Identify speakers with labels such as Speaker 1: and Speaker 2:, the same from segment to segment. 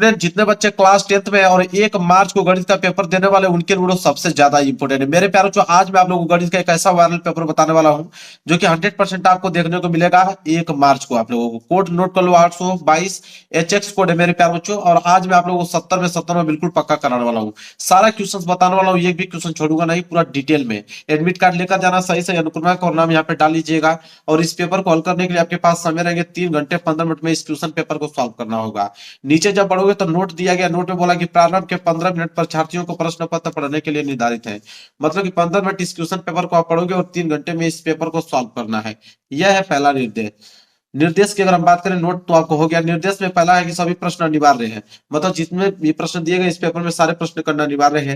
Speaker 1: Student जितने बच्चे class 10th में और 1 मार्च को गणित का पेपर देने वाले उनके लिए सबसे ज्यादा इंपोर्टेंट है मेरे प्यारों। जो आज मैं आप लोगों को गणित का एक ऐसा वायरल पेपर बताने वाला हूं जो कि 100% आपको देखने को मिलेगा 1 मार्च को। आप लोगों को कोड नोट कर लो 822 HX कोड है मेरे प्यारे बच्चों। और आज मैं आप लोगों को 70 में 70 में बिल्कुल पक्का कराने वाला हूँ। सारा क्वेश्चन बताने वाला हूँ, एक भी क्वेश्चन छोड़ूंगा नहीं, पूरा डिटेल में। एडमिट कार्ड लेकर जाना, सही से अनुक्रमांक और नाम यहाँ पे डाल लीजिएगा। और इस पेपर को हल करने के लिए आपके पास समय रहेंगे 3 घंटे 15 मिनट में इस क्वेश्चन पेपर को सॉल्व करना होगा। नीचे जब बढ़ोगे तो नोट दिया गया, नोट में बोला कि प्रारंभ के 15 मिनट परीक्षार्थियों को प्रश्न पत्र पढ़ने के लिए निर्धारित है। मतलब कि 15 मिनट इस क्वेश्चन पेपर को आप पढ़ोगे और 3 घंटे में इस पेपर को सॉल्व करना है। यह है पहला निर्देश। निर्देश की अगर हम बात करें, नोट तो आपको हो गया। निर्देश में पहला है कि सभी प्रश्न अनिवार्य है, मतलब जितने भी प्रश्न दिए गए इस पेपर में सारे प्रश्न करना अनिवार्य है।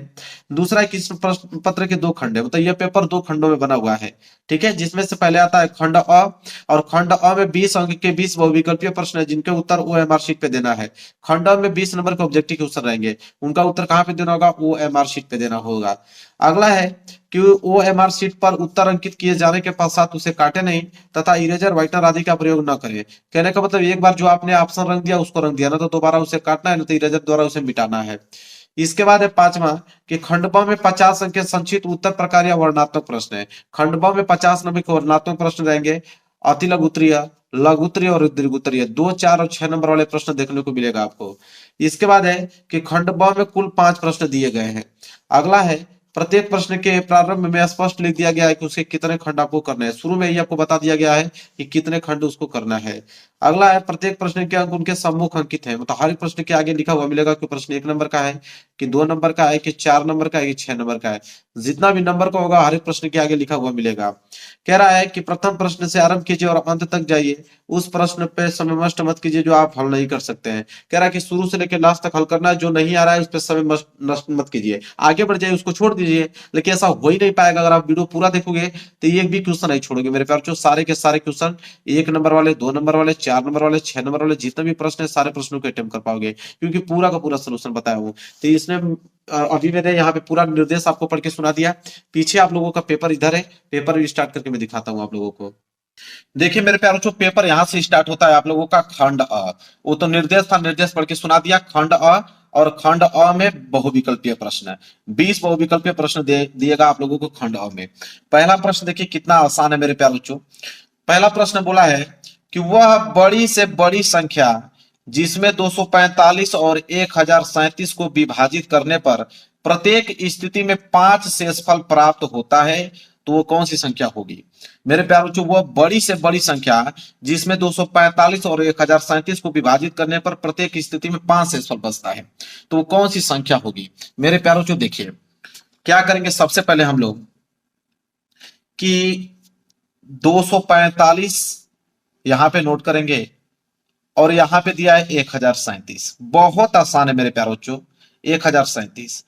Speaker 1: दूसरा है कि इस प्रश्न पत्र के 2 खंड है, मतलब यह पेपर 2 खंडों में बना हुआ है। ठीक है, जिसमें से पहले आता है खंड अ, और खंड अ में 20 अंक के 20 बहुविकल्पीय प्रश्न है जिनके उत्तर OMR शीट पे देना है। खंड अ में 20 नंबर के ऑब्जेक्टिव क्वेश्चन रहेंगे, उनका उत्तर कहां पे देना होगा? OMR शीट पे देना होगा। अगला है कि OMR शीट पर उत्तर अंकित किए जाने के पश्चात उसे काटे नहीं तथा इरेजर व्हाइटनर आदि का प्रयोग न करें। कहने का मतलब एक बार जो आपने ऑप्शन रंग दिया उसको रंग दिया, ना तो दोबारा उसे काटना है, ना तो इरेजर द्वारा उसे मिटाना है। इसके बाद है पांचवा कि खंड ब में 50 अंक के संक्षिप्त उत्तर प्रकार या वर्णात्मक प्रश्न है। खंड ब में 50 नंबर के वर्णात्मक प्रश्न रहेंगे, अति लघु उत्तरीय, लघु उत्तरीय और दीर्घ उत्तरीय। 2, 4 और 6 नंबर वाले प्रश्न देखने को मिलेगा आपको। इसके बाद है कि खंड ब में कुल 5 प्रश्न दिए गए हैं। अगला है प्रत्येक प्रश्न के प्रारंभ में स्पष्ट लिख दिया गया है कि उसके कितने खंड आपको करने हैं। शुरू में ही आपको बता दिया गया है कि कितने खंड उसको करना है। अगला है प्रत्येक प्रश्न के अंक उनके सम्मुख अंकित है, मतलब हर एक प्रश्न के आगे लिखा हुआ मिलेगा कि प्रश्न 1 नंबर का है, कि 2 नंबर का है, कि 4 नंबर का है, कि 6 नंबर का है। जितना भी नंबर का होगा हर एक प्रश्न के आगे लिखा हुआ मिलेगा। कह रहा है कि प्रथम प्रश्न से आरंभ कीजिए और अंत तक जाइए। उस प्रश्न पे समय नष्ट मत कीजिए जो आप हल नहीं कर सकते हैं। कह रहा है कि शुरू से लेकर लास्ट तक हल करना है, जो नहीं आ रहा है उस पर समय नष्ट मत कीजिए, आगे बढ़ जाइए, उसको छोड़ दीजिए। लेकिन ऐसा हो ही नहीं पाएगा, अगर आप वीडियो पूरा देखोगे तो एक भी क्वेश्चन नहीं छोड़ोगे मेरे प्यार। जो सारे के सारे क्वेश्चन 1 नंबर वाले, 2 नंबर वाले, 4 नंबर वाले, 6 नंबर वाले, जितने भी प्रश्न है सारे प्रश्नों को अटेम्प्ट कर पाओगे, क्योंकि पूरा का पूरा सोल्यूशन बताया हूँ। तो इसमें अभी मैंने यहाँ पे पूरा निर्देश आपको पढ़ के सुना दिया। पीछे आप लोगों का पेपर इधर है, पेपर भी स्टार्ट करके मैं दिखाता हूँ आप लोगों को। देखिए मेरे प्यारों, जो पेपर यहाँ से स्टार्ट होता है आप लोगों का खंड अ, वो तो निर्देश था, निर्देश पढ़ के सुना दिया। खंड अ, और खंड अ में बहुविकल्पीय प्रश्न है। 20 बहुविकल्पीय प्रश्न दिएगा आप लोगों को खंड अ में। पहला प्रश्न देखिए कितना आसान है मेरे प्यारे बच्चों। पहला प्रश्न बोला है कि वह बड़ी से बड़ी संख्या जिसमें 245 और 1037 को विभाजित करने पर प्रत्येक स्थिति में 5 शेषफल प्राप्त होता है, तो वो कौन सी संख्या होगी? मेरे प्यारे बच्चों, वो बड़ी से बड़ी संख्या जिसमें 245 और 1037 को विभाजित करने पर प्रत्येक स्थिति में 5 शेषफल बचता है, तो वो कौन सी संख्या होगी? मेरे प्यारे बच्चों देखिए क्या करेंगे, सबसे पहले हम लोग कि 245 यहां पे नोट करेंगे और यहां पे दिया है 1037। बहुत आसान है मेरे प्यारे बच्चों, 1037।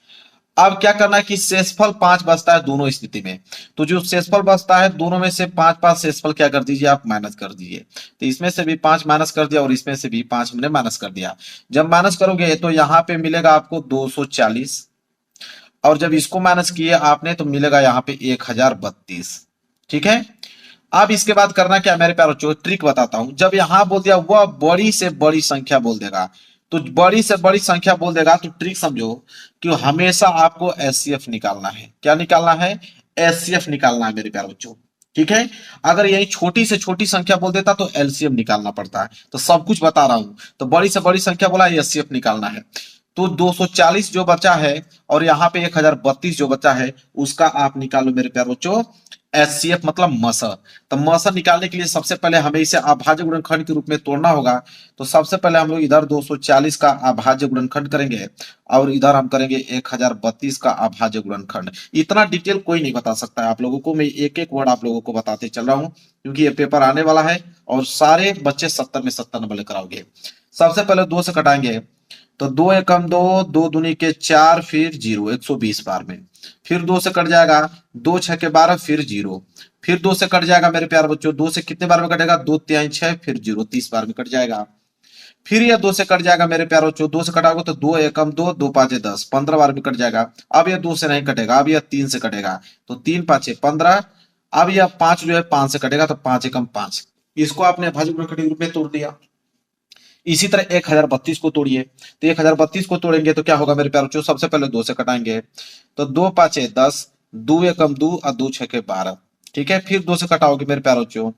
Speaker 1: अब क्या करना है कि शेषफल 5 बचता है दोनों स्थिति में, तो जो शेषफल बचता है दोनों में से 5 शेषफल क्या कर दीजिए आप, माइनस कर दीजिए। तो इसमें से भी 5 माइनस कर दिया और इसमें से भी 5 मैंने माइनस कर दिया। जब माइनस करोगे तो यहां पे मिलेगा आपको 240, और जब इसको माइनस किए आपने तो मिलेगा यहाँ पे 1032। ठीक है, अब इसके बाद करना क्या मेरे प्यारो, जो ट्रिक बताता हूं। जब यहां बोल दिया वह बड़ी से बड़ी संख्या बोल देगा, तो बड़ी से बड़ी संख्या बोल देगा, तो ट्रिक समझो कि हमेशा आपको एचसीएफ निकालना है। क्या निकालना है? एचसीएफ निकालना है मेरे प्यारे बच्चों। ठीक है, अगर यही छोटी से छोटी संख्या बोल देता तो एलसीएम निकालना पड़ता है। तो सब कुछ बता रहा हूं, तो बड़ी से बड़ी संख्या बोला एचसीएफ निकालना है। तो 240 जो बचा है और यहाँ पे 1032 जो बचा है उसका आप निकालो मेरे प्यारे बच्चों एचसीएफ, मतलब मस। तो मस निकालने के लिए सबसे पहले हमें इसे अभाज्य गुणनखंड के रूप में तोड़ना होगा। तो सबसे पहले हम लोग इधर 240 का अभाज्य गुणनखंड करेंगे और इधर हम करेंगे 1032 का अभाज्य गुणनखंड। इतना डिटेल कोई नहीं बता सकता है आप लोगों को, मैं एक एक वर्ड आप लोगों को बताते चल रहा हूं क्योंकि ये पेपर आने वाला है और सारे बच्चे 70 में 70 नंबर लेकर आओगे। सबसे पहले 2 से कटाएंगे तो 2 एकम 2, 2 दूनी के 4, फिर 0, 120 बार में। फिर 2 से कट जाएगा, 2 6 के 12, फिर 0। फिर 2 से कट जाएगा मेरे प्यारे बच्चों, 2 से कितने बार में कटेगा? 2 तिहाई 6, फिर 0, 30 बार में कट जाएगा। फिर यह 2 से कट जाएगा मेरे प्यारे बच्चों, 2 से कटाओगे तो 2 एकम 2, 2 पांचे 10, 15 बार में कट जाएगा। अब यह 2 से नहीं कटेगा, अब यह 3 से कटेगा, तो 3 पांचे 15। अब यह 5 जो है 5 से कटेगा, तो 5 एकम 5। इसको आपने अभाज्य गुणनखंड के रूप में तोड़ दिया। इसी तरह 1032 को तोड़िए, तो 1032 को तोड़ेंगे तो क्या होगा मेरे प्यारे बच्चों, सबसे पहले 2 से कटाएंगे, तो 2 5 10, 2 एकम 2 और 2 6 12, ठीक है। फिर 2 से कटाओगे मेरे प्यारे बच्चों,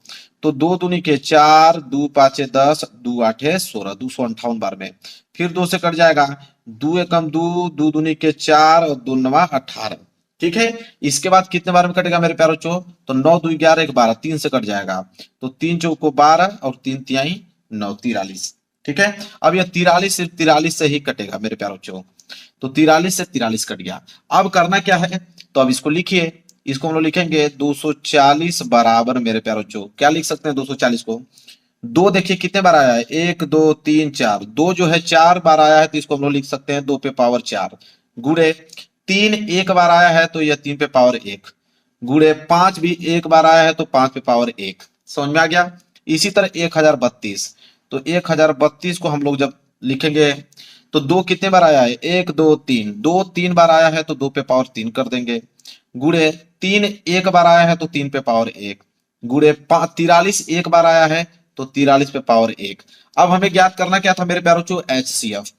Speaker 1: तो 2 दूनी के 4, 2 5 10, 2 8 16, 258 बार में। फिर 2 से कट जाएगा, 2 एकम 2, 2 दूनी के 4 और 2 9 18, ठीक है। इसके बाद कितने बार में कटेगा मेरे प्यारे बच्चों, तो 9 2 11 1 12, 3 से कट जाएगा, तो 3 चौको 12 और 3 तिहाई 9 43, ठीक है। अब यह 43 सिर्फ 43 से ही कटेगा मेरे प्यारे बच्चों, तो 43 से 43 कट गया। अब करना क्या है, तो अब इसको लिखिए, इसको हम लोग लिखेंगे 240 बराबर मेरे प्यारे बच्चों, क्या लिख सकते हैं 240 को, दो देखिए कितने बार आया है, 1 2 3 4, दो जो है 4 बार आया है तो इसको हम लोग लिख सकते हैं 2 पे पावर 4, गुड़े 3 एक बार आया है तो यह 3 पे पावर 1, गुड़े 5 भी एक बार आया है तो 5 पे पावर 1, समझ में आ गया। इसी तरह 1032, तो 1032 को हम लोग जब लिखेंगे तो 2 कितने बार आया है, 1 2 3, 2 3 बार आया है तो 2 पे पावर 3 कर देंगे, गुड़े 3 एक बार आया है तो 3 पे पावर 1, गुड़े 43 एक बार आया है तो 43 पे पावर 1। अब हमें ज्ञात करना क्या था मेरे प्यारों चो, एचसीएफ।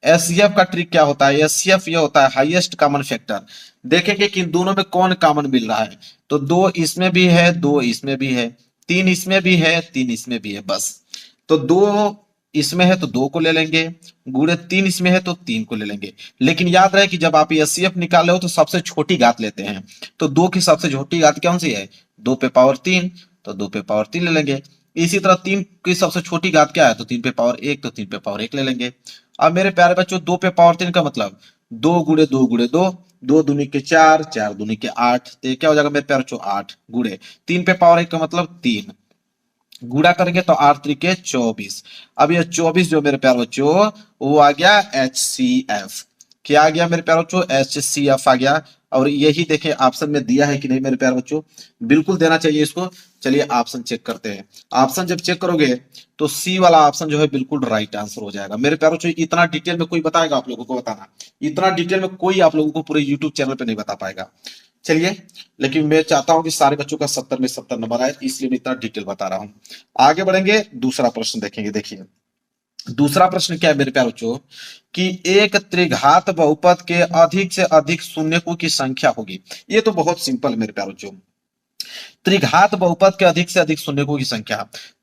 Speaker 1: एचसीएफ का ट्रिक क्या होता है, एचसीएफ ये होता है हाईएस्ट कॉमन फैक्टर। देखेंगे कि इन दोनों में कौन कॉमन मिल रहा है, तो 2 इसमें भी है, 2 इसमें भी है, 3 इसमें भी है, 3 इसमें भी है, बस। तो 2 इसमें है तो 2 को ले लेंगे, गुणे 3 इसमें है तो 3 को ले लेंगे। लेकिन याद रहे कि जब आप एचसीएफ निकाले हो तो सबसे छोटी घात लेते हैं, तो 2 की सबसे छोटी घात कौन सी है, 2 पे पावर 3, तो 2 पे पावर 3 ले लेंगे। इसी तरह 3 की सबसे छोटी घात क्या है, तो 3 पे पावर 1, तो 3 पे पावर 1 ले लेंगे। अब मेरे प्यारे बच्चों 2 पे पावर 3 का मतलब 2 गुणे 2 गुणे 2, 2 दूनी के 4, 4 दूनी के 8, तो ये क्या हो जाएगा मेरे प्यारे बच्चों 8, गुणे 3 पे पावर 1 का मतलब 3, गुणा करेंगे तो 8 त्रिके 24। अब ये 24 जो मेरे प्यारे बच्चों वो आ गया HCF। क्या आ गया मेरे प्यारे बच्चों, HCF आ गया। और यही देखें ऑप्शन में दिया है कि नहीं मेरे प्यारे बच्चों, बिल्कुल देना चाहिए इसको। चलिए ऑप्शन चेक करते हैं। ऑप्शन जब चेक करोगे तो सी वाला ऑप्शन जो है बिल्कुल राइट आंसर हो जाएगा मेरे प्यारे बच्चों। इतना डिटेल में कोई बताएगा आप लोगों को, बताना इतना डिटेल में कोई आप लोगों को पूरे यूट्यूब चैनल पे नहीं बता पाएगा। चलिए, लेकिन मैं चाहता हूं कि सारे बच्चों का 70 में 70 नंबर आए, इसलिए मैं इतना डिटेल बता रहा हूं। आगे बढ़ेंगे, दूसरा प्रश्न देखेंगे। देखिए दूसरा प्रश्न क्या है मेरे प्यारे बच्चों, कि एक त्रिघात बहुपद के अधिक से अधिक शून्यकों की संख्या होगी। ये तो बहुत सिंपल मेरे प्यारे बच्चों, त्रिघात बहुपद के अधिक से अधिक शून्यकों की संख्या।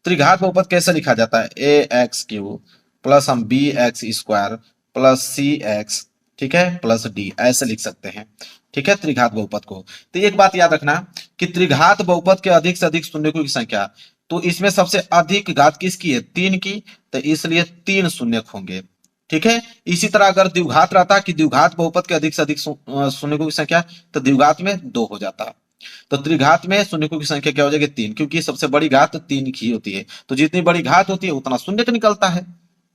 Speaker 1: त्रिघात बहुपद कैसे लिखा जाता है, ए एक्स क्यू प्लस हम बी एक्स स्क्वायर प्लस सी एक्स, ठीक है, प्लस डी, ऐसे लिख सकते हैं, ठीक है, त्रिघात बहुपद को। तो एक बात याद रखना कि त्रिघात बहुपद के अधिक से अधिक शून्यकों की संख्या, तो इसमें सबसे अधिक घात किसकी है, 3 की, तो इसलिए 3 शून्यक होंगे, ठीक है। इसी तरह अगर द्विघात रहता कि द्विघात बहुपद के अधिक से अधिक शून्यकों की संख्या, तो द्विघात में 2 हो जाता। तो त्रिघात में शून्यकों की संख्या क्या हो जाएगी, 3, क्योंकि सबसे बड़ी घात 3 की होती है, तो जितनी बड़ी घात होती है उतना शून्यक निकलता है।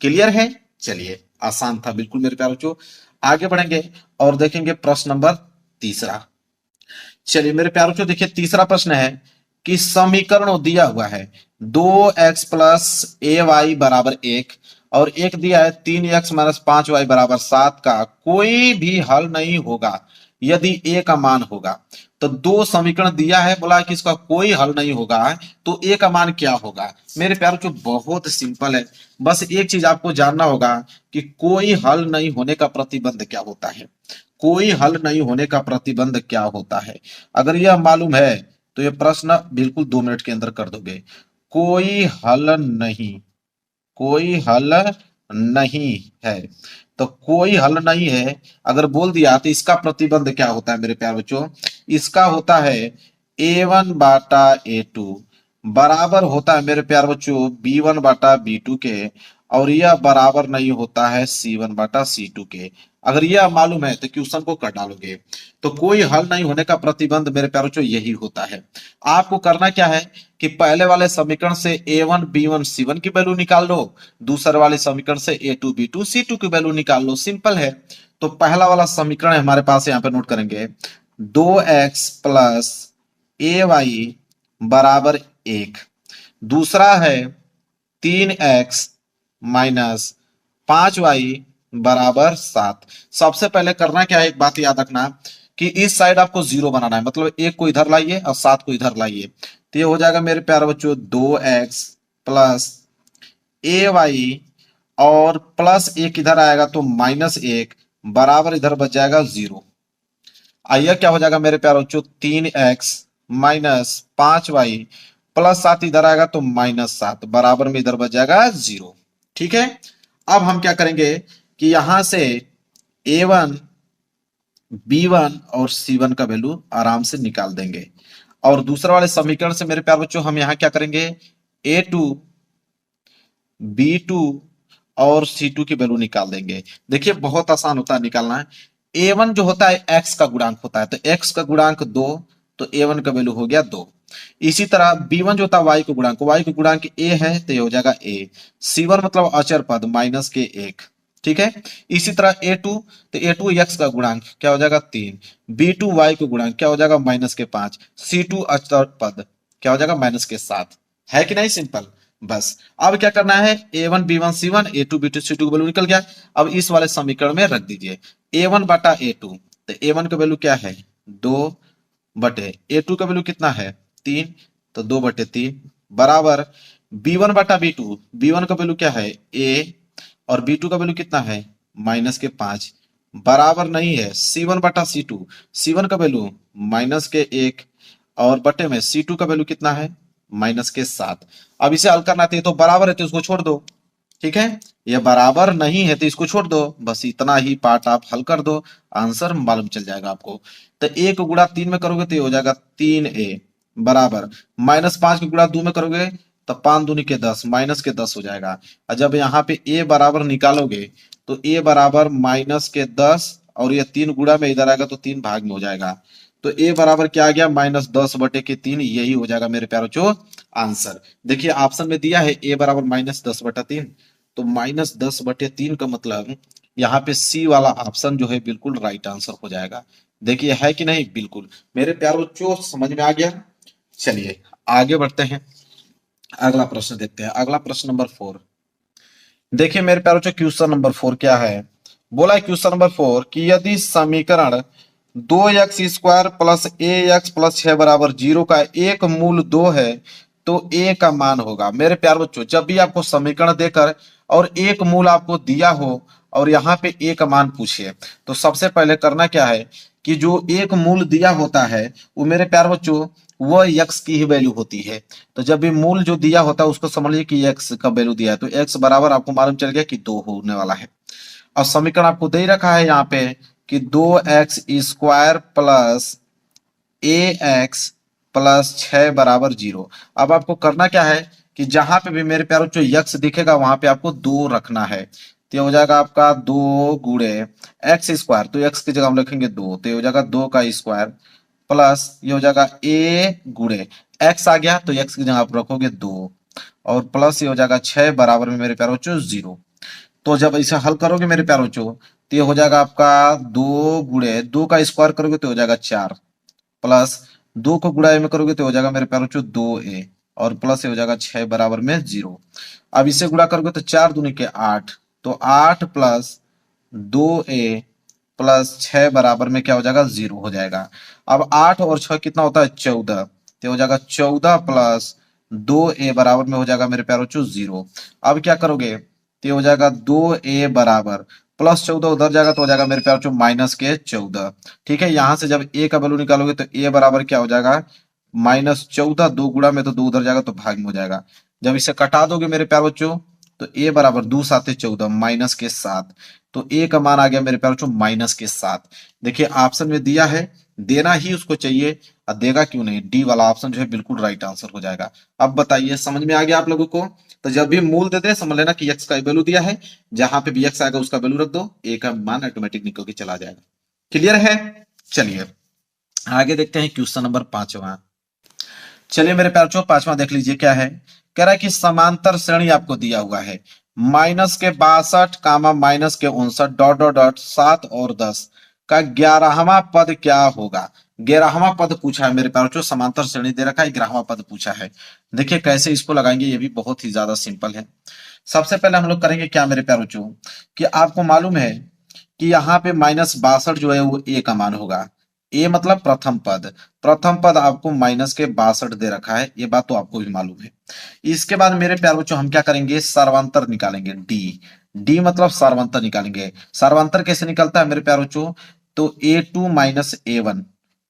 Speaker 1: क्लियर है। चलिए, आसान था बिल्कुल मेरे प्यारे बच्चों। आगे बढ़ेंगे और देखेंगे प्रश्न नंबर तीसरा। चलिए मेरे प्यारे बच्चों, देखिए तीसरा प्रश्न है कि समीकरण दिया हुआ है 2x प्लस ए वाई बराबर 1 और एक दिया है 3x माइनस 5y बराबर 7 का कोई भी हल नहीं होगा यदि ए का मान होगा। तो दो समीकरण दिया है, बोला है कि इसका कोई हल नहीं होगा, तो ए का मान क्या होगा। मेरे प्यारे बच्चों बहुत सिंपल है, बस एक चीज आपको जानना होगा कि कोई हल नहीं होने का प्रतिबंध क्या होता है। कोई हल नहीं होने का प्रतिबंध क्या होता है, अगर यह मालूम है तो यह प्रश्न बिल्कुल 2 मिनट के अंदर कर दोगे। कोई हल नहीं, कोई हल नहीं है, तो कोई हल नहीं है अगर बोल दिया तो इसका प्रतिबंध क्या होता है मेरे प्यारे बच्चों, इसका होता है A1 बाटा A2 बराबर होता है मेरे प्यारे बच्चों B1 बाटा B2 के, और यह बराबर नहीं होता है C1 बाटा C2 के। अगर यह मालूम है तो क्वेश्चन को कर डालोगे। तो कोई हल नहीं होने का प्रतिबंध मेरे प्यारे बच्चों यही होता है। आपको करना क्या है कि पहले वाले समीकरण से A1 B1 C1 की वैल्यू निकाल लो, दूसरे वाले समीकरण से A2 B2 C2 की वैल्यू निकाल लो, सिंपल है। तो पहला वाला समीकरण है हमारे पास, यहाँ पे नोट करेंगे 2x प्लस ए वाई बराबर 1, दूसरा है 3x माइनस 5y बराबर 7। सबसे पहले करना क्या है, एक बात याद रखना कि इस साइड आपको 0 बनाना है, मतलब 1 को इधर लाइए और 7 को इधर लाइए, तो ये हो जाएगा मेरे प्यारे बच्चों 2x प्लस ए वाई और प्लस एक इधर आएगा तो माइनस एक, बराबर इधर बच जाएगा 0। आइए क्या हो जाएगा मेरे प्यारे बच्चों, 3x माइनस 5y प्लस 7 इधर आएगा तो -7, बराबर में इधर बच जाएगा 0। ठीक है। अब हम क्या करेंगे कि यहां से a1, b1 और c1 का वैल्यू आराम से निकाल देंगे। और दूसरे वाले समीकरण से मेरे प्यारे बच्चों हम यहां क्या करेंगे, a2, b2 और c2 की वैल्यू निकाल देंगे। देखिए बहुत आसान होता है निकालना है। a1 जो होता है x का गुणांक होता है, तो x का गुणांक 2, तो a1 का वैल्यू हो गया 2। इसी तरह b1 जो होता है y का गुणांक, y का गुणांक a है तो ये हो जाएगा a। c1 मतलब अचर पद माइनस के 1। ठीक है। इसी तरह a2, तो a2 x का गुणांक क्या हो जाएगा 3, b2 y का गुणांक क्या हो जाएगा -5, c2 अचर पद क्या हो जाएगा -7। है कि नहीं सिंपल। बस अब क्या करना है, a1 b1 c1, a2 b2 c2 का वैल्यू निकल गया। अब इस वाले समीकरण में रख दीजिए a1 बटा a2, तो a1 का वैल्यू क्या है 2 बटे a2 का वैल्यू कितना है 3, तो 2 बटे 3 बराबर b1 बटा b2, b1 का वैल्यू क्या है a और b2 का वैल्यू कितना है -5, बराबर नहीं है c1 बटा c2, c1 का वैल्यू -1 और बटे में c2 का वैल्यू कितना है -7। अब इसे हल करना है तो बराबर है तो इसको छोड़ दो। ठीक है। ये बराबर नहीं है तो इसको छोड़ दो, बस इतना ही पार्ट आप हल कर दो, आंसर मालूम चल जाएगा आपको। तो 1 गुणा 3 में करोगे तो ये हो जाएगा 3a बराबर -5 के गुणा 2 में करोगे तो 5 दूनी के 10, माइनस के 10 हो जाएगा। और जब यहाँ पे a बराबर निकालोगे तो a बराबर -10 और ये 3 गुणा में इधर आएगा तो 3 भाग में हो जाएगा। तो a बराबर क्या आ गया -10 बटे के 3, यही हो जाएगा मेरे प्यारों जो आंसर। देखिए ऑप्शन में दिया है a बराबर -10 बटा 3, तो -10 बटे 3 का मतलब यहाँ पे सी वाला ऑप्शन जो है बिल्कुल राइट आंसर हो जाएगा। देखिए है कि नहीं, बिल्कुल मेरे प्यारों जो समझ में आ गया। चलिए आगे बढ़ते हैं, अगला प्रश्न देखते हैं। अगला प्रश्न नंबर 4। देखिए मेरे प्यारों जो क्वेश्चन नंबर 4 क्या है, बोला है क्वेश्चन नंबर 4 कि यदि समीकरण 2x² प्लस ax प्लस 6 बराबर 0 का एक मूल 2 है तो a का मान होगा। मेरे प्यारे बच्चों जब भी आपको समीकरण देकर और एक मूल आपको दिया हो और यहाँ पे a का मान पूछिए, तो सबसे पहले करना क्या है कि जो एक मूल दिया होता है वो मेरे प्यारे बच्चों वह x की ही वैल्यू होती है। तो जब भी मूल जो दिया होता है उसको समझ लीजिए कि x का वैल्यू दिया है, तो x बराबर आपको मालूम चल गया कि 2 होने वाला है। और समीकरण आपको दे रखा है यहाँ पे कि 2x² प्लस ax प्लस 6 बराबर 0। अब आपको करना क्या है कि जहां पे भी मेरे प्यारों जो x दिखेगा वहां पे आपको 2 रखना है। तो ये हो जाएगा आपका 2 गुणे x², तो x की जगह हम लिखेंगे 2, तो ये हो जाएगा 2 का स्क्वायर प्लस ये हो जाएगा a गुणे x आ गया तो x की जगह आप रखोगे 2 और प्लस ये हो जाएगा 6 बराबर में मेरे प्यारों जो 0। तो जब इसे हल करोगे मेरे प्यारों चो तो ये हो जाएगा आपका 2 गुणे 2 का स्क्वायर करोगे तो हो जाएगा 4 प्लस 2 को गुणा में करोगे तो हो जाएगा मेरे प्यारों चो 2a और प्लस ये हो जाएगा 6 बराबर में 0। अब इसे गुणा करोगे तो 4 दूनी के 8, तो 8 प्लस 2a प्लस 6 बराबर में क्या हो जाएगा 0 हो जाएगा। अब 8 और 6 कितना होता है 14, तो हो जाएगा 14 प्लस 2a बराबर में हो जाएगा मेरे प्यारों चो 0। अब क्या करोगे तो हो जाएगा 2a बराबर +14 उधर जाएगा तो हो जाएगा मेरे प्यार -14। ठीक है। यहां से जब a का वैल्यू निकालोगे तो a बराबर क्या हो जाएगा -14, 2 गुणा में तो 2 उधर जाएगा तो भाग में हो जाएगा। जब इसे कटा दोगे मेरे प्यार बच्चों तो a बराबर 2 7 14 -7, तो a का मान आ गया मेरे प्यार बच्चों -7। देखिए ऑप्शन में दिया है, देना ही उसको चाहिए और देगा क्यों नहीं, डी वाला ऑप्शन जो है बिल्कुल राइट आंसर हो जाएगा। अब बताइए समझ में आ गया आप लोगों को। तो जब भी मूल दे दे समझ लेना कि x का वैल्यू दिया है, जहां पे भी x आएगा उसका वैल्यू रख दो, a का मान ऑटोमेटिक निकल के चला जाएगा। क्लियर है। चलिए आगे देखते हैं क्वेश्चन नंबर 5वां। चलिए मेरे प्यार पांचवा देख लीजिए क्या है। कह रहा है कि समांतर श्रेणी आपको दिया हुआ है -62 कामा -59 डॉट डॉट डॉट 7 और 10 का 11वां पद क्या होगा। 11वां पद पूछा है मेरे प्यारों, समांतर श्रेणी दे रखा है 11वां पद पूछा है। देखिए कैसे इसको लगाएंगे, ये भी बहुत ही ज्यादा सिंपल है। सबसे पहले हम लोग करेंगे क्या मेरे प्यारों कि आपको मालूम है कि यहाँ पे -62 जो है वो a का मान होगा। a मतलब प्रथम पद, प्रथम पद आपको -62 दे रखा है, ये बात तो आपको भी मालूम है। इसके बाद मेरे प्यार बच्चों हम क्या करेंगे, सर्वांतर निकालेंगे d। डी मतलब सार्वंतर निकालेंगे। सार्वंतर कैसे निकलता है मेरे प्यारे बच्चों, तो A2 माइनस A1,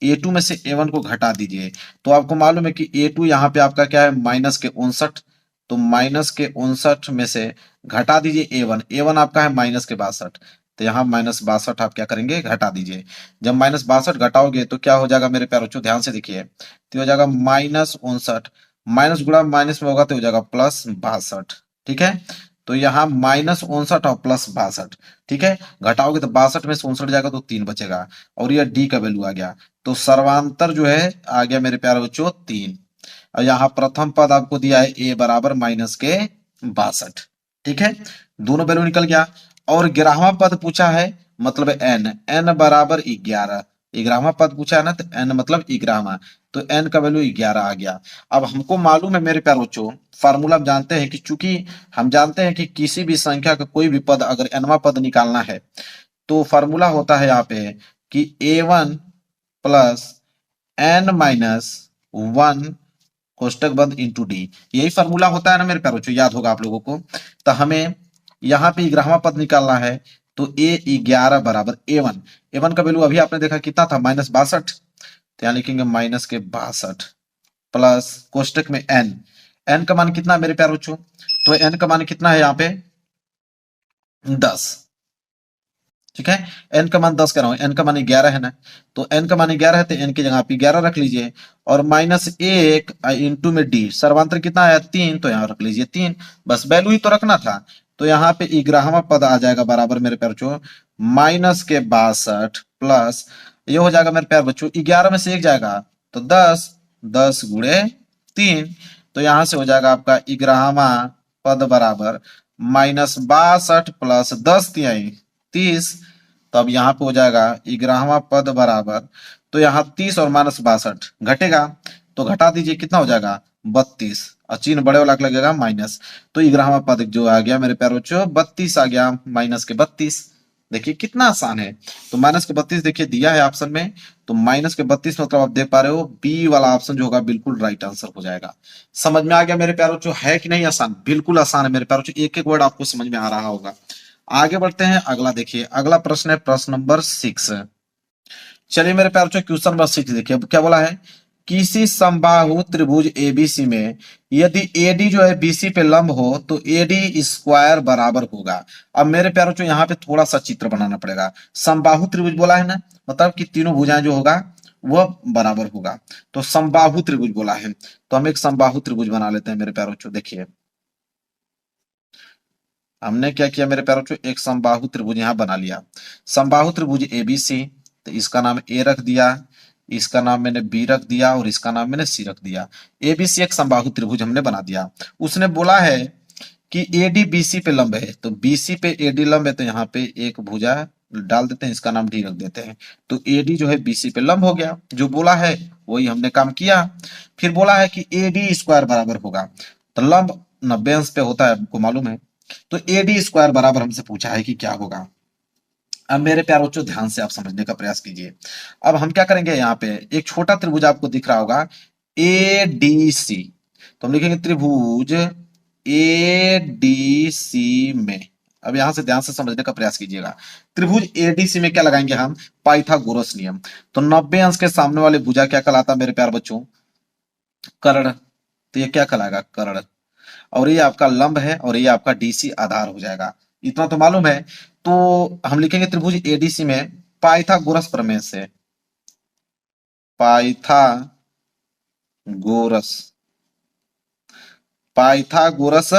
Speaker 1: A2 में से A1 को घटा दीजिए। तो आपको मालूम है कि A2 यहाँ पे आपका क्या है, माइनस के 59, तो माइनस के 59 में से घटा दीजिए A1, A1 आपका है माइनस के 62, तो यहाँ माइनस 62 आप क्या करेंगे, घटा दीजिए। जब माइनस 62 घटाओगे तो क्या हो जाएगा मेरे प्यारे बच्चों, ध्यान से देखिए, तो हो जाएगा माइनस 59, माइनस गुणा माइनस में होगा तो हो जाएगा प्लस 62। ठीक है, तो यहाँ माइनस 59 और प्लस 62। ठीक है, घटाओगे तो 62 में से 59 जाएगा तो 3 बचेगा, और यह डी का वैल्यू आ गया। तो सर्वांतर जो है आ गया मेरे प्यारे बच्चों 3। और यहाँ प्रथम पद आपको दिया है ए बराबर माइनस के 62। ठीक है, दोनों वैल्यू निकल गया। और 11वां पद पूछा है, मतलब एन, एन बराबर 11, 11वां पद पूछा है ना, तो एन मतलब 11वां, तो एन का वैल्यू 11 आ गया। अब हमको मालूम है मेरे प्यारे बच्चों, फार्मूला हम जानते हैं कि चूंकि हम जानते हैं कि किसी भी संख्या का कोई भी पद अगर एनवा पद निकालना है तो फार्मूला होता है यहाँ पे कि A1 प्लस एन माइनस 1 कोष्टक बंद इंटू डी, यही फार्मूला होता है ना मेरे प्यारे बच्चों, याद होगा आप लोगों को। तो हमें यहाँ पे 11वां पद निकालना है, तो A11 बराबर A1, A1 का वैल्यू अभी आपने देखा कितना था, माइनस 62, तो यहाँ लिखेंगे माइनस के 62 प्लस कोष्टक में एन, एन का मान कितना है मेरे प्यारे बच्चों, तो एन का मान कितना है यहाँ पे 10। ठीक है, एन का मान 10 कह रहा हूं, एन का मान 11 है ना, तो एन का मान 11 है तो एन की जगह आप 11 रख लीजिए, और माइनस 1 इंटू में डी, सर्वांतर कितना आया 3, तो यहाँ रख लीजिए 3, बस वैल्यू ही तो रखना था। तो यहाँ पे 11वां पद आ जाएगा बराबर मेरे प्यार बच्चों माइनस के 62 प्लस, ये हो जाएगा मेरे प्यार बच्चों 11 में से 1 जाएगा तो 10, 10 गुणे 3, तो यहां से हो जाएगा आपका 11वां पद बराबर माइनस 62 प्लस 10 तिहाई 30, तो अब यहाँ पे हो जाएगा 11वां पद बराबर, तो यहाँ 30 और माइनस 62 घटेगा, तो घटा दीजिए कितना हो जाएगा 32, और चिन्ह बड़े वाला लगेगा माइनस, तो 11वां पद जो आ गया मेरे प्यारे बच्चों 32 आ गया, माइनस के 32। देखिए कितना आसान है, तो माइनस के 32 देखिए दिया है ऑप्शन में, तो माइनस के 32 मतलब आप देख पा रहे हो बी वाला ऑप्शन जो होगा बिल्कुल राइट आंसर हो जाएगा। समझ में आ गया मेरे प्यारे बच्चों, है कि नहीं आसान, बिल्कुल आसान है मेरे प्यारे बच्चों, एक एक वर्ड आपको समझ में आ रहा होगा। आगे बढ़ते हैं, अगला देखिए, अगला प्रश्न है प्रश्न नंबर 6। चलिए मेरे प्यारे बच्चों क्वेश्चन नंबर 6 देखिए, अब क्या बोला है, किसी समबाहु त्रिभुज एबीसी में यदि एडी जो है बीसी पे लंब हो तो एडी स्क्वायर बराबर होगा। अब मेरे प्यारे बच्चों यहाँ पे थोड़ा सा चित्र बनाना पड़ेगा, समबाहु त्रिभुज बोला है ना, मतलब कि तीनों भुजाएं जो होगा वह बराबर होगा, तो समबाहु त्रिभुज बोला है, तो हम एक समबाहु त्रिभुज बना लेते हैं मेरे प्यारे बच्चों। देखिए हमने क्या किया मेरे प्यारे बच्चों, एक समबाहु त्रिभुज यहाँ बना लिया, समबाहु त्रिभुज एबीसी, तो इसका नाम ए रख दिया, इसका नाम मैंने बी रख दिया, और इसका नाम मैंने सी रख दिया। एबीसी एक समबाहु त्रिभुज हमने बना दिया। उसने बोला है कि एडी बीसी पे लंब है, तो बीसी पे एडी लंब है, तो यहाँ पे एक भुजा डाल देते हैं, इसका नाम डी रख देते हैं, तो एडी जो है बीसी पे लंब हो गया, जो बोला है वही हमने काम किया। फिर बोला है कि एडी स्क्वायर बराबर होगा, तो लंब 90 अंश पे होता है, आपको मालूम है, तो एडी स्क्वायर बराबर हमसे पूछा है कि क्या होगा। अब मेरे प्यार बच्चों ध्यान से आप समझने का प्रयास कीजिए। अब हम क्या करेंगे, यहाँ पे एक छोटा त्रिभुज आपको दिख रहा होगा ए डी सी, तो हम लिखेंगे त्रिभुज ए डी सी में। अब यहां से ध्यान से समझने का प्रयास कीजिएगा, त्रिभुज एडीसी में क्या लगाएंगे हम, पाइथागोरस नियम, तो 90 अंश के सामने वाले भुजा क्या कहलाता मेरे प्यार बच्चों, कर्ण, तो ये क्या कहलाएगा कर्ण, और ये आपका लंब है, और ये आपका डीसी आधार हो जाएगा, इतना तो मालूम है। तो हम लिखेंगे त्रिभुज एडीसी में पाइथागोरस प्रमेय से, पाइथागोरस, पाइथागोरस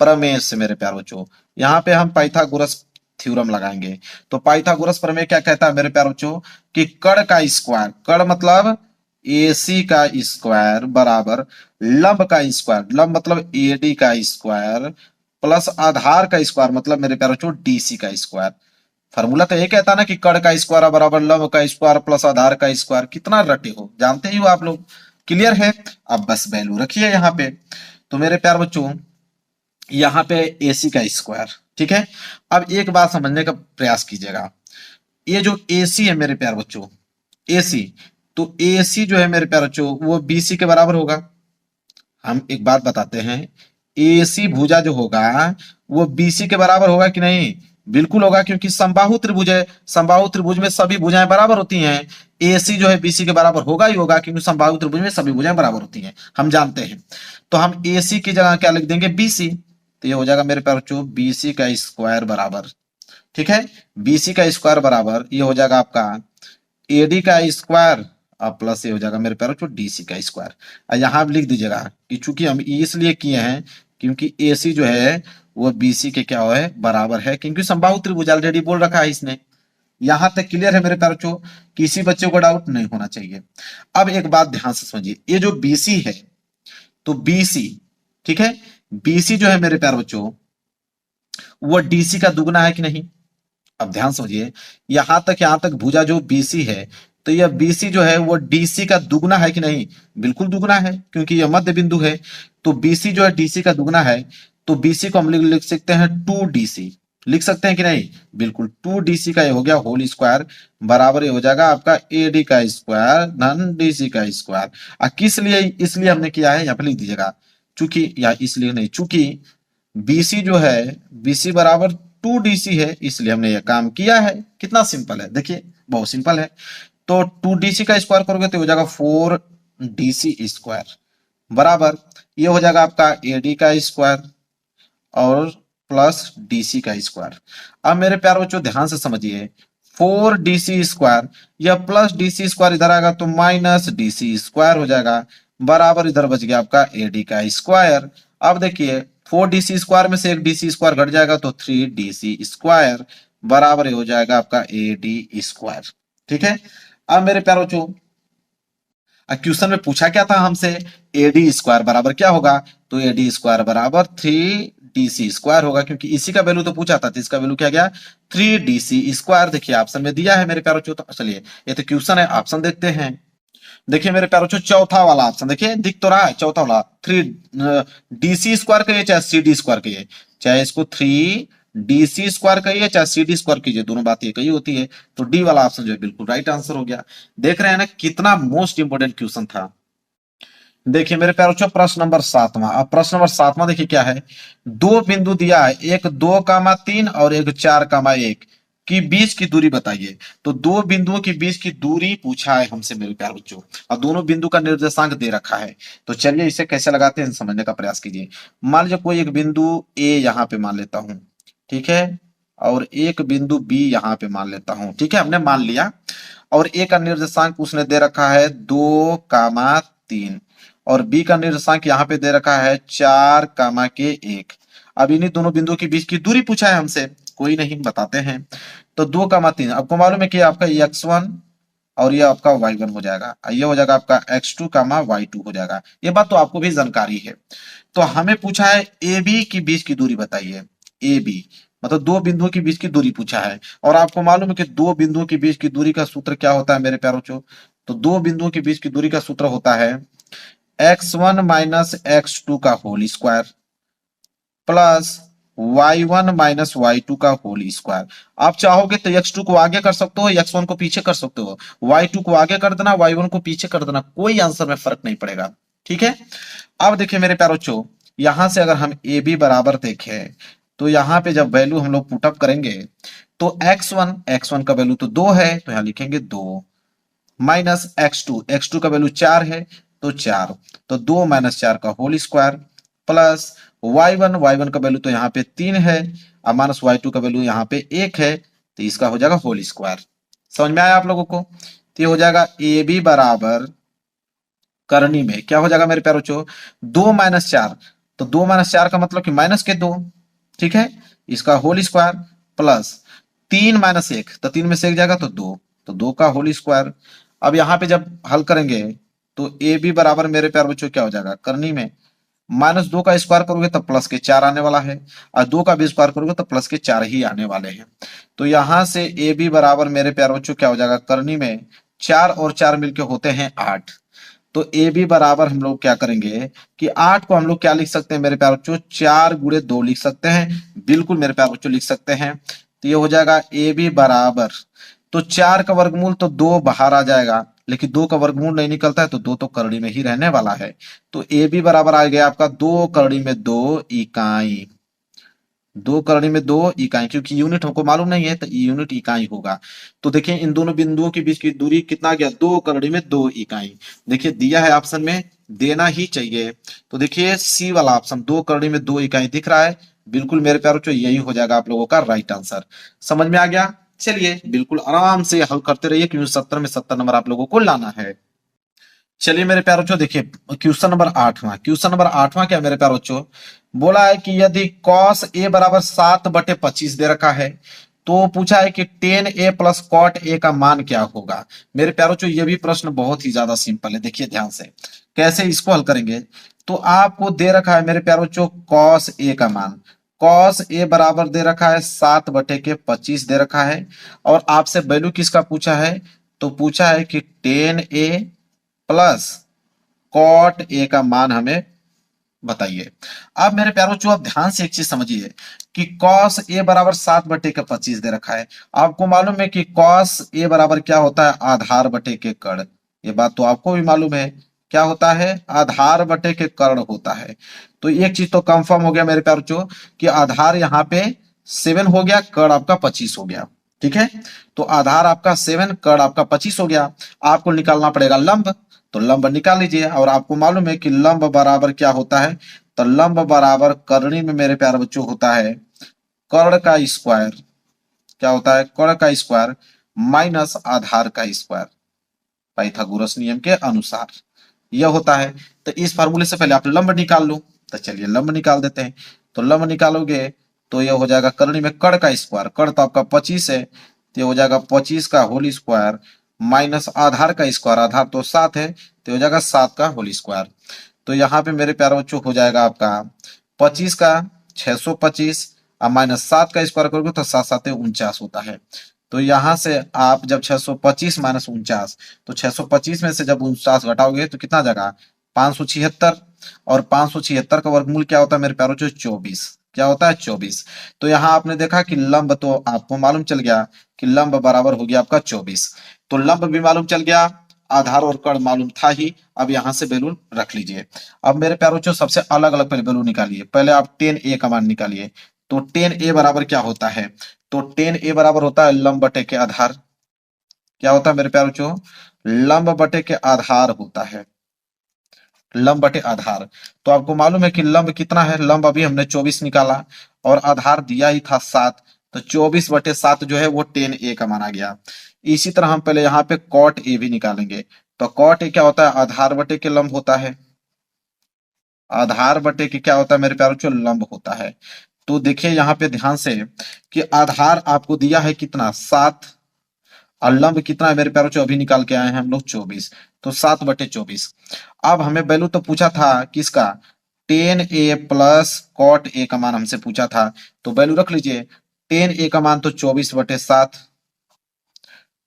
Speaker 1: प्रमेय से मेरे प्यार बच्चों, यहाँ पे हम पाइथागोरस थ्योरम लगाएंगे। तो पाइथागोरस प्रमेय क्या कहता है मेरे प्यार बच्चों, कि कर्ण का स्क्वायर, कर्ण मतलब AC का स्क्वायर बराबर लंब का स्क्वायर, लंब मतलब AD का स्क्वायर प्लस आधार का स्क्वायर मतलब मेरे प्यारे बच्चों DC का स्क्वायर। फार्मूला तो ये कहता है ना कि कर्ण का स्क्वायर बराबर लंब का स्क्वायर प्लस आधार का स्क्वायर, कितना रटे हो, जानते ही हो आप लोग, क्लियर है। अब बस वैल्यू रखिए यहाँ पे, तो मेरे प्यार बच्चों यहाँ पे AC का स्क्वायर, ठीक है। अब एक बात समझने का प्रयास कीजिएगा, ये जो AC है मेरे प्यार बच्चों, AC, तो AC जो है मेरे प्यार बच्चों वो BC के बराबर होगा। हम एक बात बताते हैं, AC भुजा जो होगा वो बीसी के बराबर होगा कि नहीं? बिल्कुल होगा, क्योंकि समबाहु त्रिभुज है, समबाहु त्रिभुज में सभी भुजाएं बराबर होती हैं। एसी जो है बीसी के बराबर होगा ही होगा, क्योंकि समबाहु त्रिभुज में सभी भुजाएं बराबर होती हैं, हम जानते हैं। तो हम एसी की जगह क्या लिख देंगे? बीसी। तो ये हो जाएगा मेरे प्यारे बच्चों बीसी का स्क्वायर बराबर, ठीक है, बीसी का स्क्वायर बराबर ये हो जाएगा आपका एडी का स्क्वायर और प्लस ये हो जाएगा मेरे प्यारे बच्चों डीसी का स्क्वायर। और यहाँ लिख दीजिएगा कि चूंकि हम इसलिए किए हैं क्योंकि एसी जो है वो बीसी के क्या है? बराबर है, क्योंकि समबाहु त्रिभुज ऑलरेडी बोल रखा है इसने। यहां तक क्लियर है मेरे प्यारे बच्चों? किसी बच्चे को डाउट नहीं होना चाहिए। अब एक बात ध्यान से समझिए, ये जो बीसी है, तो बीसी, ठीक है, बीसी जो है मेरे प्यारे बच्चों वो डीसी का दुगना है कि नहीं? अब ध्यान समझिए, यहां तक भुजा जो बीसी है, तो यह बीसी जो है वो डीसी का दुगना है कि नहीं? बिल्कुल दुगना है, क्योंकि यह मध्य बिंदु है। तो बीसी जो है डीसी का दुगना है, तो बीसी को हम लिख सकते हैं 2dc, लिख सकते हैं कि नहीं? बिल्कुल, 2dc का ये हो गया होल स्क्वायर बराबर ये हो जाएगा आपका एडी का स्क्वायर धन डीसी का स्क्वायर। किस लिए? इसलिए हमने किया है, यहाँ पे लिख दीजिएगा, चूंकि या इसलिए नहीं, चूंकि बीसी जो है बीसी बराबर 2dc है, इसलिए हमने यह काम किया है। कितना सिंपल है, देखिए बहुत सिंपल है। तो 2dc का स्क्वायर करोगे तो हो जाएगा 4dc स्क्वायर बराबर ये हो जाएगा आपका एडी का स्क्वायर और प्लस डीसी का स्क्वायर। अब मेरे प्यारे बच्चों ध्यान से समझिए, 4dc स्क्वायर या प्लस डीसी स्क्वायर इधर आएगा तो माइनस डीसी स्क्वायर हो जाएगा बराबर इधर बच गया आपका एडी का स्क्वायर। अब देखिए 4dc स्क्वायर में से एक डीसी स्क्वायर घट जाएगा तो 3dc स्क्वायर बराबर हो जाएगा आपका एडी स्क्वायर, ठीक है। अब मेरे प्यारे बच्चों क्वेश्चन में पूछा क्या था हमसे? एडी स्क्वायर बराबर क्या होगा? तो एडी स्क्वायर बराबर 3dc स्क्वायर होगा, क्योंकि इसी का वैल्यू तो पूछा था, तो इसका वैल्यू क्या गया? 3dc square. देखिए ऑप्शन में दिया है मेरे प्यारे बच्चों। तो चलिए ये तो क्वेश्चन है, ऑप्शन देखते हैं। देखिए मेरे प्यारे बच्चों चौथा वाला ऑप्शन देखिए दिख तो रहा है, चौथा वाला 3dc स्क्वायर कहिए चाहे CD स्क्वायर कहिए, चाहे इसको 3dc स्क्वायर कहिए चाहे CD स्क्वायर कीजिए, दोनों बात एक ही होती है। तो डी वाला ऑप्शन जो है बिल्कुल राइट आंसर हो गया। देख रहे हैं ना कितना मोस्ट इंपोर्टेंट क्वेश्चन था। देखिए मेरे प्यारे बच्चों प्रश्न नंबर 7वां। अब प्रश्न नंबर 7वां देखिए क्या है? दो बिंदु दिया है, एक 2,3 और एक 4,1 की बीच की दूरी बताइए। तो दो बिंदुओं के बीच की दूरी पूछा है हमसे मेरे प्यारे बच्चों, और दोनों बिंदु का निर्देशांक दे रखा है। तो चलिए इसे कैसे लगाते हैं समझने का प्रयास कीजिए। मान लीजिए कोई एक बिंदु ए यहाँ पे मान लेता हूं, ठीक है, और एक बिंदु बी यहाँ पे मान लेता हूं, ठीक है, हमने मान लिया। और ए का निर्देशांक उसने दे रखा है 2,3 और बी का निर्देशांक यहाँ पे दे रखा है 4,1। अब इन्हीं दोनों बिंदुओं के बीच की दूरी पूछा है हमसे, कोई नहीं बताते हैं। तो 2,3 आपको मालूम है कि आपका x1 और ये आपका y1 हो जाएगा, ये हो जाएगा आपका x2 y2 हो जाएगा। ये बात तो आपको भी जानकारी है। तो हमें पूछा है ए बी की बीच की दूरी बताइए। ए बी मतलब दो बिंदुओं के बीच की दूरी पूछा है, और आपको मालूम है कि दो बिंदुओं के बीच की दूरी का सूत्र क्या होता है मेरे प्यारों बच्चों? तो दो बिंदुओं के बीच की दूरी का सूत्र होता है x1 माइनस x2 का whole square plus y1 minus y2 का होल स्क्वायर। आप चाहोगे तो x2 को आगे कर सकते हो, x1 को पीछे कर सकते हो, y2 को आगे कर देना, y1 को पीछे कर देना, कोई आंसर में फर्क नहीं पड़ेगा, ठीक है। अब देखिए मेरे प्यारे बच्चों, यहां से अगर हम ए बी बराबर देखें तो यहाँ पे जब वैल्यू हम लोग पुटअप करेंगे तो x1 का वैल्यू तो 2 है, तो यहां लिखेंगे 2 माइनस x2 का वैल्यू 4 है तो 4, तो 2 माइनस 4 का होल स्क्वायर प्लस y1 का वैल्यू तो यहाँ पे 3 है और माइनस y2 का वैल्यू यहाँ पे 1 है, तो इसका हो जाएगा होल स्क्वायर। समझ में आया आप लोगों को? तो ये हो जाएगा ए बी बराबर करनी में क्या हो जाएगा मेरे प्यारे बच्चों? 2 माइनस 4, तो 2 माइनस 4 का मतलब कि माइनस के 2, ठीक है, इसका होल स्क्वायर प्लस 3 माइनस 1, तो 3 में से 1 जाएगा तो 2, तो 2 का होल स्क्वायर। अब यहाँ पे जब हल करेंगे तो ए बी बराबर मेरे प्यारे बच्चों क्या हो जाएगा? करनी में -2 का स्क्वायर करोगे तो प्लस के 4 आने वाला है, और 2 का भी स्क्वायर करोगे तो प्लस के 4 ही आने वाले हैं। तो यहां से ए बी बराबर मेरे प्यारे बच्चों क्या हो जाएगा? करनी में 4 और 4 मिलके होते हैं 8। तो ए बी बराबर हम लोग क्या करेंगे कि 8 को हम लोग क्या लिख सकते हैं मेरे प्यारे बच्चों? 4 गुणे 2 लिख सकते हैं, बिल्कुल मेरे प्यारे बच्चों लिख सकते हैं। तो ये हो जाएगा ए बी बराबर, तो 4 का वर्गमूल तो 2 बाहर आ जाएगा, लेकिन 2 का वर्गमूल नहीं निकलता है तो 2 तो करड़ी में ही रहने वाला है। तो ए बी बराबर आ गया आपका 2 करड़ी में 2 इकाई, 2 करड़ी में 2 इकाई, क्योंकि यूनिट हमको मालूम नहीं है तो यूनिट इकाई होगा। तो देखिए इन दोनों बिंदुओं के बीच की दूरी कितना आ गया, 2 करड़ी में 2 इकाई। देखिए दिया है ऑप्शन में, देना ही चाहिए। तो देखिए सी वाला ऑप्शन 2 करड़ी में 2 इकाई दिख रहा है, बिल्कुल मेरे प्यारों बच्चों यही हो जाएगा आप लोगों का राइट आंसर। समझ में आ गया। चलिए बिल्कुल आराम से हल करते रहिए, क्योंकि 70 में 70 नंबर आप लोगों को लाना है। चलिए मेरे प्यारे बच्चों देखिए क्वेश्चन नंबर 8वां, क्वेश्चन नंबर 8वां क्या है मेरे प्यारे बच्चों, बोला है कि यदि cos a बराबर 7/25 दे रखा है, तो पूछा है कि tan a plus cot a का मान क्या होगा। मेरे प्यारे बच्चों ये भी प्रश्न बहुत ही ज्यादा सिंपल है, देखिए ध्यान से कैसे इसको हल करेंगे। तो आपको दे रखा है मेरे प्यारे बच्चों cos a का मान, cos a बराबर दे रखा है 7/25 दे रखा है, और आपसे वैल्यू किसका पूछा है, तो पूछा है कि tan a plus cot A का मान हमें बताइए। अब मेरे प्यारों बच्चों आप ध्यान से एक चीज समझिए कि कॉस ए बराबर 7/25 दे रखा है। आपको मालूम है कि कॉस ए बराबर क्या होता है, आधार बटे के कर्ण। ये बात तो आपको भी मालूम है, क्या होता है, आधार बटे के कर्ण होता है। तो एक चीज तो कंफर्म हो गया मेरे प्यारों बच्चों कि आधार यहाँ पे 7 हो गया, कर्ण आपका 25 हो गया। ठीक है, तो आधार आपका 7, कर्ण आपका 25 हो गया। आपको निकालना पड़ेगा लंब, तो लंब निकाल लीजिए। और आपको मालूम है कि लंब बराबर क्या होता है, तो लंब बराबर करनी में मेरे प्यारे बच्चों होता है कर्ण का स्क्वायर। क्या होता है, कर्ण का स्क्वायर माइनस आधार का स्क्वायर, पाइथागोरस नियम के अनुसार यह होता है। तो इस फार्मूले से पहले आप लंब निकाल लो, तो चलिए लंब निकाल देते हैं। तो लंब निकालोगे तो यह हो जाएगा करनी में कर्ण का स्क्वायर, कर्ण तो आपका 25 है, तो ये हो जाएगा 25 का होल स्क्वायर माइनस आधार का स्क्वायर, आधार तो 7 है, तो हो जाएगा 7 का होल स्क्वायर। तो यहाँ पे मेरे प्यारे बच्चों हो जाएगा आपका 25 का 625 और माइनस 7 का स्क्वायर करोगे तो 7 7 49 होता है। तो यहाँ से आप जब 625 माइनस 49, तो 625 में से जब 49 घटाओगे तो कितना जाएगा 576, और 576 का वर्गमूल क्या होता है मेरे प्यारों, 24। क्या होता है 24। तो यहाँ आपने देखा कि लंब तो आपको मालूम चल गया कि लंब बराबर हो गया आपका 24। तो लंब भी मालूम चल गया, आधार और कर्ण मालूम था ही। अब यहां से वैल्यू रख लीजिए। अब मेरे प्यारों बच्चों सबसे अलग अलग पहले वैल्यू निकालिए। पहले आप tan a का मान निकालिए। तो tan a बराबर क्या होता है, तो tan a बराबर होता है लंब बटे के आधार। क्या होता है मेरे प्यारों बच्चों, लंब बटे के आधार होता है, लंब बटे आधार। तो आपको मालूम है कि लंब कितना है, लंब अभी हमने 24 निकाला और आधार दिया ही था 7, तो 24/7 जो है वो tan a का माना गया। इसी तरह हम पहले यहाँ पे cot a भी निकालेंगे। तो cot a क्या होता है, आधार बटे के लंब होता है, आधार बटे के क्या होता है मेरे प्यारों, लंब होता है। तो देखिए यहाँ पे ध्यान से कि आधार आपको दिया है कितना 7, और लंब कितना है मेरे प्यारों, अभी निकाल के आए हैं हम लोग 24, तो 7/24। अब हमें वैल्यू तो पूछा था किसका, tan a plus cot a का मान हमसे पूछा था। तो वैल्यू रख लीजिए, tan a का मान तो 24/7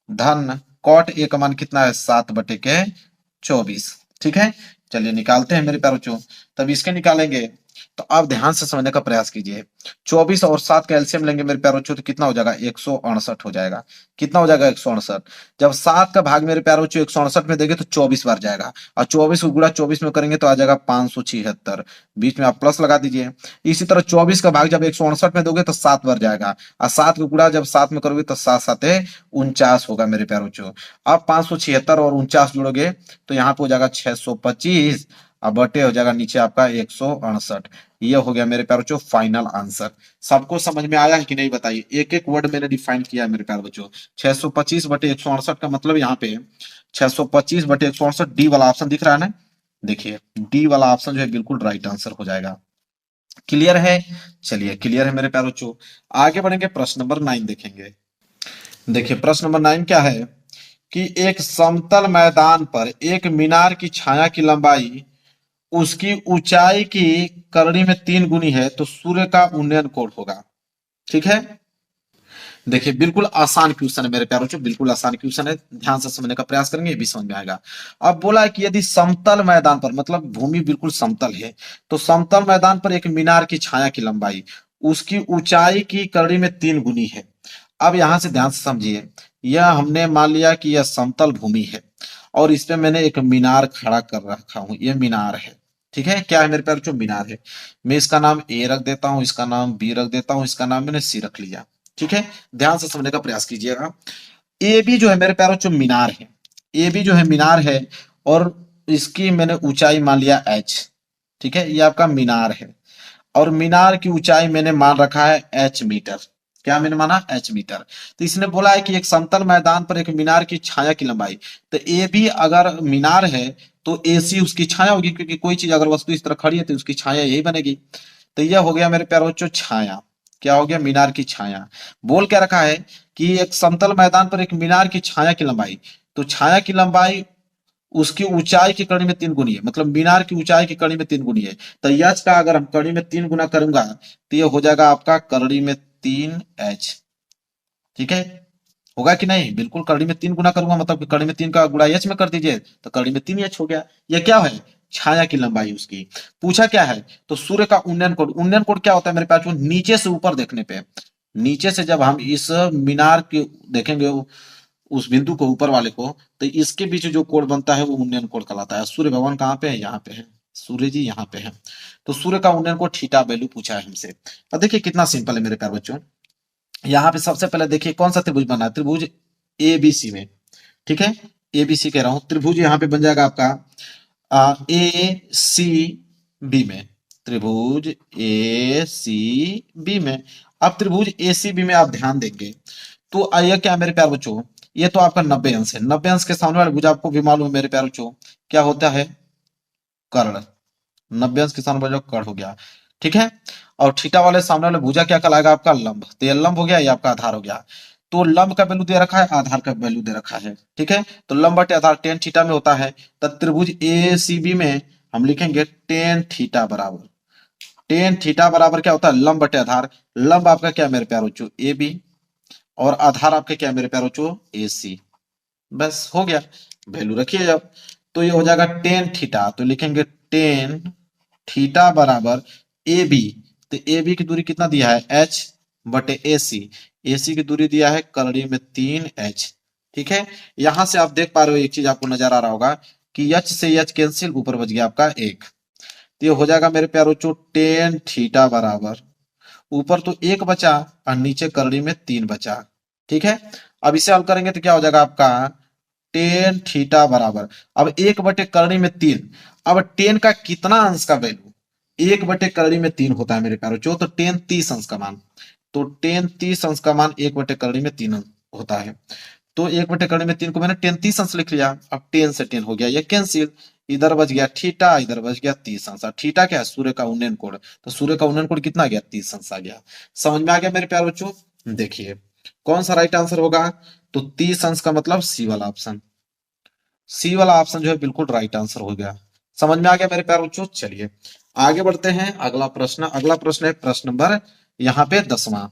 Speaker 1: धन cot a का मान कितना है 7/24। ठीक है, चलिए निकालते हैं मेरे प्यारों बच्चों। तब इसके निकालेंगे तो आप ध्यान से समझने का प्रयास कीजिए। 24 और 7 का एलसीएम लेंगे मेरे प्यारों बच्चों तो कितना हो जाएगा 168 हो जाएगा। कितना हो जाएगा 168। जब 7 का भाग मेरे प्यारों बच्चों 168 में देंगे तो 24 बार जाएगा, और 24 को गुणा 24 में करेंगे तो आ जाएगा 576, बीच में आप प्लस लगा दीजिए। इसी तरह 24 का भाग जब 168 में दोगे तो 7 बार जाएगा, और 7 को गुणा जब 7 में करोगे तो 7 7 49 होगा मेरे प्यारों बच्चों। अब 576 और 49 जोड़ोगे तो यहाँ पे हो जाएगा 625, अब बटे हो जाएगा नीचे आपका 168। ये हो गया मेरे प्यारे बच्चों फाइनल आंसर। सबको समझ में आया है कि नहीं बताइए, एक एक वर्ड मैंने डिफाइन किया है मेरे प्यारे बच्चों। 625/168 का मतलब यहाँ पे 625/168 डी वाला ऑप्शन दिख रहा है ना, देखिए डी वाला ऑप्शन जो है बिल्कुल राइट आंसर हो जाएगा। क्लियर है, चलिए क्लियर है मेरे प्यारे बच्चों। आगे बढ़ेंगे, प्रश्न नंबर 9 देखेंगे। देखिए प्रश्न नंबर 9 क्या है कि एक समतल मैदान पर एक मीनार की छाया की लंबाई उसकी ऊंचाई की करनी में 3 गुनी है, तो सूर्य का उन्नयन कोण होगा। ठीक है, देखिए बिल्कुल आसान क्वेश्चन है मेरे प्यारों बच्चों, बिल्कुल आसान क्वेश्चन है, ध्यान से समझने का प्रयास करेंगे ये भी समझ में आएगा। अब बोला है कि यदि समतल मैदान पर, मतलब भूमि बिल्कुल समतल है, तो समतल मैदान पर एक मीनार की छाया की लंबाई उसकी ऊंचाई की करनी में 3 गुनी है। अब यहां से ध्यान से समझिए, यह हमने मान लिया कि यह समतल भूमि है और इस पे मैंने एक मीनार खड़ा कर रखा हूं, यह मीनार है। ठीक है, क्या है मेरे प्यारे बच्चों, मीनार है। मैं इसका नाम ए रख देता हूं, इसका नाम बी रख देता हूं, इसका नाम मैंने सी रख लिया। ठीक है, ध्यान से समझने का प्रयास कीजिएगा। ए बी जो है मेरे प्यारे बच्चों मीनार है, ए बी जो है मीनार है, और इसकी मैंने ऊंचाई मान लिया एच। ठीक है, ये आपका मीनार है, और मीनार की ऊंचाई मैंने मान रखा है एच मीटर। क्या मैंने माना, एच मीटर। तो इसने बोला है कि एक समतल मैदान पर एक मीनार की छाया की लंबाई, तो ए बी अगर मीनार है तो ए सी उसकी छाया होगी, क्योंकि कोई चीज अगर वस्तु इस तरह खड़ी है तो उसकी छाया यही बनेगी। तो यह हो गया मेरे प्यारे बच्चों छाया। क्या हो गया, मीनार की छाया। बोल क्या रखा है कि एक समतल मैदान पर एक मीनार की छाया की लंबाई, तो छाया की लंबाई उसकी ऊंचाई की कड़ी में 3 गुनी है, मतलब मीनार की ऊंचाई की कड़ी में 3 गुनी है। तो यच का अगर हम कड़ी में 3 गुना करूंगा तो ये हो जाएगा आपका कड़ी में 3 एच। ठीक है, होगा कि नहीं, बिल्कुल कड़ी में 3 गुना करूंगा, मतलब कि कड़ी में 3 का गुणा एच में कर दीजिए तो कड़ी में 3 एच हो गया। यह क्या है, छाया की लंबाई उसकी। पूछा क्या है, तो सूर्य का उन्नयन कोण, उन्नयन कोण क्या होता है मेरे पास, नीचे से ऊपर देखने पे, नीचे से जब हम इस मीनार के देखेंगे उस बिंदु को ऊपर वाले को, तो इसके बीच जो कोण बनता है वो उन्नयन कोण कहलाता है। सूर्य भगवान कहाँ पे है, यहाँ पे है, सूर्य जी यहाँ पे है। तो सूर्य का उन्नयन कोण थीटा वैल्यू पूछा है हमसे। अब देखिए कितना सिंपल है मेरे प्यारे बच्चों। यहाँ पे सबसे पहले देखिए कौन सा त्रिभुज बना है, त्रिभुज ए बी सी में। ठीक है, ए बी सी कह रहा हूं, त्रिभुज यहाँ पे बन जाएगा आपका ए सी बी में, त्रिभुज ए सी बी में। अब त्रिभुज ए सी बी में आप ध्यान देंगे तो यह क्या है मेरे प्यारे बच्चों, ये तो आपका 90 अंश है। 90 अंश के सामने वाले भुज आपको भी मालूम है मेरे प्यारे बच्चों क्या होता है, कर्ण। 90 अंश के सामने वाला कर्ण हो गया। ठीक है, और थीटा वाले सामने वाले भुजा क्या कहलाएगा आपका लंब, तो ये लंब हो गया, ये आपका आधार हो गया। तो लंब का वैल्यू दे रखा है, आधार का वैल्यू दे रखा है। ठीक है, तो लंब बटे आधार टेन थीटा में होता है। तब त्रिभुज ए सी बी में हम लिखेंगे टेन थीटा बराबर, टेन थीटा बराबर क्या होता है, लंब बटे आधार। लंब आपका क्या है मेरे प्यारे बच्चों, ए बी, और आधार आपके क्या है मेरे प्यारे बच्चों, ए सी। बस हो गया, वैल्यू रखिए जब, तो ये हो जाएगा टेन थीटा, तो लिखेंगे टेन थीटा बराबर ए बी। तो ए बी की दूरी कितना दिया है, एच बटे ए सी। ए सी की दूरी दिया है करड़ी में 3 एच। ठीक है, यहां से आप देख पा रहे हो एक चीज आपको नजर आ रहा होगा कि एच से एच कैंसिल, ऊपर बच गया आपका एक। तो ये हो जाएगा मेरे प्यारो चो टेन थीटा बराबर, ऊपर तो एक बचा और नीचे करड़ी में 3 बचा। ठीक है, अब इसे हल करेंगे तो क्या हो जाएगा आपका टेन थीटा बराबर, अब 1/करड़ी में 3। अब टेन का कितना अंश का वैल्यू, 1/करड़ी में 3 होता है मेरे प्यारो चो, तो टेन 30 अंश का मान, तो टेन 30 अंश का मान 1/करड़ी में 3 होता है। तो 1/करड़ी में 3 को मैंने टेन 30 अंश लिख लिया। अब टेन से टेन हो गया ये कैंसिल, इधर बच गया थीटा, इधर बच गया 30 अंश। थीटा क्या है, सूर्य का उन्नयन कोण, तो सूर्य का उन्नयन कोण कितना आ गया, 30 अंश आ गया। समझ में आ गया मेरे प्यारे बच्चों। देखिए कौन सा राइट आंसर होगा, तो 30 अंश का मतलब सी वाला ऑप्शन, सी वाला ऑप्शन जो है बिल्कुल राइट आंसर हो गया। समझ में आ गया मेरे प्यारे बच्चों। चलिए आगे बढ़ते हैं, अगला प्रश्न, अगला प्रश्न है प्रश्न नंबर यहाँ पे 10वां।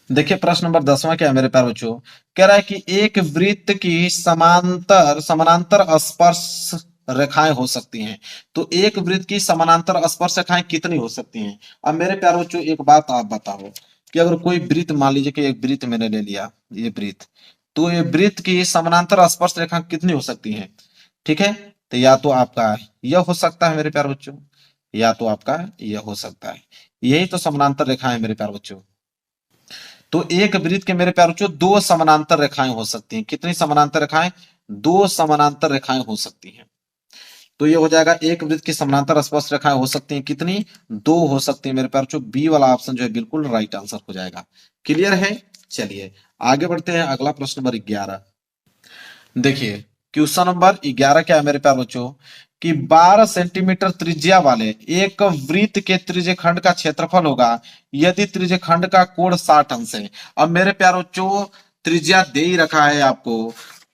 Speaker 1: देखिए प्रश्न नंबर 10वां क्या है मेरे प्यारे बच्चों, कह रहा है कि एक वृत्त की समांतर समानांतर स्पर्श रेखाएं हो सकती हैं। तो एक वृत्त की समानांतर स्पर्श रेखाएं कितनी हो सकती हैं। अब मेरे प्यारे बच्चों एक बात आप बताओ कि अगर कोई वृत्त, मान लीजिए कि एक वृत्त मैंने ले लिया, ये वृत्त, तो ये वृत्त की समानांतर स्पर्श रेखा कितनी हो सकती हैं। ठीक है, तो या तो आपका यह हो सकता है मेरे प्यारे बच्चों, या तो आपका यह हो सकता है। यही तो समानांतर रेखा है मेरे प्यारे बच्चों। तो एक वृत्त के मेरे प्यारे बच्चों दो समानांतर रेखाएं हो सकती हैं। कितनी समानांतर रेखाएं, दो समानांतर रेखाएं हो सकती हैं। तो ये हो जाएगा एक वृत्त की समानांतर स्पर्श रेखाएं हो सकती हैं कितनी, दो हो सकती है मेरे प्यारे बच्चों। बी वाला ऑप्शन जो है बिल्कुल राइट आंसर हो जाएगा। क्लियर है, चलिए आगे बढ़ते हैं, अगला प्रश्न नंबर 11। देखिए क्वेश्चन नंबर 11 क्या है मेरे प्यारे बच्चों, कि 12 सेंटीमीटर त्रिज्या वाले एक वृत्त के त्रिज्यखंड का क्षेत्रफल होगा यदि त्रिज्यखंड का कोण 60 अंश है। अब मेरे प्यारे बच्चों त्रिज्या दे ही रखा है आपको,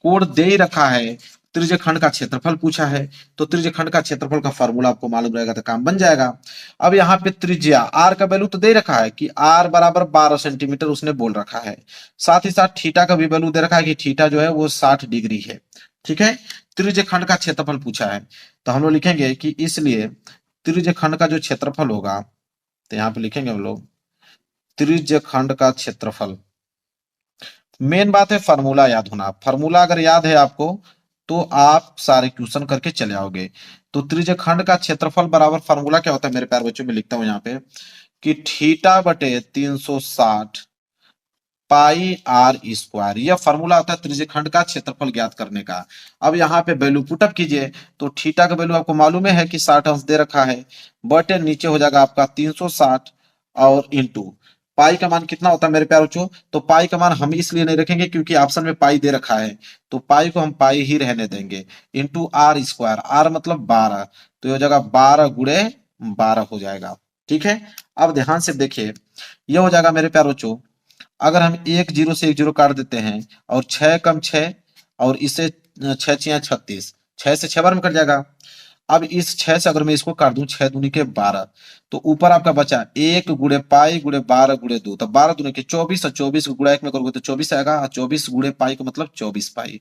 Speaker 1: कोण दे ही रखा है, त्रिज्यखंड का क्षेत्रफल पूछा है, तो त्रिज्यखंड का क्षेत्रफल का फॉर्मूला आपको मालूम रहेगा तो काम बन जाएगा। अब यहाँ पे त्रिज्या आर का वैल्यू तो दे रखा है कि आर बराबर 12 सेंटीमीटर उसने बोल रखा है, साथ ही साथ थीटा का भी वैल्यू दे रखा है कि थीटा जो है वो 60 डिग्री है। ठीक है, त्रिज्यखंड का क्षेत्रफल पूछा है, तो हम लोग लिखेंगे कि इसलिए त्रिज्यखंड का जो क्षेत्रफल होगा, तो यहाँ पे लिखेंगे हम लोग त्रिज्यखंड का क्षेत्रफल। मेन बात है फार्मूला याद होना, फार्मूला अगर याद है आपको तो आप सारे क्वेश्चन करके चले आओगे। तो त्रिज्य खंड का क्षेत्रफल बराबर फार्मूला क्या होता है मेरे प्यारे बच्चों, में लिखता हूं यहाँ पे कि थीटा बटे 360 पाई आर स्क्वायर, यह फॉर्मूला होता है त्रिज्य खंड का क्षेत्रफल ज्ञात करने का। अब यहाँ पे वैल्यू पुटअप कीजिए, तो थीटा का वैल्यू आपको मालूम है कि 60 अंश दे रखा है, बटे नीचे हो जाएगा आपका 360 और इंटू पाई का मान कितना होता है मेरे प्यारे बच्चों, तो पाई का मान हम इसलिए नहीं रखेंगे क्योंकि ऑप्शन में पाई दे रखा है, तो पाई को हम पाई ही रहने देंगे, इंटू आर स्क्वायर, आर मतलब 12, तो ये हो जाएगा 12 गुणे 12 हो जाएगा। ठीक है, अब ध्यान से देखिए, ये हो जाएगा मेरे प्यारे बच्चों, अगर हम एक जीरो से एक जीरो काट देते हैं और 6 कम 6 और इससे 6 छिया 36, 6 से 6 बार में कट जाएगा। अब इस 6 से अगर मैं इसको काट दूं 6 दूनी के 12, तो ऊपर आपका बचा 1 गुणे पाई गुणे 12 गुणे 2, तो 12 दूनी के 24 और 24 को गुणा 1 में करोगे तो 24 आएगा, और 24 गुणे पाई का मतलब 24 पाई,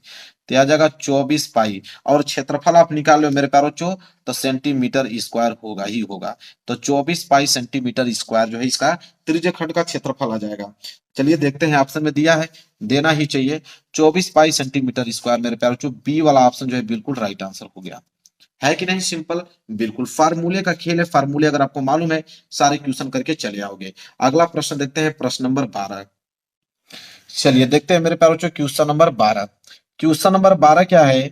Speaker 1: तो आ जाएगा 24 पाई। और क्षेत्रफल आप निकाल लो मेरे प्यारे बच्चों, तो सेंटीमीटर स्क्वायर होगा ही होगा, तो 24 पाई सेंटीमीटर स्क्वायर जो है इसका त्रिज्य खंड का क्षेत्रफल आ जाएगा। चलिए देखते हैं, ऑप्शन में दिया है, देना ही चाहिए 24 पाई सेंटीमीटर स्क्वायर मेरे प्यारे बच्चों, बी वाला ऑप्शन जो है बिल्कुल राइट आंसर हो गया, है कि नहीं। सिंपल, बिल्कुल फार्मूले का खेल है, फार्मूले अगर आपको मालूम है सारे क्वेश्चन करके चले आओगे। अगला प्रश्न देखते हैं, प्रश्न नंबर 12। चलिए देखते हैं मेरे प्यारे बच्चों क्वेश्चन नंबर 12। क्वेश्चन नंबर 12 क्या है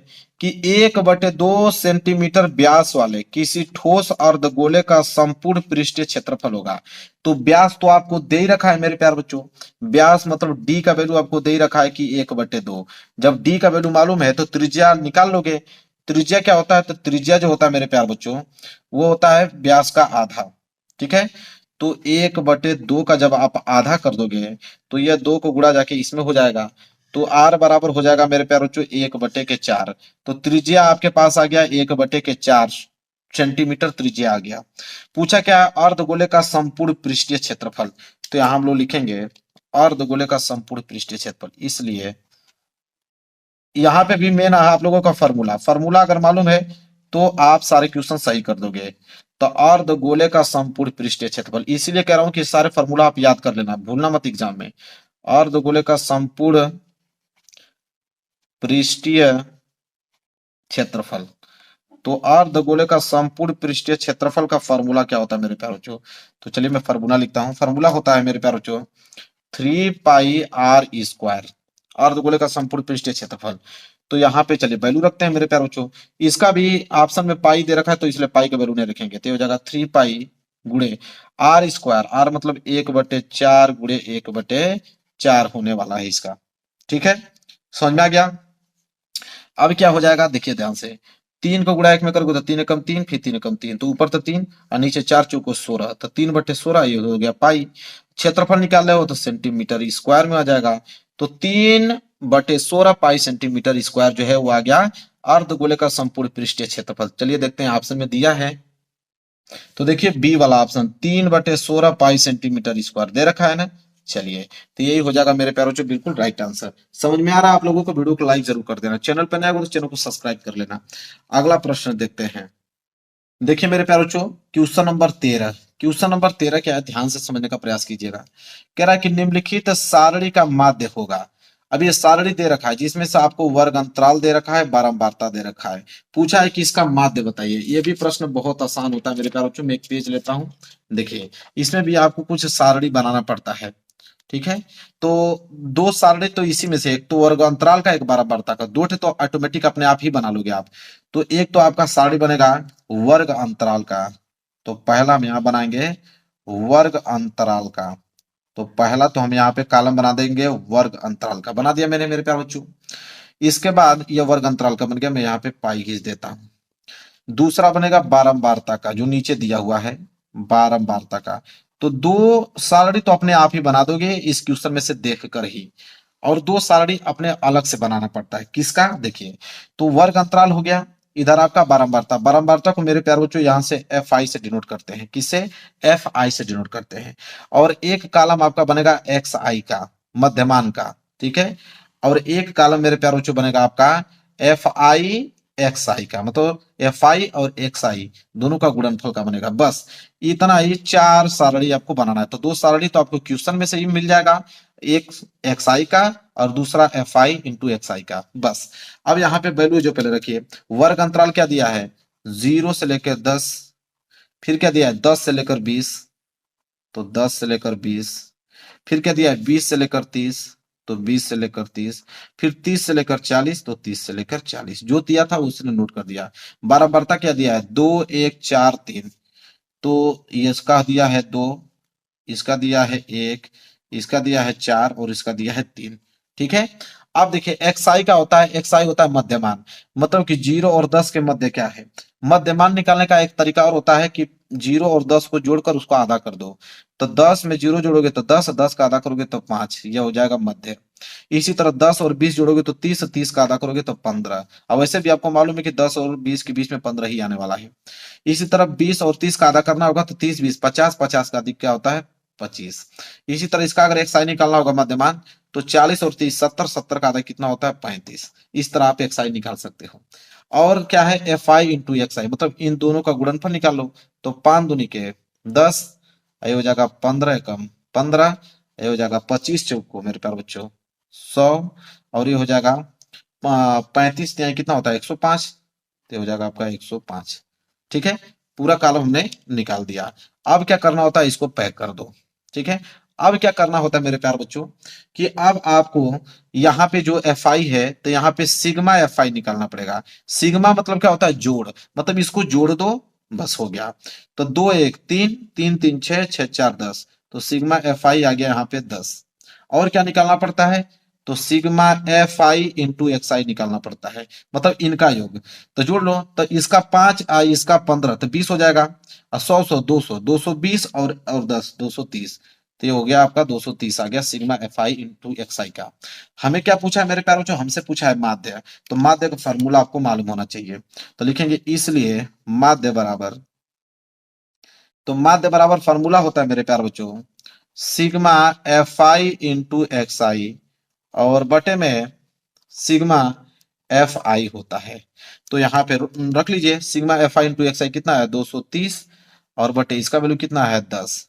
Speaker 1: कि 1/2 सेंटीमीटर व्यास वाले किसी ठोस अर्धगोले का संपूर्ण पृष्ठीय क्षेत्रफल होगा। तो व्यास तो आपको दे ही रखा है मेरे प्यारे बच्चों, व्यास मतलब डी का वैल्यू आपको दे ही रखा है कि 1/2, जब डी का वैल्यू मालूम है तो त्रिज्या निकाल लोगे। त्रिज्या क्या होता है, तो त्रिज्या जो होता है मेरे प्यारे बच्चों वो होता है व्यास का आधा। ठीक है, तो 1/2 का जब आप आधा कर दोगे तो यह 2 को गुणा जाके इसमें हो जाएगा, तो आर बराबर हो जाएगा मेरे प्यारे बच्चों 1/4, तो त्रिज्या आपके पास आ गया 1/4 सेंटीमीटर त्रिज्या आ गया। पूछा क्या है, अर्धगोले का संपूर्ण पृष्ठीय क्षेत्रफल, तो यहां हम लोग लिखेंगे अर्धगोले का संपूर्ण पृष्ठीय क्षेत्रफल, इसलिए यहाँ पे भी मेन है आप लोगों का फॉर्मूला, फॉर्मूला अगर मालूम है तो आप सारे क्वेश्चन सही कर दोगे। तो अर्धगोले का संपूर्ण पृष्ठीय क्षेत्रफल, इसीलिए कह रहा हूं कि सारे फॉर्मूला आप याद कर लेना, भूलना मत एग्जाम में। अर्धगोले का संपूर्ण पृष्ठीय क्षेत्रफल, तो अर्धगोले का संपूर्ण पृष्ठीय क्षेत्रफल का फॉर्मूला क्या होता है मेरे प्यारे बच्चों, तो चलिए मैं फॉर्मूला लिखता हूं। फॉर्मूला होता है मेरे प्यारे बच्चों 3 पाई आर स्क्वायर, अर्धगोले का संपूर्ण पृष्ठीय क्षेत्रफल। तो यहाँ पे चलिए वैल्यू रखते हैं मेरे प्यारे बच्चों, इसका भी ऑप्शन में पाई दे रखा है तो इसलिए पाई का वैल्यू नहीं रखेंगे, तो ये हो जाएगा 3 पाई गुणे आर स्क्वायर, आर मतलब 1/4 गुणे 1/4 होने वाला है इसका। ठीक है, समझ में आ गया। अब क्या हो जाएगा देखिए ध्यान से, 3 को गुणा 1 में करोगे तो 3 एकम 3, फिर 3 एकम 3, तो ऊपर तो 3 और नीचे 4 चौको 16, तो 3/16 ये हो गया पाई। क्षेत्रफल निकाल रहे हो तो सेंटीमीटर स्क्वायर में आ जाएगा, तो 3/16 पाई सेंटीमीटर स्क्वायर जो है वो आ गया अर्धगोले का संपूर्ण पृष्ठीय क्षेत्रफल। चलिए देखते हैं ऑप्शन में दिया है, तो देखिए बी वाला ऑप्शन 3/16 पाई सेंटीमीटर स्क्वायर दे रखा है ना। चलिए, तो यही हो जाएगा मेरे प्यारों, बिल्कुल राइट आंसर। समझ में आ रहा है आप लोगों को, वीडियो को लाइक जरूर कर देना, चैनल पर नया हो तो चैनल को सब्सक्राइब कर लेना। अगला प्रश्न देखते हैं, देखिए मेरे प्यारों क्वेश्चन नंबर 13। क्वेश्चन नंबर 13 क्या है, ध्यान से समझने का प्रयास कीजिएगा। कह रहा है कि निम्नलिखित सारणी का माध्य होगा। अब ये सारणी दे रखा है जिसमें से आपको वर्ग अंतराल दे रखा है, बारंबारता दे रखा है, पूछा है कि इसका माध्य बताइए। ये भी प्रश्न बहुत आसान होता है मेरे प्यारे बच्चों, मैं एक पेज लेता हूं, देखिए इसमें भी आपको कुछ सारणी बनाना पड़ता है। ठीक है, तो 2 सारणी तो इसी में से, एक तो वर्ग अंतराल का, एक बारंबारता का, 2 तो ऑटोमेटिक अपने आप ही बना लोगे आप। तो एक तो आपका सारणी बनेगा वर्ग अंतराल का, तो पहला हम यहां बनाएंगे वर्ग अंतराल का, तो पहला तो हम यहाँ पे कॉलम बना देंगे वर्ग अंतराल का, बना दिया मैंने मेरे प्यारे बच्चों। इसके बाद यह वर्ग अंतराल का बन गया, मैं यहाँ पे पाई खींच देता हूं। दूसरा बनेगा बारंबारता का, जो नीचे दिया हुआ है बारंबारता का, तो 2 सारणी तो अपने आप ही बना दोगे इस क्वेश्चन में से देख कर ही, और 2 सारणी अपने अलग से बनाना पड़ता है। किसका, देखिए तो वर्ग अंतराल हो गया, इधर आपका बारंबारता, बारंबारता को मेरे प्यारे बच्चों यहां से एफ आई से डिनोट करते हैं, किससे, एफ आई से डिनोट करते हैं। और एक कॉलम आपका बनेगा एक्स आई का, मध्यमान का, ठीक है, और एक कॉलम मेरे प्यारे बच्चों बनेगा आपका एफ आई एक्स आई का, मतलब एफ आई और एक्स आई दोनों का गुणनफल का बनेगा। बस इतना ही 4 सारणी आपको बनाना है। तो 2 सारणी तो आपको क्वेश्चन में से ही मिल जाएगा, एक एक्स आई का और दूसरा F I into X I का। बस अब यहाँ पे वैल्यू जो पहले रखिए, वर्ग अंतराल क्या दिया है, 0 से लेकर 10, फिर क्या दिया है 10 से लेकर 20, तो 10 से लेकर 20, फिर क्या दिया है 20 से लेकर 30, तो 20 से लेकर 30, फिर 30 से लेकर 40, तो 30 से लेकर 40, जो दिया था उसने नोट कर दिया। बराबरता क्या दिया है, 2 1 4 3, तो इसका दिया है 2, इसका दिया है 1, इसका दिया है 4 और इसका दिया है 3। ठीक है। अब देखिए एक्स आई का होता है, एक्स आई होता है मध्यमान, मतलब कि 0 और 10 के मध्य क्या है। मध्यमान निकालने का एक तरीका और होता है कि 0 और 10 को जोड़कर उसको आधा कर दो। तो 10 में 0 जोड़ोगे तो 10, 10 का आधा करोगे तो 5, यह हो जाएगा मध्य। इसी तरह 10 और 20 जोड़ोगे तो 30, 30 का आधा करोगे तो 15। अब वैसे भी आपको मालूम है कि 10 और 20 के बीच में 15 ही आने वाला है। इसी तरह 20 और 30 का आधा करना होगा तो 30 20 50, 50 का अधिक क्या होता है 25। इसी तरह इसका अगर एक साइन निकालना होगा मध्यमान, तो 40 और 30 70, 70 का आधा कितना होता है 35। इस तरह आप एक साइन निकाल सकते हो। और क्या है एफ आई इंटू एक्स आई, मतलब इन दोनों का गुणनफल निकाल लो। तो 5 दूनी के 10, ये हो जाएगा 15 कम 15, ये हो जाएगा 25 चौको मेरे प्यारे बच्चों 100, और ये हो जाएगा 35 कितना होता है 105, तो हो जाएगा आपका 105। ठीक है, पूरा कॉलम हमने निकाल दिया। अब क्या करना होता है, इसको पैक कर दो। ठीक है, अब क्या करना होता है मेरे प्यारे बच्चों, कि अब आपको यहाँ पे जो एफ आई है तो यहाँ पे सिग्मा एफ आई निकालना पड़ेगा। सिग्मा मतलब क्या होता है जोड़, मतलब इसको जोड़ दो, बस हो गया। तो 2 1 3 3 3 6 6 4 10, तो सिग्मा एफ आई आ गया यहाँ पे 10। और क्या निकालना पड़ता है, तो sigma F I into X I निकालना पड़ता है, मतलब इनका योग। तो जोड़ लो, तो इसका 5 आई इसका 15, तो 20 हो जाएगा। और 100 100 200 220 और 10 230, तो ये हो गया आपका 230 आ गया sigma F I into X I का। हमें क्या पूछा है मेरे प्यारों, जो हमसे पूछा है माध्य, तो माध्य का फॉर्मूला आपको मालूम होना चाहिए। तो लिखेंगे इसलिए माध्य बराबर, तो माध्य बराबर फॉर्मूला होता है मेरे प्यारे बच्चों sigma F I into X I और बटे में सिग्मा एफ आई होता है। तो यहाँ पे रख लीजिए sigma F I into X I कितना है 230, और बटे इसका वैल्यू कितना है 10।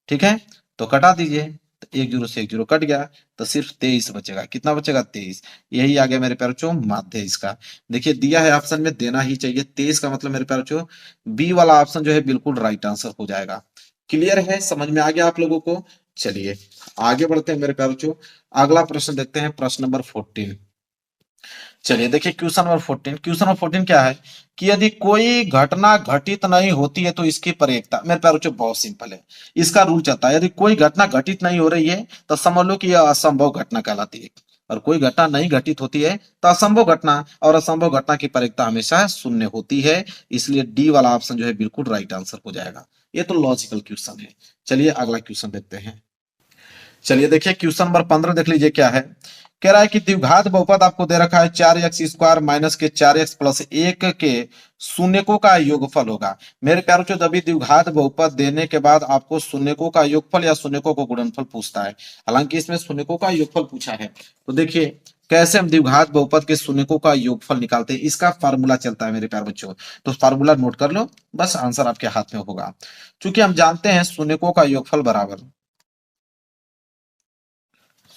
Speaker 1: ठीक है, तो कटा दीजिए, तो 1 जीरो से 1 जीरो कट गया, तो सिर्फ 23 बचेगा। कितना बचेगा 23, यही आ गया मेरे प्यारे बच्चों माध्य इसका। देखिए दिया है ऑप्शन में, देना ही चाहिए 23 का, मतलब मेरे प्यारे बच्चों बी वाला ऑप्शन जो है बिल्कुल राइट आंसर हो जाएगा। क्लियर है, समझ में आ गया आप लोगों को। चलिए आगे बढ़ते हैं मेरे प्यारे बच्चों, अगला प्रश्न देखते हैं, प्रश्न नंबर 14। चलिए देखिए क्वेश्चन नंबर 14, क्वेश्चन नंबर 14 क्या है कि यदि कोई घटना घटित नहीं होती है तो इसकी प्रयोक्ता, मेरे प्यारे बच्चों बहुत सिंपल है। इसका रूल चलता है, यदि कोई घटना घटित नहीं हो रही है तो समझ लो कि यह असंभव घटना कहलाती है, और कोई घटना नहीं घटित होती है तो असंभव घटना, और असंभव घटना की प्रयोक्ता हमेशा शून्य होती है। इसलिए डी वाला ऑप्शन जो है बिल्कुल राइट आंसर हो जाएगा। ये तो लॉजिकल क्वेश्चन है। चलिए अगला क्वेश्चन देखते हैं। चलिए देखिए क्वेश्चन नंबर 15 देख लीजिए क्या है। कह रहा है कि द्विघात बहुपद आपको दे रखा है 4x² माइनस के 4x प्लस 1 के शून्यकों का योगफल होगा। मेरे प्यारों जो जब भी द्विघात बहुपद देने के बाद आपको शून्यकों का योगफल या शून्यकों को गुणनफल पूछता है, हालांकि इसमें शून्यकों का योगफल पूछा है। तो देखिए कैसे हम द्विघात बहुपद के शून्यकों का योगफल निकालते हैं, इसका फार्मूला चलता है मेरे प्यारे बच्चों। तो फार्मूला नोट कर लो, बस आंसर आपके हाथ में होगा। चूंकि हम जानते हैं शून्यकों का योगफल बराबर,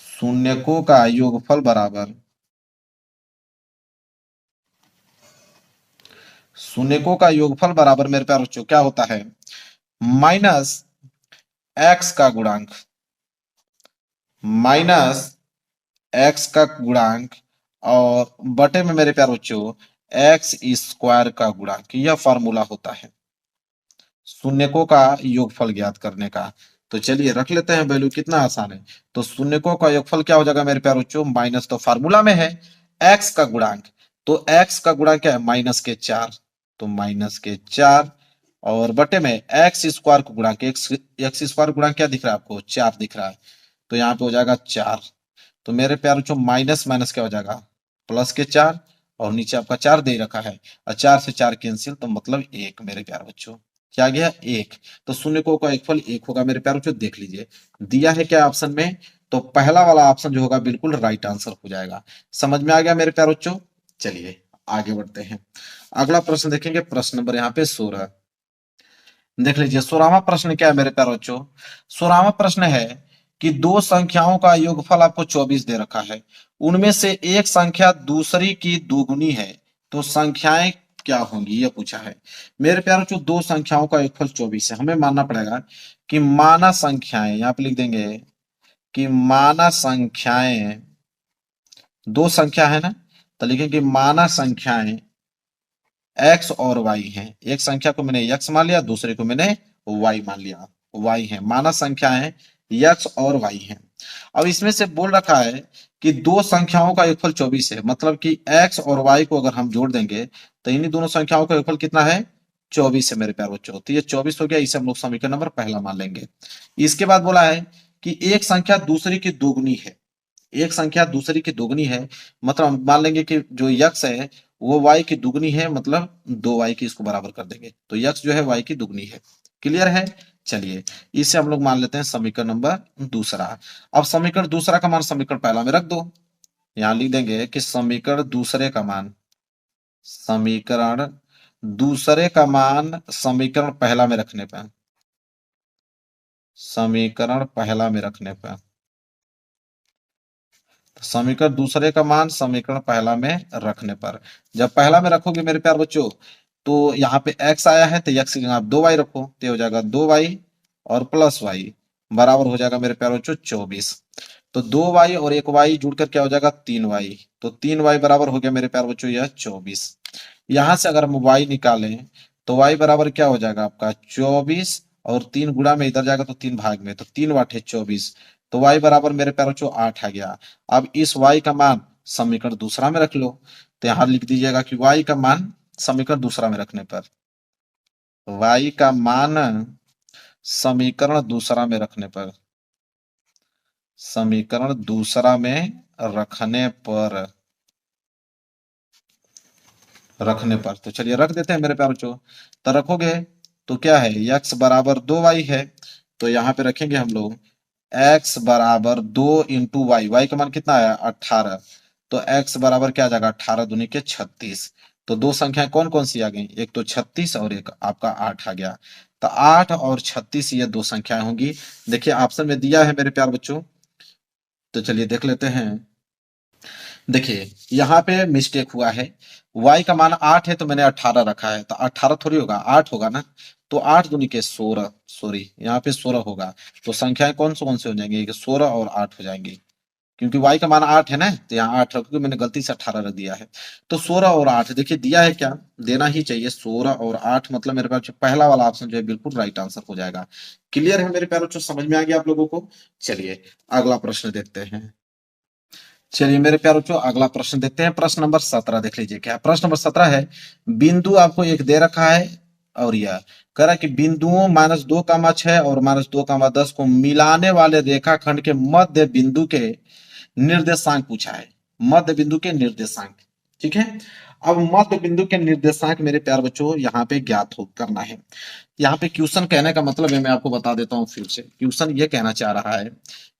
Speaker 1: शून्यकों का योगफल बराबर, शून्यकों का योगफल बराबर मेरे प्यारे बच्चों क्या होता है, माइनस एक्स का गुणांक, माइनस एक्स का गुणांक और बटे में मेरे प्यारे बच्चों एक्स स्क्वायर का गुणांक, यह फॉर्मूला होता है शून्यकों का योगफल ज्ञात करने का। तो चलिए रख लेते हैं वैल्यू, कितना आसान है। तो शून्यकों का योगफल क्या हो जाएगा मेरे प्यारे बच्चों, माइनस, तो फार्मूला में है एक्स का गुणांक, तो एक्स का गुणांक क्या है -4, तो -4, और बटे में एक्स स्क्वायर का गुणांक, एक्स एक्स स्क्वायर गुणांक क्या दिख रहा है आपको 4 दिख रहा है, तो यहाँ पे हो जाएगा 4। तो मेरे प्यारे बच्चों माइनस माइनस क्या हो जाएगा प्लस के 4, और नीचे आपका 4 दे रखा है, और 4 से 4 कैंसिल, तो मतलब 1 मेरे प्यारे बच्चों, क्या गया 1। तो शून्यकों का एक फल 1 होगा मेरे प्यारे बच्चों, देख लीजिए दिया है क्या ऑप्शन में, तो पहला वाला ऑप्शन जो होगा बिल्कुल राइट आंसर हो जाएगा। समझ में आ गया मेरे प्यारे बच्चों। चलिए आगे बढ़ते हैं। अगला प्रश्न देखेंगे, प्रश्न नंबर यहाँ पे 16। देख लीजिए 16वां प्रश्न क्या है मेरे प्यारे बच्चों। 16वां प्रश्न है कि दो संख्याओं का योगफल आपको 24 दे रखा है, उनमें से एक संख्या दूसरी की दोगुनी है, तो संख्याएं क्या होंगी, यह पूछा है। मेरे प्यारे बच्चों दो संख्याओं का योगफल 24 है, हमें मानना पड़ेगा कि माना संख्याएं, यहां पे लिख देंगे कि माना संख्याएं, दो संख्या है ना, तो लिखेंगे माना संख्याएं एक्स और वाई हैं। एक संख्या को मैंने एक्स मान लिया, दूसरे को मैंने वाई मान लिया, वाई है। माना संख्याएं एक्स और वाई हैं। अब इसमें से बोल रखा है कि दो संख्याओं का योगफल 24 है, मतलब कि एक्स और वाई को अगर हम जोड़ देंगे तो इन्हीं दोनों संख्याओं का योगफल कितना है, 24 है मेरे प्यारे बच्चों। तो ये 24 हो गया, इसे हम लोग समीकरण नंबर पहला मान लेंगे। इसके बाद बोला है कि एक संख्या दूसरी की दोगुनी है, एक संख्या दूसरी की दोगुनी है, मतलब हम मान लेंगे कि जो यक्स है वो वाई की दुगनी है, मतलब दो वाई की इसको बराबर कर देंगे, तो यक्स जो है वाई की दुगनी है। क्लियर है। चलिए इसे हम लोग मान लेते हैं समीकरण नंबर दूसरा। अब समीकरण दूसरा का मान समीकरण पहला में रख दो, यहां लिख देंगे कि समीकरण दूसरे का मान, समीकरण दूसरे का मान समीकरण पहला में रखने पर, समीकरण पहला में रखने पर, समीकरण दूसरे का मान समीकरण पहला में रखने पर, जब पहला में रखोगे मेरे प्यार बच्चों तो यहाँ पे x आया है तो x की जगह आप 2y रखो, तो हो जाएगा 2y और प्लस y बराबर हो जाएगा मेरे प्यार बच्चों 24। तो 2y और एक y जुड़कर क्या हो जाएगा 3y, तो 3y बराबर हो गया मेरे प्यार बच्चों यह 24। यहां से अगर हम y निकालें तो y बराबर क्या हो जाएगा आपका 24, और 3 गुणा में इधर जाएगा तो 3 भाग में, तो 3 वाट है 24, तो y बराबर मेरे प्यारे बच्चों 8 आ गया। अब इस y का मान समीकरण दूसरा में रख लो, तो यहां लिख दीजिएगा कि y का मान समीकरण दूसरा में रखने पर, y का मान समीकरण दूसरा में रखने पर, समीकरण दूसरा में रखने पर, रखने पर, तो चलिए रख देते हैं मेरे प्यारे बच्चों। तो रखोगे तो क्या है x बराबर 2y है, तो यहाँ पे रखेंगे हम लोग x बराबर 2 इंटू वाई, वाई का मान कितना आया 18, तो x बराबर क्या आ जाएगा 18 दूनी के 36। तो दो संख्याएं कौन कौन सी आ गई, एक तो 36 और एक आपका 8 आ गया, तो 8 और 36 ये दो संख्याएं होंगी। देखिए ऑप्शन में दिया है मेरे प्यार बच्चों, तो चलिए देख लेते हैं। देखिए यहाँ पे मिस्टेक हुआ है, y का मान 8 है तो मैंने 18 रखा है, तो 18 थोड़ी होगा 8 होगा ना, तो 8 दूनी के 16, सॉरी यहाँ पे 16 होगा, तो संख्याएं कौन से हो जाएंगी 16 और 8 हो जाएंगी, क्योंकि y का मान 8 है ना, तो यहाँ 8 रखोगे, मैंने गलती से 18 रख दिया है। तो 16 और 8 देखिए दिया है, क्या देना ही चाहिए 16 और 8, मतलब मेरे पास पहला वाला ऑप्शन जो है बिल्कुल राइट आंसर हो जाएगा। क्लियर है मेरे प्यारे बच्चों, समझ में आ गया आप लोगों को। चलिए अगला प्रश्न देखते हैं। चलिए मेरे प्यारे बच्चों अगला प्रश्न देखते हैं, प्रश्न नंबर 17 देख लीजिए क्या है। प्रश्न नंबर 17 है, बिंदु आपको एक दे रखा है और यह कह रहा है कि बिंदुओं -2, 6 और -2, 10 को मिलाने वाले रेखाखंड के मध्य बिंदु के निर्देशांक पूछा है, मध्य बिंदु के निर्देशांक। ठीक है। अब मध्य बिंदु के निर्देशांक मेरे प्यार बच्चों यहाँ पे ज्ञात हो करना है। यहाँ पे क्वेश्चन कहने का मतलब है, मैं आपको बता देता हूँ फिर से, क्वेश्चन ये कहना चाह रहा है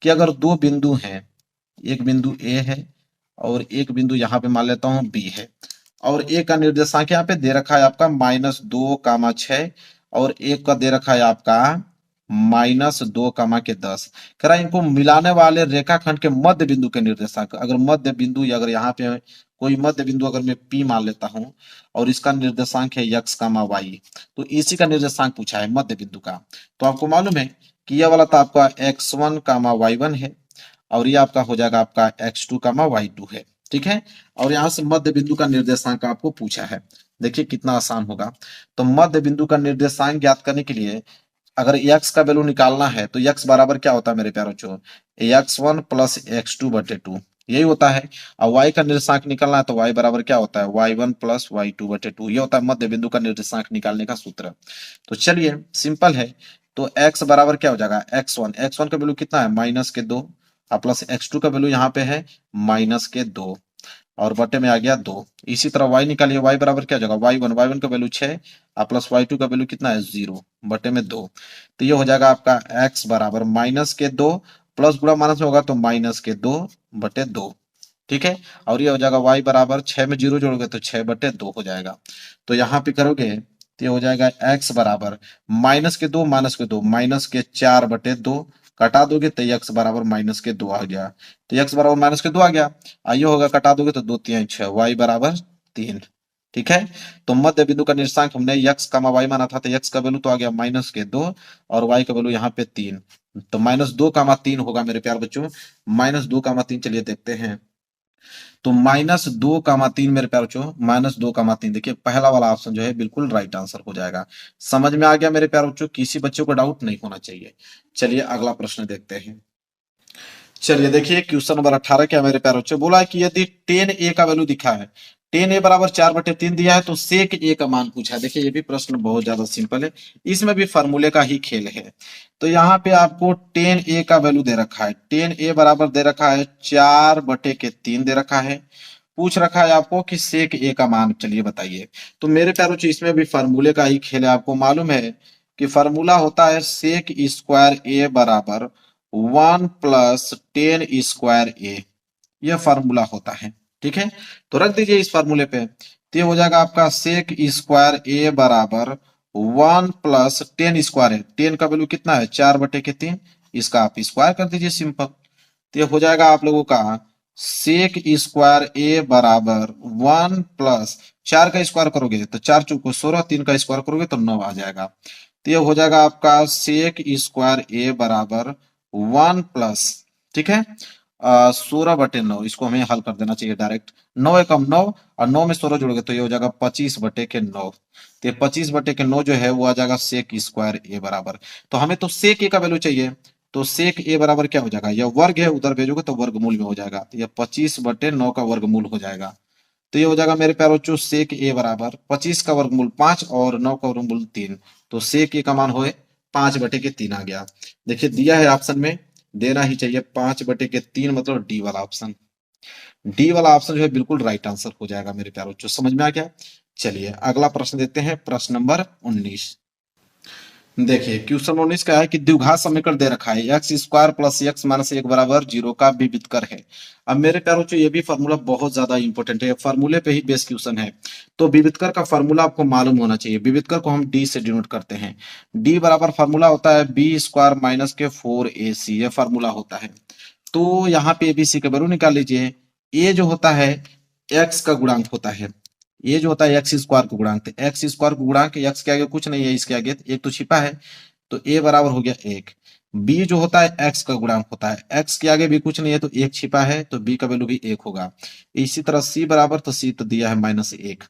Speaker 1: कि अगर दो बिंदु हैं, एक बिंदु ए है और एक बिंदु यहाँ पे मान लेता हूँ बी है, और एक का निर्देशांक यहाँ पे दे रखा है आपका -2, 6 और एक का दे रखा है आपका -2, 10। कह रहा है इनको मिलाने वाले रेखाखंड के मध्य बिंदु के निर्देशांक, अगर मध्य बिंदु अगर यहाँ पे कोई मध्य बिंदु अगर मैं P मान लेता हूँ और इसका निर्देशांक है x, y, तो इसी का निर्देशांक पूछा है मध्य बिंदु का। तो आपको मालूम है कि यह वाला तो आपका x1, y1 है, और ये आपका हो जाएगा आपका x2, y2 है। ठीक है। और यहाँ से मध्य बिंदु का निर्देशांक आपको पूछा है, देखिए कितना आसान होगा। तो मध्य बिंदु का निर्देशांक ज्ञात करने के लिए अगर x का वैल्यू निकालना है तो x बराबर क्या होता है मेरे प्यारे बच्चों, x1 प्लस x2/2 यही होता है। और y का निर्देशांक निकालना है तो y बराबर क्या होता है, y1 प्लस y2/2, ये होता है मध्य बिंदु का निर्देशांक निकालने का सूत्र। तो चलिए सिंपल है, तो x बराबर क्या हो जाएगा x1 का वैल्यू कितना है -2, और प्लस x2 का वैल्यू यहाँ पे है -2, और बटे में आ गया 2। इसी तरह y निकालिए, y बराबर क्या हो जाएगा y1 का वैल्यू 6 और प्लस y2 का वैल्यू कितना है 0 बटे में 2, तो ये हो जाएगा आपका x बराबर -2, प्लस गुणा माइनस में होगा तो -2 बटे 2। ठीक है। और ये हो जाएगा y बराबर 6 में 0 जोड़ोगे तो 6/2 हो जाएगा। तो यहाँ पे करोगे तो ये हो जाएगा x बराबर -के 2 कटा दोगे तो x बराबर -के 2 आ गया। तो x बराबर -के 2 आ गया। आइए होगा कटा दोगे तो 2 3 6 y बराबर 3। ठीक है। तो मध्य बिंदु का निर्देशांक हमने x y माना था, तो x का वैल्यू तो आ गया -के 2 और y का वैल्यू यहाँ पे 3। तो -2, 3 होगा मेरे प्यार बच्चों। -2, 3 चलिए देखते हैं। तो -2, 3 मेरे प्यारे बच्चों, -2, 3 देखिए पहला वाला ऑप्शन जो है बिल्कुल राइट आंसर हो जाएगा। समझ में आ गया मेरे प्यारे बच्चों, किसी बच्चे को डाउट नहीं होना चाहिए। चलिए अगला प्रश्न देखते हैं। चलिए देखिए क्वेश्चन नंबर 18 क्या मेरे प्यारे बच्चों, बोला है कि यदि 10a का वैल्यू दिखा है, 10a बराबर 4/3 दिया है, तो सेक a का मान पूछा है। देखिए ये भी प्रश्न बहुत ज्यादा सिंपल है, इसमें भी फार्मूले का ही खेल है। तो यहाँ पे आपको 10a का वैल्यू दे रखा है, 10a बराबर दे रखा है 4/3 दे रखा है। पूछ रखा है आपको कि सेक a का मान, चलिए बताइए। तो मेरे प्यारे बच्चों इसमें भी फार्मूले का ही खेल है। आपको मालूम है कि फार्मूला होता है सेक स्क्वायर a बराबर 1 + 10 स्क्वायर a, यह फार्मूला होता है। ठीक है। तो रख दीजिए इस फार्मूले पे, तो ये हो जाएगा आपका सेक स्क्वायर a बराबर 1 + 10 स्क्वायर है। 10 का वैल्यू कितना है 4/3, इसका आप स्क्वायर कर दीजिए सिंपल। तो ये हो जाएगा आप लोगों का सेक स्क्वायर a बराबर 1 + 4 का स्क्वायर करोगे तो 4 चौको 16, 3 का स्क्वायर करोगे तो 9 आ जाएगा। तो ये हो जाएगा आपका सेक स्क्वायर a बराबर 1 + ठीक है 16/9, इसको हमें हल कर देना चाहिए डायरेक्ट। 9 एकम 9 और 9 में 16 जोड़ोगे तो ये हो जाएगा 25/9। तो ये 25/9 जो है वो आ जाएगा सेक स्क्वायर ए बराबर। तो हमें तो सेक ए का वैल्यू चाहिए, तो सेक ए बराबर क्या हो जाएगा, यह वर्ग है, उधर भेजोगे तो वर्गमूल में हो जाएगा, तो यह 25/9 का वर्गमूल हो जाएगा। तो ये हो जाएगा मेरे प्यारे बच्चों सेक ए बराबर 25 का वर्गमूल 5 और 9 का वर्गमूल 3। तो सेक ए का मान हो 5/3 आ गया। देखिए दिया है ऑप्शन में, देना ही चाहिए 5/3, मतलब डी वाला ऑप्शन। डी वाला ऑप्शन जो है बिल्कुल राइट आंसर हो जाएगा मेरे प्यारे बच्चों। समझ में आ गया। चलिए अगला प्रश्न देखते हैं, प्रश्न नंबर 19। देखिए क्वेश्चन 19 का है कि द्विघात समीकरण दे रखा है x² + x - 1 बराबर 0 का विविधकर है। अब मेरे प्यारे बच्चों ये भी फार्मूला बहुत ज्यादा इंपॉर्टेंट है, फार्मूले पे ही बेस क्वेश्चन है। तो विविधकर का फार्मूला आपको मालूम होना चाहिए। विविधकर को हम डी से डिनोट करते हैं। डी बराबर फार्मूला होता है b² - के 4ac, ये फार्मूला होता है। तो यहाँ पे एबीसी का वैल्यू निकाल लीजिए। ए जो होता है एक्स का गुणांक होता है, ये जो होता है x² का गुणांक, तो x² का गुणांक x के आगे कुछ नहीं है, इसके आगे एक तो छिपा है, तो a बराबर हो गया 1। b जो होता है x का गुणांक होता है, x के आगे भी कुछ नहीं है तो 1 छिपा है, तो b का वैल्यू भी 1 होगा। इसी तरह c बराबर, तो c तो दिया है -1,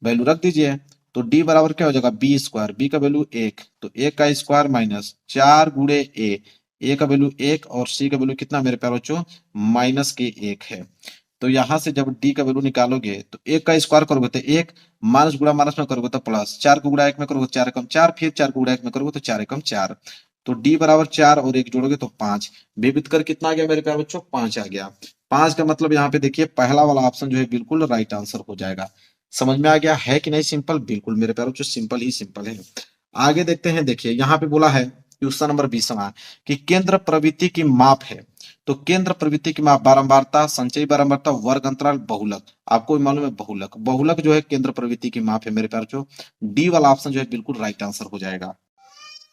Speaker 1: वैल्यू रख दीजिए। तो d बराबर क्या हो जाएगा b², b का वैल्यू 1, तो 1 का स्क्वायर -4 गुणे a का वैल्यू 1 और c का वैल्यू कितना मेरे प्यारे बच्चों -1 है। तो यहां से जब d का वैल्यू निकालोगे तो 1 का स्क्वायर करोगे तो 1, माइनस गुणा माइनस में करोगे तो प्लस, 4 को गुणा 1 में करोगे 4 एकम 4, फिर 4 को गुणा 1 में करोगे तो 4 एकम 4। तो d बराबर 4 और 1 जोड़ोगे तो 5। विविधकर कितना आ गया मेरे प्यारे बच्चों 5 आ गया। 5 का मतलब यहाँ पे देखिए पहला वाला ऑप्शन जो है बिल्कुल राइट आंसर हो जाएगा। समझ में आ गया है कि नहीं सिंपल, बिल्कुल मेरे प्यारे बच्चों सिंपल ही सिंपल है। आगे देखते हैं। देखिए यहाँ पे बोला है क्वेश्चन नंबर 20 कि केंद्र प्रवृत्ति की माप है। तो केंद्र प्रवृत्ति की माप बारंबारता, संचयी बारंबारता, वर्ग अंतराल, बहुलक। आपको भी मालूम है बहुलक, बहुलक जो है केंद्र प्रवृत्ति की माप है मेरे प्यारे बच्चों। डी वाला ऑप्शन जो है बिल्कुल राइट आंसर हो जाएगा।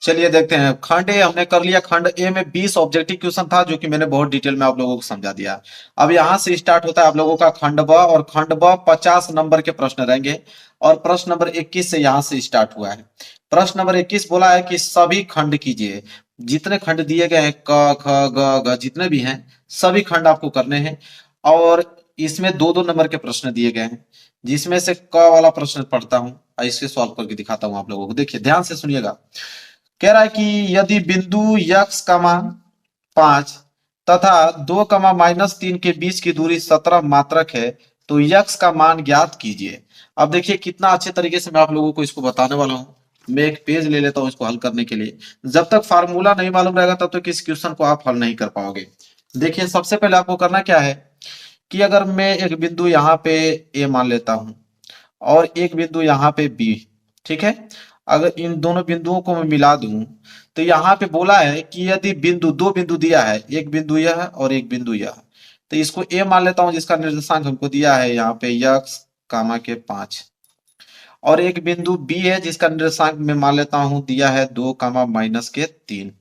Speaker 1: चलिए देखते हैं, खंड ए हमने कर लिया। खंड ए में 20 ऑब्जेक्टिव क्वेश्चन था जो कि मैंने बहुत डिटेल में आप लोगों को समझा दिया। अब यहां से स्टार्ट होता है आप लोगों का खंड ब, और खंड ब 50 नंबर के प्रश्न रहेंगे, और प्रश्न नंबर 21 से यहां से स्टार्ट हुआ है। प्रश्न नंबर 21 बोला है कि सभी खंड कीजिए। जितने खंड दिए गए हैं क ख ग घ जितने भी हैं सभी खंड आपको करने हैं, और इसमें 2-2 नंबर के प्रश्न दिए गए हैं, जिसमें से क वाला प्रश्न पढ़ता हूं और इसके सॉल्व करके दिखाता हूं आप लोगों को। देखिए ध्यान से सुनिएगा। कह रहा है कि यदि बिंदु x कमा 5 तथा 2 कमा -3 के बीच की दूरी 17 मात्रक है, तो x का मान ज्ञात कीजिए। अब देखिए कितना अच्छे तरीके से मैं आप लोगों को इसको बताने वाला हूं। मैं एक पेज ले लेता हूं इसको हल करने के लिए। जब तक फार्मूला नहीं मालूम रहेगा तब तक इस क्वेश्चन को आप हल नहीं कर पाओगे। देखिए सबसे पहले आपको करना क्या है कि अगर मैं एक बिंदु यहाँ पे a मान लेता हूं और एक बिंदु यहाँ पे b, ठीक है, अगर इन दोनों बिंदुओं को मैं मिला दूं तो यहाँ पे बोला है कि यदि बिंदु, 2 बिंदु दिया है, एक बिंदु यह और एक बिंदु यह, तो इसको ए मान लेता हूं, जिसका निर्देशांक हमको दिया है यहाँ पे यक्स कामा के 5। और एक बिंदु बी है जिसका निर्देशांक मैं मान लेता हूं दिया है 2 कामा माइनस के 3।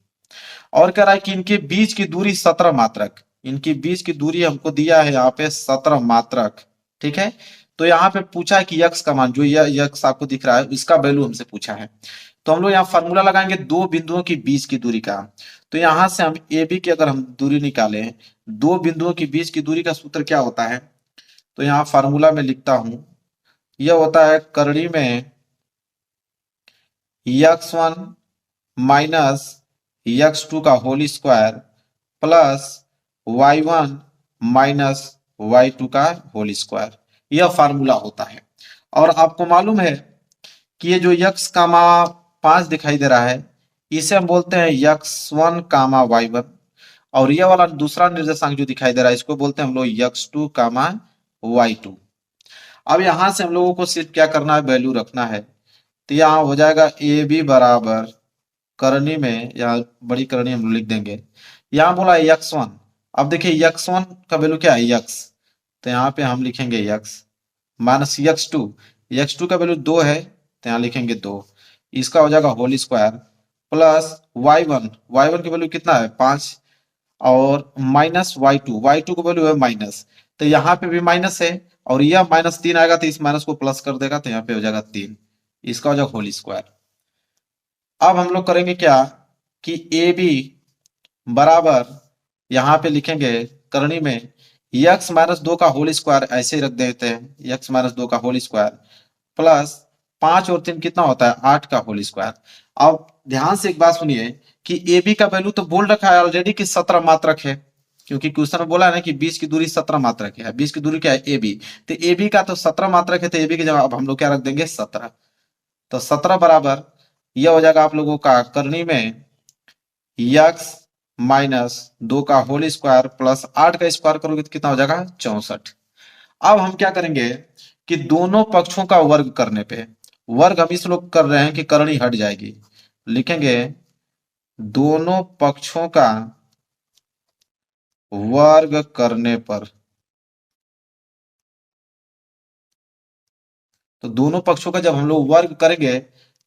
Speaker 1: और कह रहा है कि इनके बीच की दूरी 17 मात्रक, इनकी बीच की दूरी हमको दिया है यहाँ पे 17 मात्रक। ठीक है, तो यहाँ पे पूछा है कि यक्स का मान, जो यह यक्स आपको दिख रहा है इसका वैल्यू हमसे पूछा है। तो हम लोग यहाँ फॉर्मूला लगाएंगे दो बिंदुओं के बीच की दूरी का। तो यहां से हम ए बी की अगर हम दूरी निकालें, दो बिंदुओं के बीच की दूरी का सूत्र क्या होता है, तो यहाँ फार्मूला में लिखता हूं, यह होता है करड़ी में x1 माइनस x2 का whole square plus y1 minus y2 का होल स्क्वायर, यह फार्मूला होता है। और आपको मालूम है कि ये जो x कामा 5 दिखाई दे रहा है, इसे हम बोलते हैं x1 कामा y1। और यह वाला दूसरा निर्देशांक जो दिखाई दे रहा है, इसको बोलते हैं हम लोग x2 कामा y2। अब यहां से हम लोगों को सिर्फ क्या करना है, वैल्यू रखना है। तो यहाँ हो जाएगा ए बी बराबर करनी में, यहाँ बड़ी करनी हम लोग लिख देंगे, यहाँ बोला x1। अब देखिए x1 का वैल्यू क्या है x, तो यहाँ पे हम लिखेंगे x माइनस x2 का वैल्यू 2 है, तो यहाँ लिखेंगे 2, इसका हो जाएगा होल स्क्वायर प्लस y1 की वैल्यू कितना है 5, और माइनस y2 का वैल्यू है माइनस, तो यहाँ पे भी माइनस है, और यह -3 आएगा तो इस माइनस को प्लस कर देगा, तो यहाँ पे हो जाएगा 3, इसका हो जाएगा होल स्क्वायर। अब हम लोग करेंगे क्या कि ए बी बराबर यहाँ पे लिखेंगे करनी में x-2 का होल स्क्वायर, ऐसे ही रख देते हैं x-2 का होल स्क्वायर प्लस 5 और 3 कितना होता है 8 का होल स्क्वायर। अब ध्यान से एक बात सुनिए कि ए बी का वैल्यू तो बोल रखा है ऑलरेडी कि 17 मात्रक है, क्योंकि क्वेश्चन में बोला है ना कि बीच की दूरी 17 मात्रक है, बीच की दूरी क्या है ए बी, तो ए बी का तो 17 मात्रक है, तो ए बी की जगह अब हम लोग क्या रख देंगे 17। तो 17 बराबर यह हो जाएगा आप लोगों का करनी में x-2 का होल स्क्वायर प्लस 8 का स्क्वायर करोगे तो कितना हो जाएगा 64। अब हम क्या करेंगे कि दोनों पक्षों का वर्ग करने पे, वर्ग हम इस लोग कर रहे हैं कि करनी हट जाएगी, लिखेंगे दोनों पक्षों का वर्ग करने पर, तो दोनों पक्षों का जब हम लोग वर्ग करेंगे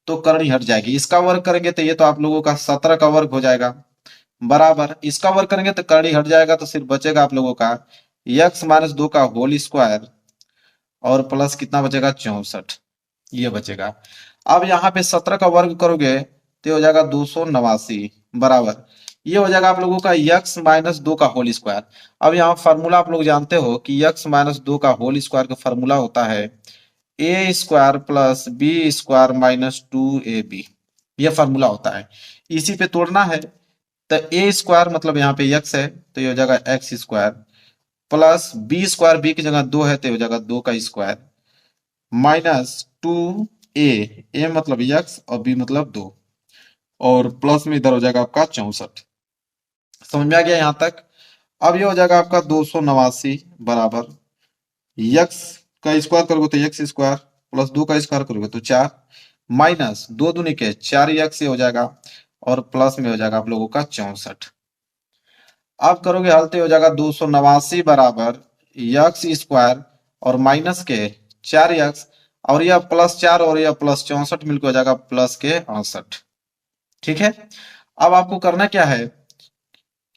Speaker 1: तो करनी हट जाएगी। इसका वर्ग करेंगे तो ये तो आप लोगों का 17 का वर्ग हो जाएगा, बराबर इसका वर्ग करेंगे तो करनी हट जाएगा, तो सिर्फ बचेगा आप लोगों का x-2 का होल स्क्वायर और प्लस कितना बचेगा 64, ये बचेगा। अब यहाँ पे 17 का वर्ग करोगे तो हो जाएगा 289 बराबर, ये हो जाएगा आप लोगों का x-2 का होल स्क्वायर। अब यहाँ फार्मूला आप लोग जानते हो कि x-2 का होल स्क्वायर का फार्मूला होता है A square plus B square minus 2ab, ये फार्मूला होता है। इसी पे तोड़ना है, तो ए स्क्वायर मतलब यहाँ पे x है तो ये हो जाएगा x square plus B square, B की जगह 2 है तो हो जाएगा 2 का स्क्वायर माइनस 2a, मतलब x और b मतलब 2, और प्लस में इधर हो जाएगा आपका 64। समझ में आ गया यहाँ तक। अब ये हो जाएगा आपका 289 बराबर x का स्क्वायर करोगे तो x स्क्वायर प्लस 2 का स्क्वायर करोगे तो 4 माइनस 2 दूनी के 4x हो जाएगा, और प्लस में हो जाएगा आप लोगों का 64। अब करोगे हल तो हो जाएगा 289 बराबर x स्क्वायर और माइनस के 4x, और यह प्लस 4 और यह प्लस 64 मिलकर हो जाएगा प्लस के 68। ठीक है, अब आपको करना क्या है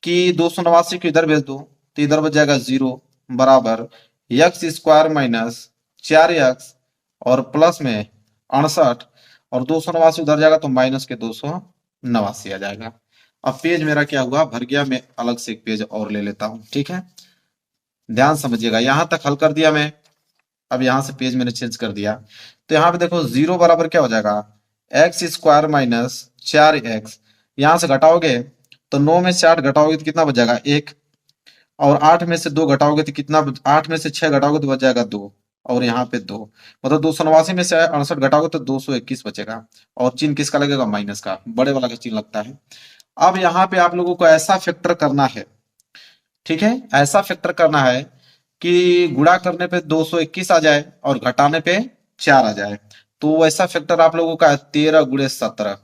Speaker 1: कि 289 को इधर भेज दो, तो इधर बच जाएगा 0 बराबर x स्क्वायर माइनस 4x और प्लस में 68, और 289 उधर जाएगा तो माइनस के 289 आ जाएगा। अब पेज मेरा क्या हुआ भर गया, मैं अलग से एक पेज और ले लेता हूं। ठीक है, ध्यान समझिएगा, यहां तक हल कर दिया मैं, अब यहां से पेज मैंने चेंज कर दिया। तो यहाँ पे देखो 0 बराबर क्या हो जाएगा x स्क्वायर माइनस 4x, यहां से घटाओगे तो 9 में से 8 घटाओगे तो कितना बच जाएगा 1, और 8 में से 2 घटाओगे तो कितना, 8 में से 6 घटाओगे तो बच जाएगा 2, और यहाँ पे 2, मतलब 289 में से 68 घटाओगे तो 221 बचेगा, और चिन्ह किसका लगेगा माइनस का, बड़े वाला का चिन्ह लगता है। अब यहाँ पे आप लोगों को ऐसा फैक्टर करना है, ठीक है, ऐसा फैक्टर करना है कि गुणा करने पे 221 आ जाए और घटाने पे 4 आ जाए। तो वैसा फैक्टर आप लोगों का है 13 गुणे 17,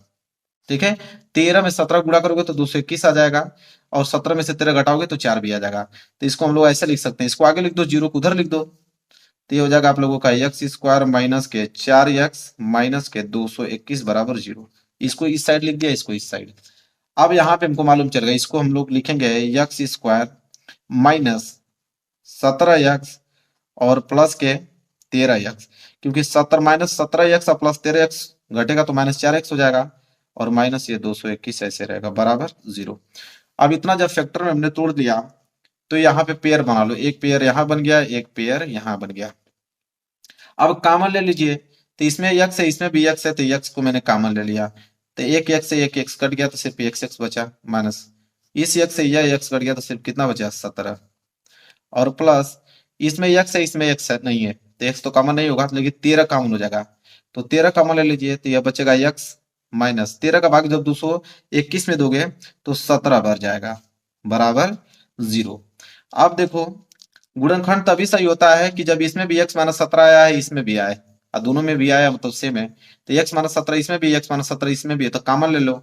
Speaker 1: ठीक है। 13 में 17 गुणा करोगे तो 221 आ जाएगा, और 17 में से 13 घटाओगे तो 4 भी आ जाएगा। तो इसको हम लोग ऐसे लिख सकते हैं, इसको आगे लिख दो, जीरो को उधर लिख दो, तो ये हो जाएगा आप लोगों का एक्स स्क्वायर माइनस के 4x माइनस के 221 बराबर 0। इसको इस साइड लिख दिया, इसको इस साइड। अब यहाँ पे हमको मालूम चल गया, इसको हम लोग लिखेंगे एक्स स्क्वायर माइनस 17x और प्लस के 13x, क्योंकि 17 माइनस 17x और प्लस 13x घटेगा तो माइनस 4x हो जाएगा, और माइनस ये 221 ऐसे रहेगा बराबर 0। अब इतना जब फैक्टर में हमने तोड़ दिया तो यहाँ पे पेयर बना लो, एक पेयर यहाँ बन गया, एक पेयर यहाँ बन गया। अब कॉमन ले लीजिए, तो इसमें x है, इसमें भी x है, तो x को मैंने कॉमन ले लिया, तो एक x से एक x कट गया तो सिर्फ x बचा, माइनस इस x से यह x कट गया तो सिर्फ कितना बचा 17, और प्लस इसमें x है, इसमें x है नहीं है, तो x तो कॉमन नहीं होगा, लेकिन 13 कॉमन हो जाएगा, तो 13 कॉमन ले लीजिए, तो यह बचेगा x माइनस 13 का भाग जब 221 में दोगे तो 17 बढ़ जाएगा बराबर 0। अब देखो, गुणनखंड तभी सही होता है कि जब इसमें भी x माइनस 17 आया है, इसमें भी आया है, और दोनों में भी आया मतलब सेम है, तो x माइनस 17 इसमें भी, x माइनस 17 इसमें भी है, तो कॉमन ले लो,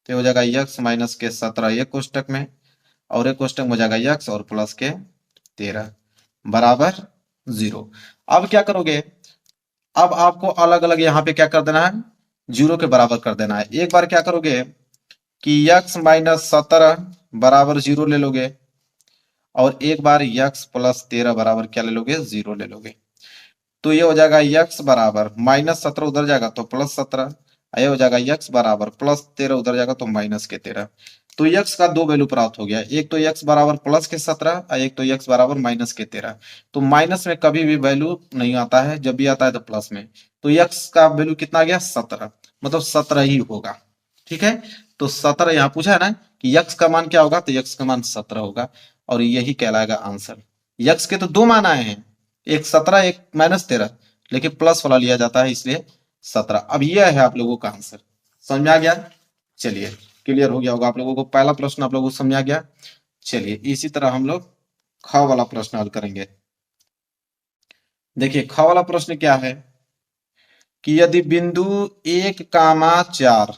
Speaker 1: तो हो जाएगा x माइनस के 17 एक कोष्टक में, और एक कोष्टक में हो जाएगा x और प्लस के 13 बराबर 0। अब क्या करोगे, अब आपको अलग अलग यहाँ पे क्या कर देना है, 0 के बराबर कर देना है। एक बार क्या करोगे कि x माइनस 17 बराबर 0 ले लोगे, और एक बार x प्लस 13 बराबर क्या ले लोगे, 0 ले लोगे, तो ये हो जाएगा x बराबर माइनस 17 उधर जाएगा तो प्लस 17, ये हो जाएगा x बराबर प्लस 13 उधर जाएगा तो माइनस के 13। तो x का दो वैल्यू प्राप्त हो गया, एक तो x बराबर प्लस के 17 और एक तो x बराबर माइनस के 13। तो माइनस में कभी भी वैल्यू नहीं आता है, जब भी आता है तो प्लस में। तो x का वैल्यू कितना आ गया 17, मतलब 17 ही होगा। ठीक है, तो 17 यहाँ पूछा है ना कि x का मान क्या होगा, तो x का मान 17 होगा, और यही कहलाएगा आंसर। x के तो दो मान आए हैं, एक 17 एक माइनस 13, लेकिन प्लस वाला लिया जाता है इसलिए 17। अब यह है आप लोगों का आंसर। समझ में आ गया? चलिए, क्लियर हो गया होगा आप लोगों को, पहला प्रश्न आप लोगों को समझ आ गया। चलिए इसी तरह हम लोग ख वाला प्रश्न हल करेंगे। देखिए ख वाला प्रश्न क्या है कि यदि बिंदु 1, 4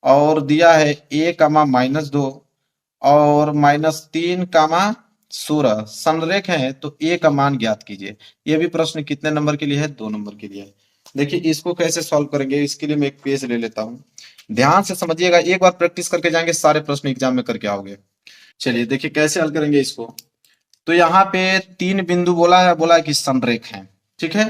Speaker 1: और दिया है a, -2 और -3, 16 है तो a का मान ज्ञात कीजिए। यह भी प्रश्न कितने नंबर के लिए है, 2 नंबर के लिए है। देखिए इसको कैसे सॉल्व करेंगे, इसके लिए मैं एक पेज ले लेता हूं, ध्यान से समझिएगा, एक बार प्रैक्टिस करके जाएंगे सारे प्रश्न एग्जाम में करके आओगे। चलिए देखिए कैसे हल करेंगे इसको। तो यहाँ पे 3 बिंदु बोला है कि संरेख है। ठीक है,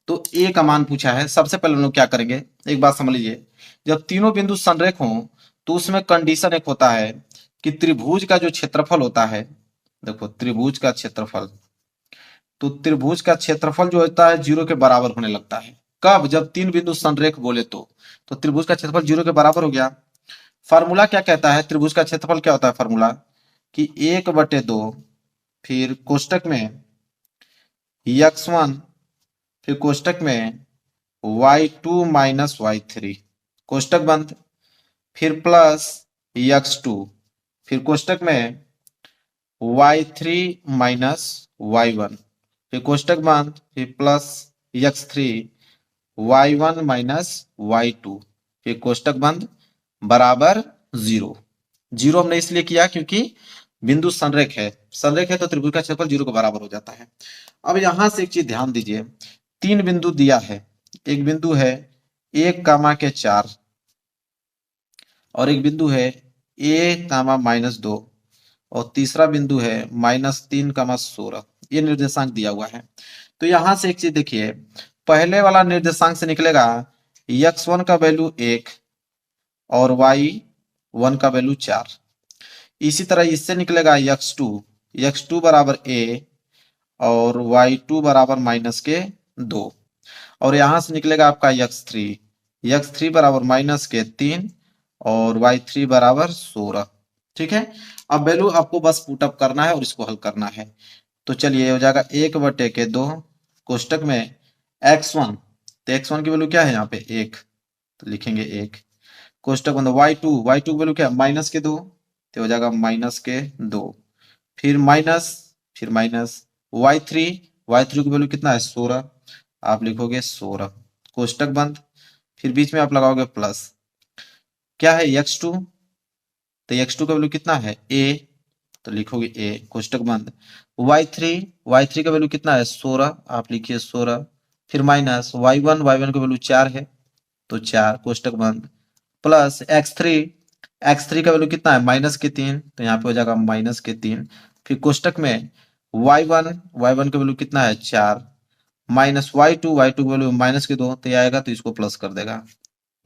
Speaker 1: तो ए का मान पूछा है। सबसे पहले हम लोग क्या करेंगे, एक बात समझ लीजिए, जब तीनों बिंदु संरेख हों तो उसमें कंडीशन एक होता है कि त्रिभुज का जो क्षेत्रफल होता है, देखो त्रिभुज का क्षेत्रफल, तो त्रिभुज का क्षेत्रफल जो होता है 0 के बराबर होने लगता है। कब, जब तीन बिंदु संरेख बोले तो त्रिभुज का क्षेत्रफल 0 के बराबर हो गया। फार्मूला क्या कहता है, त्रिभुज का क्षेत्रफल क्या होता है फार्मूला, कि 1/2, फिर कोष्टक में x1, फिर कोष्टक में y2 माइनस y3, कोष्टक बंद, फिर प्लस x2, फिर कोष्टक में y3 माइनस y1, फिर कोष्टक बंद, फिर plus x3, y1 minus y2, फिर कोष्टक बंद बराबर 0। 0 हमने इसलिए किया क्योंकि बिंदु संरेख है, संरेख है तो त्रिभुज का क्षेत्रफल 0 के बराबर हो जाता है। अब यहां से एक चीज ध्यान दीजिए, 3 बिंदु दिया है, एक बिंदु है 1, 4 और एक बिंदु है a, -2 और तीसरा बिंदु है -3, 16। ये निर्देशांक दिया हुआ है। तो यहां से एक चीज देखिए, पहले वाला निर्देशांक से निकलेगा x1 का वैल्यू 1 और y1 का वैल्यू 4। इसी तरह इससे निकलेगा x2, x2 बराबर a और y2 बराबर -2, और यहां से निकलेगा आपका x3, x3 बराबर -3 और y3 बराबर 16। ठीक है, अब वैल्यू आपको बस पुटअप करना है और इसको हल करना है। तो चलिए हो जाएगा 1/2 कोष्टक में x1, तो x1 की वैल्यू क्या है यहाँ पे 1, तो लिखेंगे 1, कोष्टक बंद y2 की वैल्यू क्या है -2, तो हो जाएगा -2, फिर माइनस, फिर माइनस y3 की वैल्यू कितना है 16, आप लिखोगे 16, कोष्टक बंद, फिर बीच में आप लगाओगे प्लस, क्या है x2, तो x2 का वैल्यू कितना है a, तो लिखोगे a कोष्टक बंद। y3 का वैल्यू कितना है 16, आप लिखिए 16, फिर माइनस y1 का वैल्यू 4 है तो 4 कोष्टक बंद, प्लस x3 का वैल्यू कितना है -3, तो यहाँ पे हो जाएगा -3, फिर कोष्टक में y1 का वैल्यू कितना है 4, माइनस y2 का वैल्यू -2, तो ये आएगा तो इसको प्लस कर देगा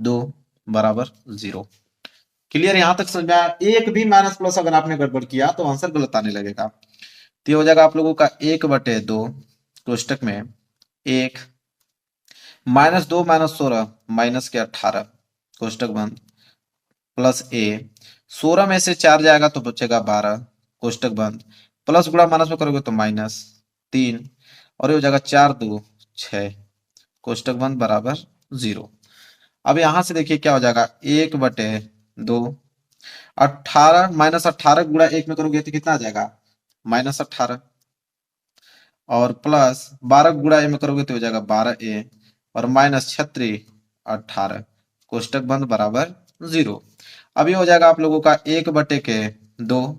Speaker 1: 2 बराबर 0। क्लियर, यहां तक समझ में आया? एक भी माइनस प्लस अगर आपने गड़बड़ किया तो आंसर गलत आने लगेगा। तो ये हो जाएगा आप लोगों का 1/2 कोष्टक में 1, -2 -16 -18 कोष्टक बंद, प्लस a, 16 में से 4 जाएगा तो बचेगा 12 कोष्टक बंद, प्लस गुणा माइनस में करोगे तो -3, और ये हो जाएगा 4 2 6 कोष्टक बंद बराबर 0। अब यहां से देखिए क्या हो जाएगा 1/2, 18 -18 गुणा 1 में करोगे तो कितना आ जाएगा -18, और प्लस 12 गुणा ए में करोगे तो हो जाएगा 12a, और माइनस 36 18 कोष्टक बंद बराबर 0। अब ये हो जाएगा आप लोगों का 1/2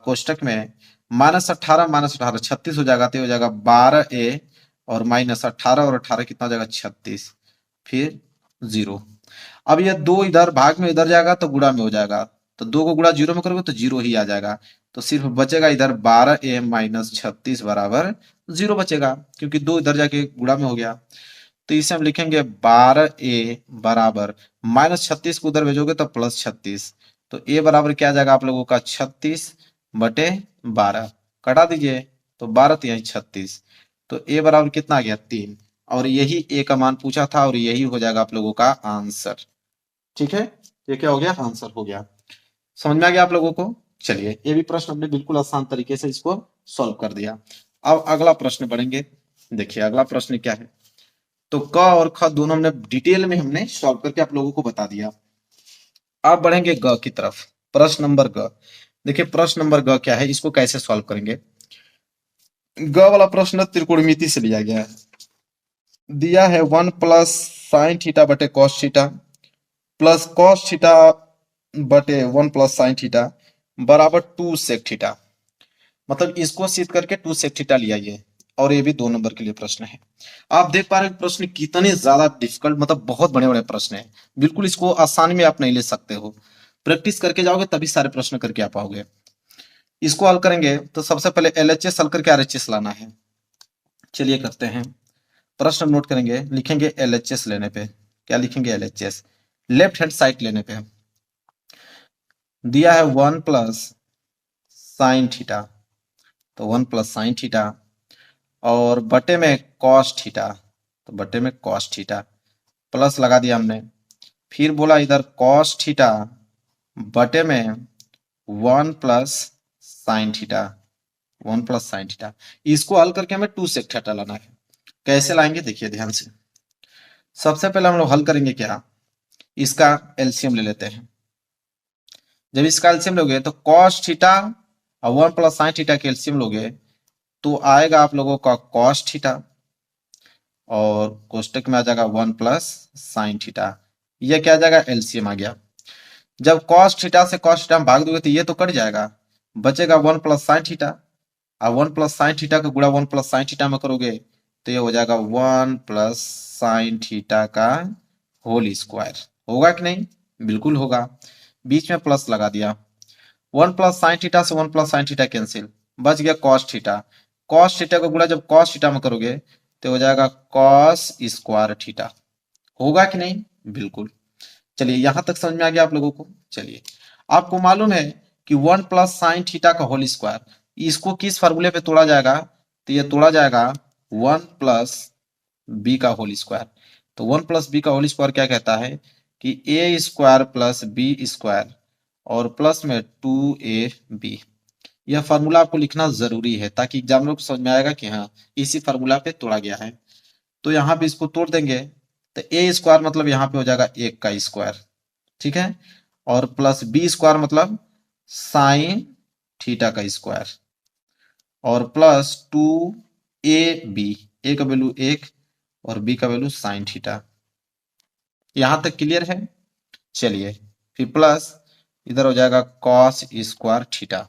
Speaker 1: कोष्टक में -18 36 हो जाएगा, तो ये हो जाएगा 12a, और -18 और 18 कितना हो जाएगा 36, फिर 0। अब ये 2 इधर भाग में इधर जाएगा तो गुणा में हो जाएगा, तो 2 को गुणा 0 में करोगे तो 0 ही आ जाएगा, तो सिर्फ बचेगा इधर 12a -36 बराबर 0 बचेगा, क्योंकि 2 इधर जाके गुणा में हो गया। तो इसे हम लिखेंगे 12a बराबर -36 को उधर भेजोगे तो +36, तो a बराबर क्या आ जाएगा आप लोगों का 36/12, कटा दीजिए तो 12 तो यही 36, तो a बराबर कितना आ गया 3, और यही a का मान पूछा था और यही हो जाएगा आप लोगों का आंसर। ठीक है, ये क्या हो गया आंसर हो गया। समझ में आ गया आप लोगों को? चलिए, ये भी प्रश्न हमने बिल्कुल आसान तरीके से इसको सॉल्व कर दिया। अब अगला प्रश्न बढ़ेंगे। देखिए अगला प्रश्न क्या है, तो क और ख दोनों हमने डिटेल में हमने सॉल्व करके आप लोगों को बता दिया। अब बढ़ेंगे ग की तरफ। प्रश्न नंबर ग, देखिए प्रश्न नंबर ग क्या है, इसको कैसे सॉल्व करेंगे। ग वाला प्रश्न त्रिकोणमिति से लिया गया है। दिया है 1 प्लस साइन थीटा बटे cos theta plus cos theta बटे 1 प्लस साइन थीटा बराबर 2 सेक थीटा। मतलब इसको सिद्ध करके 2 सेक थीटा लिया ये, और ये भी 2 नंबर के लिए प्रश्न है। आप देख पा रहे हैं प्रश्न कितने ज्यादा डिफिकल्ट, मतलब बहुत बड़े बड़े प्रश्न है। बिल्कुल इसको आसानी में आप नहीं ले सकते हो, प्रैक्टिस करके जाओगे तभी सारे प्रश्न करके आ पाओगे। इसको हल करेंगे तो सबसे पहले एलएचएस हल करके आरएचएस लाना है। चलिए करते हैं। प्रश्न नोट करेंगे, लिखेंगे एलएचएस लेने पे, क्या लिखेंगे एलएचएस, लेफ्ट हैंड साइड लेने पे दिया है 1 प्लस साइन थीटा, तो 1 प्लस साइन थीटा, और बटे में कॉस थीटा, तो बटे में कॉस थीटा, प्लस लगा दिया हमने, फिर बोला इधर कॉस थीटा बटे में 1 plus sine theta, 1 plus sine theta. इसको हल करके हमें 2 सेक थीटा लाना है। कैसे लाएंगे देखिए ध्यान से। सबसे पहले हम लोग हल करेंगे क्या, इसका एलसीएम ले लेते हैं। जब इसका एलसीएम लोगे तो कॉस थीटा और 1 प्लस साइन थीटा के एलसीएम लोगे तो आएगा आप लोगों का कॉस थीटा, और कोष्टक में आ जाएगा 1 प्लस साइन थीटा। यह क्या आ जाएगा एलसीएम आ गया। जब कॉस थीटा से कॉस थीटा भाग दोगे तो ये तो कट जाएगा, बचेगा 1 प्लस साइन थीटा, और 1 प्लस साइन थीटा का गुणा 1 प्लस साइन थीटा में करोगे तो ये हो जाएगा 1 प्लस साइन थीटा का होल स्क्वायर। होगा कि नहीं? बिल्कुल होगा। बीच में प्लस लगा दिया, 1 प्लस साइन थीटा से 1 प्लस साइन थीटा कैंसिल, बच गया कॉस थीटा। कॉस थीटा का गुणा जब कॉस थीटा में करोगे तो हो जाएगा कॉस स्क्वायर थीटा। होगा कि नहीं? बिल्कुल। चलिए यहां तक समझ में आ गया आप लोगों को। चलिए, आपको मालूम है कि 1 प्लस साइन थीटा का होल स्क्वायर, इसको किस फार्मूले पे तोड़ा जाएगा, तो ये तोड़ा जाएगा 1 प्लस बी का होल स्क्वायर। तो 1 प्लस बी का होल स्क्वायर क्या कहता है कि ए स्क्वायर प्लस बी स्क्वायर और प्लस में 2ab। यह फार्मूला आपको लिखना जरूरी है ताकि एग्जामिनर को समझ में आएगा कि हाँ इसी फार्मूला पे तोड़ा गया है। तो यहाँ पे इसको तोड़ देंगे तो ए स्क्वायर मतलब यहाँ पे हो जाएगा 1 का स्क्वायर, ठीक है, और प्लस बी स्क्वायर मतलब साइन थीटा का स्क्वायर, और प्लस 2ab, ए का वैल्यू 1 और बी का वैल्यू साइन थीटा। यहां तक क्लियर है? चलिए फिर प्लस इधर हो जाएगा कॉस स्क्वायर थीटा,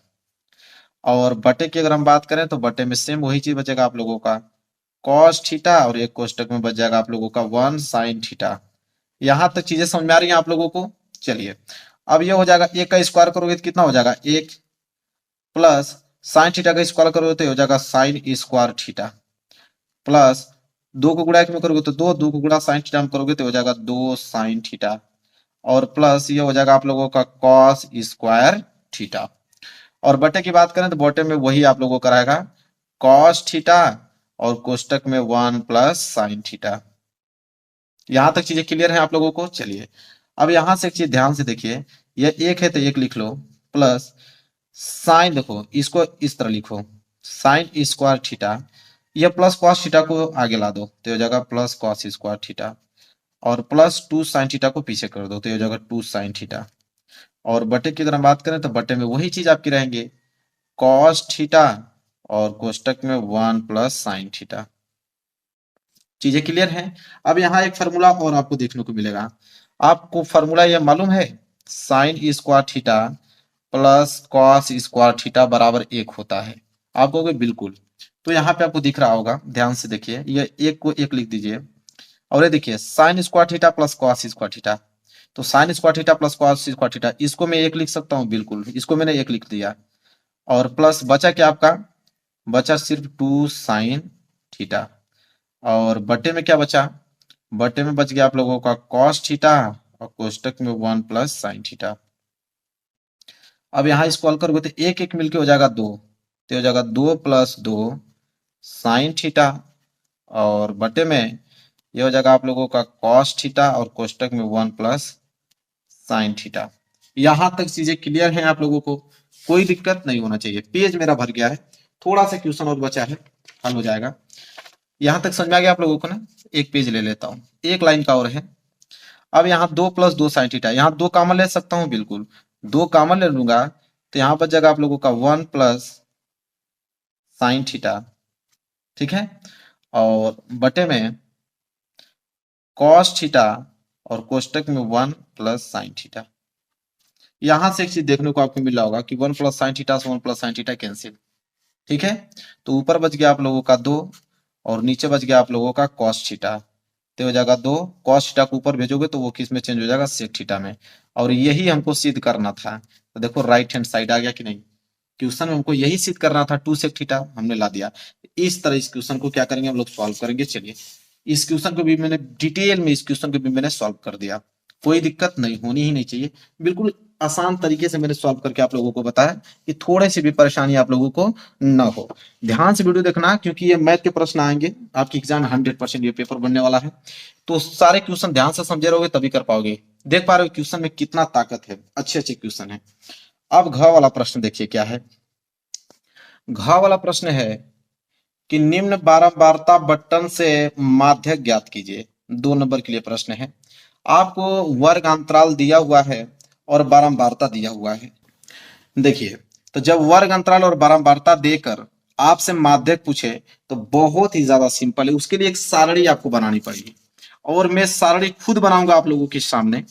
Speaker 1: और बटे की अगर हम बात करें तो बटे में सेम वही चीज बचेगा आप लोगों का कॉस थीटा, और एक कोष्टक में बच जाएगा आप लोगों का 1 साइन थीटा। यहां तक चीजें समझ में आ रही हैं आप लोगों को? चलिए, अब ये हो जाएगा, एक का स्क्वायर करोगे तो कितना हो जाएगा, एक, प्लस साइन थीटा का स्क्वायर करोगे तो ये हो जाएगा साइन स्क्वायर थीटा, प्लस दो को गुणा एक में करोगे तो दो, दो को गुणा साइन थीटा में करोगे तो हो जाएगा दो साइन थीटा, और प्लस ये हो जाएगा आप लोगों का कॉस स्क्वायर थीटा। और बटे की बात करें तो बटे में वही आप लोगों का रहेगा कॉस थीटा, और कोष्टक में 1 प्लस साइन थीटा। यहां तक चीजें क्लियर है आप लोगों को? चलिए, अब यहां से एक चीज ध्यान से देखिए, ये एक है तो एक लिख लो, प्लस साइन, देखो इसको इस तरह लिखो साइन स्क्वायर थीटा, ये प्लस कॉस थीटा को आगे ला दो तो हो जाएगा प्लस कॉस स्क्वायर थीटा, और प्लस 2 साइन थीटा को पीछे कर दो तो हो जाएगा 2 साइन थीटा। और बटे की अगर हम बात करें तो बटे में वही चीज आपकी रहेंगे कॉस थीटा, और कोष्टक में 1 प्लस साइन थीटा। चीजें क्लियर हैं? अब यहाँ एक फार्मूला और आपको देखने को मिलेगा। आपको फार्मूला यह मालूम है, sign square theta plus cos square theta बराबर एक होता है। आप कहोगे बिल्कुल, तो यहाँ पे आपको दिख रहा होगा, ध्यान से देखिए, ये एक को एक लिख दीजिए, और ये देखिए sine square theta plus cos square theta, तो sine square theta plus cos square theta, इसको मैं एक लिख सकता हूँ, बिल्कुल इसको मैंने एक लिख दिया, और प्लस बचा क्या आपका, बचा सिर्फ 2 साइन थीटा, और बटे में क्या बचा, बटे में बच गया आप लोगों का कॉस थीटा, और कोष्टक में 1 प्लस साइन थीटा। अब यहाँ इसको हल करोगे तो एक एक मिलके हो जाएगा दो, तो हो जाएगा 2 प्लस 2 साइन थीटा, और बटे में ये हो जाएगा आप लोगों का कॉस थीटा, और कोष्टक में 1 प्लस साइन थीटा। यहां तक चीजें क्लियर हैं आप लोगों को? कोई दिक्कत नहीं होना चाहिए। पेज मेरा भर गया है, थोड़ा सा क्वेश्चन और बचा है, हल हो जाएगा। यहां तक समझ में आ गया आप लोगों को ना? एक पेज ले लेता हूँ, एक लाइन का और है। अब यहाँ 2 प्लस 2 साइन थीटा, यहाँ 2 कॉमन ले सकता हूँ, बिल्कुल 2 कॉमन ले लूंगा तो यहाँ बच जाएगा आप लोगों का 1 प्लस साइन थीटा, ठीक है, और बटे में कॉस थीटा, और कोष्टक में 1 प्लस साइन थीटा। यहां से एक चीज देखने को आपको मिल रहा होगा कि 1 प्लस साइन थीटा से 1 प्लस साइन थीटा कैंसिल, ठीक है, तो ऊपर बच गया आप लोगों का 2, और नीचे बच गया आप लोगों का कॉस थीटा, तो हो जाएगा 2, कॉस थीटा को ऊपर भेजोगे तो वो किस में चेंज हो जाएगा, सेक थीटा में, और यही हमको सिद्ध करना था। तो देखो राइट हैंड साइड आ गया कि नहीं, क्वेश्चन में हमको यही सिद्ध करना था, 2 सेक थीटा हमने ला दिया। इस तरह इस क्वेश्चन को क्या करेंगे हम लोग, सॉल्व करेंगे। चलिए, इस क्वेश्चन को भी मैंने डिटेल में, इस क्वेश्चन को भी मैंने सॉल्व कर दिया, कोई दिक्कत नहीं होनी ही नहीं चाहिए, बिल्कुल आसान तरीके से मैंने सॉल्व करके आप लोगों को बताया कि थोड़े से भी परेशानी आप लोगों को ना हो। ध्यान से वीडियो देखना, क्योंकि ये मैथ के प्रश्न आएंगे आपके एग्जाम 100% ये पेपर बनने वाला है, तो सारे क्वेश्चन ध्यान से समझे रहोगे तभी कर पाओगे। देख पा रहे हो क्वेश्चन में कितना ताकत है, अच्छे अच्छे क्वेश्चन है। अब घ वाला प्रश्न देखिए क्या है। घ वाला प्रश्न है कि निम्न बारंबारता बटन से माध्यक ज्ञात कीजिए। 2 नंबर के लिए प्रश्न है। आपको वर्ग अंतराल दिया हुआ है और बारंबारता दिया हुआ है। देखिए, तो जब वर्ग अंतराल और बारंबारता देकर आपसे माध्यक पूछे तो बहुत ही ज्यादा सिंपल है, उसके लिए एक सारणी आपको बनानी पड़ेगी, और मैं सारणी खुद बनाऊंगा आप लोगों के सामने,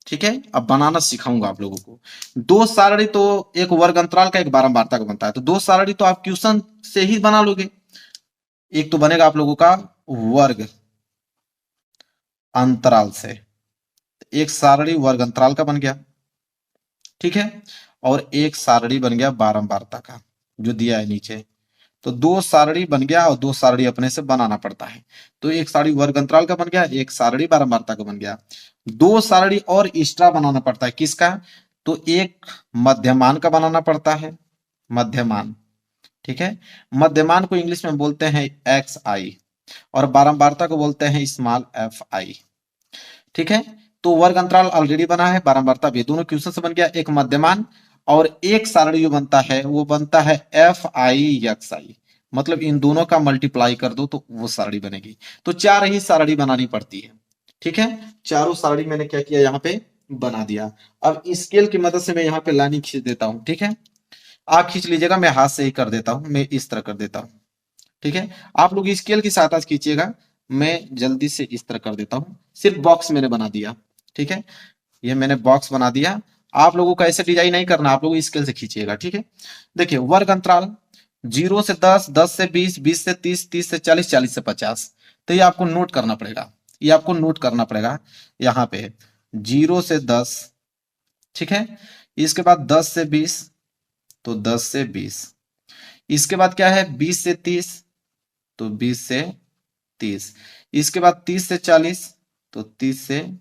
Speaker 1: ठीक है, अब बनाना सिखाऊंगा आप लोगों को। 2 सारणी तो एक वर्ग अंतराल का, एक बारंबारता का बनता है, तो 2 सारणी तो आप क्वेश्चन से ही बना लोगे। एक तो बनेगा आप लोगों का वर्ग अंतराल से, एक सारणी वर्ग अंतराल का बन गया, ठीक है, और एक सारणी बन गया बारंबारता का जो दिया है नीचे। तो 2 सारणी बन गया, और 2 सारणी अपने से बनाना पड़ता है, तो एक सारणी वर्ग अंतराल का बन गया, एक सारणी बारंबारता का बन गया। 2 सारणी और एक्स्ट्रा बनाना पड़ता है, किसका, तो एक मध्यमान का बनाना पड़ता है, मध्यमान, ठीक है, मध्यमान को इंग्लिश में बोलते हैं एक्स आई, और बारंबारता को बोलते हैं स्मॉल एफ आई, ठीक है। तो वर्ग अंतराल ऑलरेडी बना है, बारंबारता भी, दोनों क्वेश्चन से बन गया। एक मध्यमान और एक सारणी जो बनता है वो बनता है एफ आई एक्स आई, मतलब इन दोनों का मल्टीप्लाई कर दो तो वो सारणी बनेगी। तो 4 ही सारणी बनानी पड़ती है, ठीक है, चारों सारणी मैंने क्या किया यहाँ पे बना दिया। अब स्केल की मदद से मैं यहाँ पे लाइनिंग खींच देता हूँ, ठीक है, आप खींच लीजिएगा, मैं हाथ से ही कर देता हूँ, मैं इस तरह कर देता हूँ, ठीक है, आप लोग स्केल की सहायता से खींचिएगा, मैं जल्दी से इस तरह कर देता हूं। सिर्फ बॉक्स मैंने बना दिया, ठीक है, ये मैंने बॉक्स बना दिया, आप लोगों को ऐसे डिजाइन नहीं करना, आप लोग स्केल से खींचिएगा, ठीक है। देखिए वर्ग अंतराल 0 से 10, 10 से 20, 20 से 30, 30 से 40, 40 से 50। तो ये आपको नोट करना पड़ेगा, ये आपको नोट करना पड़ेगा। यहाँ पे 0 से 10, ठीक है। इसके बाद 10 से 20, तो 10 से 20। इसके बाद क्या है 20 से 30, तो 20 से 30। इसके बाद 30 से 40, तो 30 से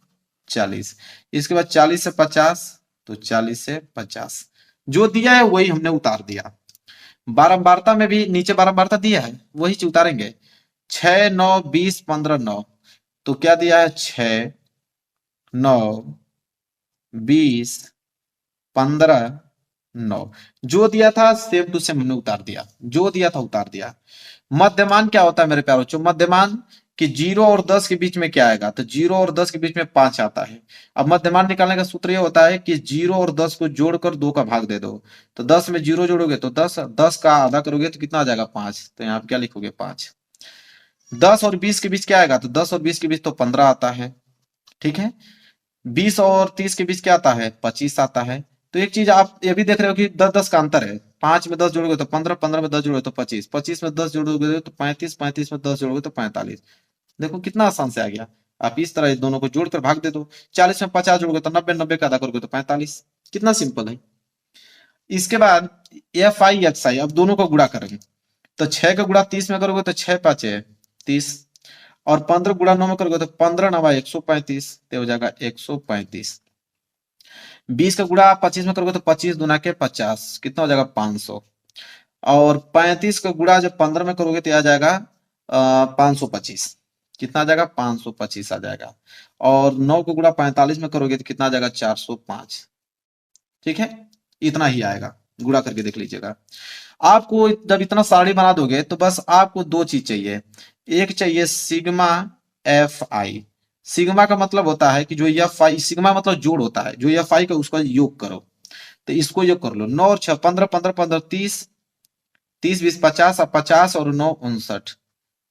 Speaker 1: 40। इसके बाद 40 से 50, तो 40 से 50। जो दिया है वही हमने उतार दिया। बारंबारता में भी नीचे बारंबारता दिया है, वही चीज उतारेंगे। 6, 9, 20, 15, 9। तो क्या दिया है 6, 9, 20, 15, 9। जो दिया था सेम टू सेम हमने उतार दिया, जो दिया था उतार दिया। मध्यमान क्या होता है मेरे प्यारो बच्चों, मध्यमान कि 0 और 10 के बीच में क्या आएगा, तो 0 और 10 के बीच में 5 आता है। अब मध्यमान निकालने का सूत्र ये होता है कि 0 और 10 को जोड़कर 2 का भाग दे दो। तो 10 में 0 जोड़ोगे तो 10, 10 का आधा करोगे तो कितना आ जाएगा 5। तो यहाँ पे क्या लिखोगे 5। 10 और 20 के बीच क्या आएगा, तो 10 और 20 के बीच तो 15 आता है, ठीक है। 20 और 30 के बीच क्या आता है 25 आता है। तो एक चीज आप ये भी देख रहे हो कि 10 10 का अंतर है। 5 में 10 जोड़ोगे तो 15, 15 में 10 जोड़ोगे तो 25, 25 में 10 जोड़ोगे तो 35, 35 में 10 जोड़ोगे तो 45। देखो कितना आसान से आ गया। आप इस तरह इस दोनों को जोड़कर भाग दे दो। 40 में 50 जोड़ोगे तो 90, 90 का आधा करोगे तो 45। कितना सिंपल है। इसके बाद एफ आई एक्स आई, अब दोनों को गुणा करेंगे। तो 6 का गुणा 30 में करोगे तो 6 5 30। और 15 गुणा 9 में करोगे तो 15 9 135, तो हो जाएगा 135। 20 का गुणा 25 में करोगे तो 25 दूना के 50, कितना हो जाएगा 500। और 35 का गुणा जब 15 में करोगे तो आ जाएगा 525। कितना आ जाएगा 525 आ जाएगा। और 9 को गुणा 45 में करोगे तो कितना आ जाएगा 405, ठीक है। इतना ही आएगा, गुणा करके देख लीजिएगा। आपको जब इतना सारणी बना दोगे तो बस आपको दो चीज चाहिए। एक चाहिए सिग्मा एफ आई। सिग्मा का मतलब होता है कि जो एफ आई, सिग्मा मतलब जोड़ होता है, जो एफ आई का उसका योग करो। तो इसको योग कर लो। 9 और 6 15, 15 15 30, 30 20 50, 50 और 9 59।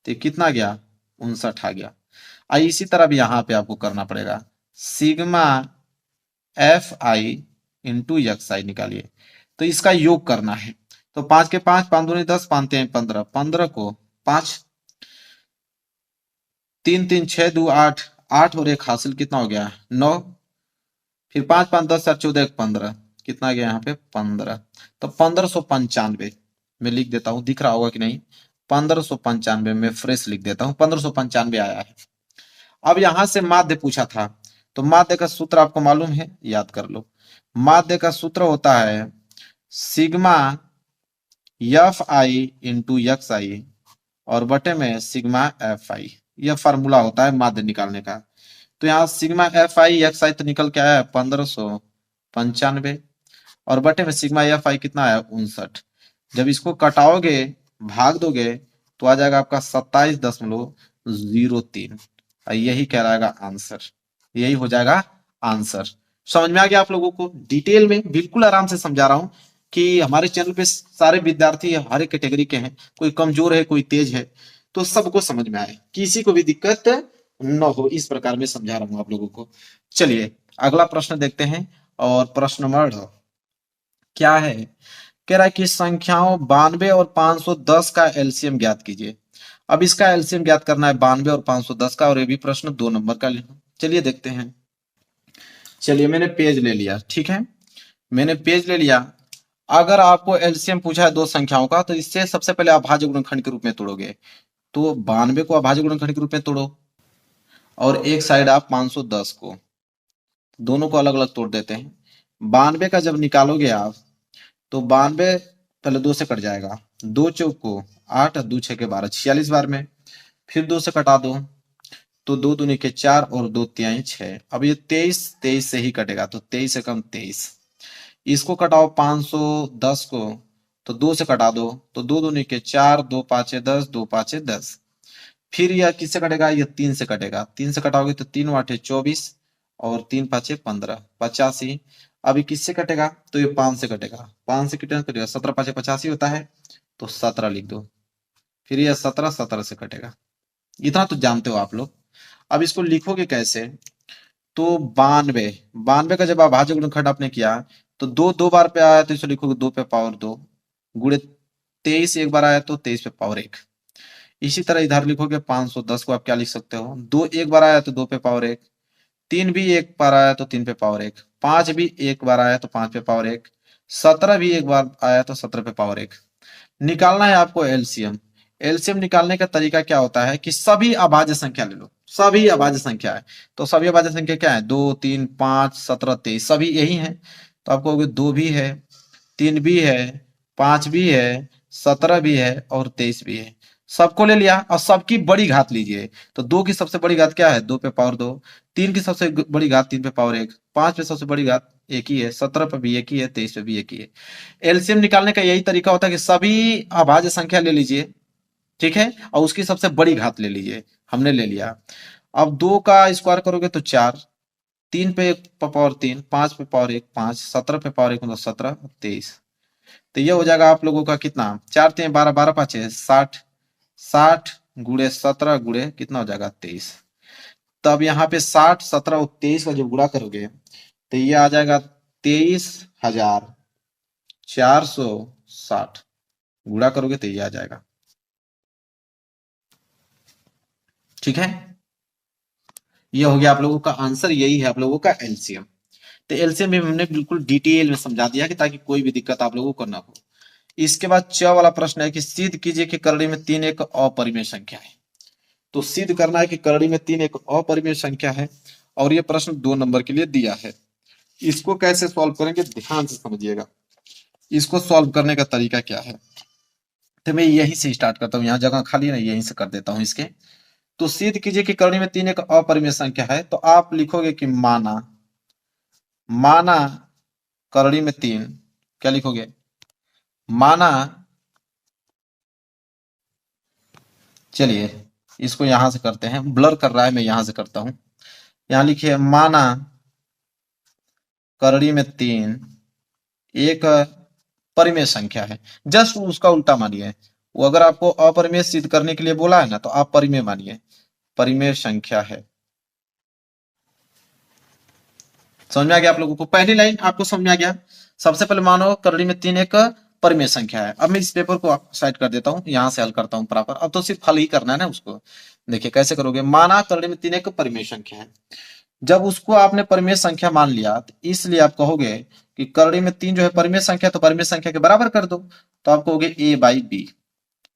Speaker 1: तो कितना गया 59 आ गया। इसी तरह भी यहाँ पे आपको करना पड़ेगा। Sigma F I into X I निकालिए, तो इसका योग करना है। तो 5 के 5, 5 दूनी 10, 5 3 15, 15 को 5, 3 3 6 2 8, 8 और 1 हासिल कितना हो गया 9। फिर 5 5 10 7 14 15, कितना गया यहाँ पे 15। तो 1595 मैं लिख देता हूँ, दिख रहा होगा कि नहीं। 1595 में फ्रेश लिख देता हूँ, 1595 आया है। अब यहां से माध्य पूछा था, तो माध्य का सूत्र आपको मालूम है, याद कर लो। माध्य का सूत्र होता है sigma F I into X I और बटे में सिग्मा एफ आई। यह फार्मूला होता है माध्य निकालने का। तो यहाँ सिग्मा एफ आई एक्स आई तो निकल के आया है 1595 और बटे में सिग्मा एफ आई कितना आया 59। जब इसको कटाओगे भाग दोगे तो आ जाएगा आपका 27.03। यही कहलाएगा आंसर, यही हो जाएगा आंसर। समझ में आ गया आप लोगों को। डिटेल में बिल्कुल आराम से समझा रहा हूं कि हमारे चैनल पे सारे विद्यार्थी हर एक कैटेगरी के हैं, कोई कमजोर है कोई तेज है, तो सबको समझ में आए, किसी को भी दिक्कत न हो, इस प्रकार में समझा रहा हूं आप लोगों को। चलिए अगला प्रश्न देखते हैं। और प्रश्न नंबर क्या है, कह रहा है कि संख्याओं 92 और 510 का एलसीएम ज्ञात कीजिए। अब इसका एलसीएम ज्ञात करना है 92 और 510 का, और ये भी प्रश्न 2 नंबर का लिखा। चलिए देखते हैं। चलिए मैंने पेज ले लिया, ठीक है, मैंने पेज ले लिया। अगर आपको एलसीएम पूछा है दो संख्याओं का, तो इससे सबसे पहले अभाज्य गुणनखंड के रूप में तोड़ोगे। तो 92 को अभाज्य गुणनखंड के रूप में तोड़ो और एक साइड आप 510 को, दोनों को अलग अलग तोड़ देते हैं। 92 का जब निकालोगे आप तो 92 पहले 2 से कट जाएगा, 2 चौक को 8, 2 6 के 12, 46 बार में। फिर 2 से कटा दो तो 2 दूनी के 4 और 2 तिहाई 6। अब ये 23 23 से ही कटेगा, तो 23 से कम 23। इसको कटाओ 510 को, तो 2 से कटा दो तो 2 दूनी के 4, 2 5 10, 2 5 10। फिर यह किससे कटेगा, ये 3 से कटेगा, 3 से कटाओगे तो 3 8 24 और 3 5 15, 85। अभी किससे कटेगा, तो ये 5 से कटेगा, 5 से कितना कटेगा 17 5 85 होता है, तो 17 लिख दो। फिर यह 17 17 से कटेगा। इतना तो जानते हो आप लोग। अब इसको लिखोगे कैसे, तो 92, 92 का जब अभाज्य गुणनखंड आपने किया तो दो दो बार पे आया तो इसे लिखोगे 2 पे पावर 2 गुणे 23 एक बार आया तो 23 पे पावर 1। इसी तरह इधर लिखोगे 510 को आप क्या लिख सकते हो, 2 एक बार आया तो 2 पे पावर 1, 3 भी एक बार आया तो 3 पे पावर 1, 5 भी एक बार आया तो 5 पे पावर 1, 17 भी एक बार आया तो 17 पे पावर 1। निकालना है आपको एलसीएम। एलसीएम निकालने का तरीका क्या होता है कि सभी अभाज्य संख्या ले लो, सभी अभाज्य संख्या है। तो सभी अभाज्य संख्या क्या है, 2 3 5 17 23 सभी यही है। तो आपको कहोगे 2 भी है, 3 भी है, 5 भी है, 17 भी है और 23 भी है। सबको ले लिया और सबकी बड़ी घात लीजिए। तो 2 की सबसे बड़ी घात क्या है, 2 पे पावर 2, 3 की सबसे बड़ी घात 3 पे पावर 1, 5 पे सबसे बड़ी घात एक ही है, 17 पे भी एक ही है, 23 पे भी एक ही है। एलसीएम निकालने का यही तरीका होता है कि सभी अभाज्य संख्या ले लीजिए, ठीक है, और उसकी सबसे बड़ी घात ले लीजिए। हमने ले लिया। अब 2 का स्क्वायर करोगे तो 4, 3 पे पावर 3, 5 पे पावर 1 5, 17 पे पावर 1 मतलब 17, 23। तो ये हो जाएगा आप लोगों का कितना, 4 3 12, 12 5 60, 60 गुणे 17 गुणे कितना हो जाएगा 23। तब यहाँ पे 60 17 और 23 का जब गुणा करोगे तो ये आ जाएगा 23,460। गुणा करोगे तो ये आ जाएगा, ठीक है। ये हो गया आप लोगों का आंसर, यही है आप लोगों का एलसीएम। तो एलसीएम भी हमने बिल्कुल डिटेल में समझा दिया कि ताकि कोई भी दिक्कत आप लोगों को ना हो। इसके बाद च वाला प्रश्न है कि सिद्ध कीजिए कि करड़ी में 3 एक अपरिमेय संख्या है। तो सिद्ध करना है कि करड़ी में 3 एक अपरिमेय संख्या है और ये प्रश्न 2 नंबर के लिए दिया है। इसको कैसे सॉल्व करेंगे ध्यान से समझिएगा। इसको सॉल्व करने का तरीका क्या है, तो मैं यहीं से स्टार्ट करता हूँ, यहाँ जगह खाली है ना, यहीं से कर देता हूँ इसके। तो सिद्ध कीजिए कि करड़ी में 3 एक अपरिमेय संख्या है। तो आप लिखोगे कि माना, माना करड़ी में 3, क्या लिखोगे, माना, चलिए इसको यहां से करते हैं, ब्लर कर रहा है, मैं यहां से करता हूं। यहां लिखिए माना करड़ी में 3 एक परिमेय संख्या है। जस्ट उसका उल्टा मानिए, वो अगर आपको अपरिमेय सिद्ध करने के लिए बोला है ना तो आप परिमेय मानिए, परिमेय संख्या है। समझ में आ गया आप लोगों को, पहली लाइन आपको समझ में आ गया। सबसे पहले मानो करड़ी में 3 एक परिमेय संख्या है। अब मैं इस पेपर को साइड कर देता हूं, यहां से हल करता हूं प्रॉपर। अब तो सिर्फ हल ही करना है ना उसको। देखिए कैसे करोगे, माना करड़ी में 3 एक परिमेय संख्या है। जब उसको आपने परिमेय संख्या मान लिया तो इसलिए आप कहोगे कि करड़ी में 3 जो है परिमेय संख्या, तो परिमेय संख्या के बराबर कर दो। तो आप कहोगे A by B,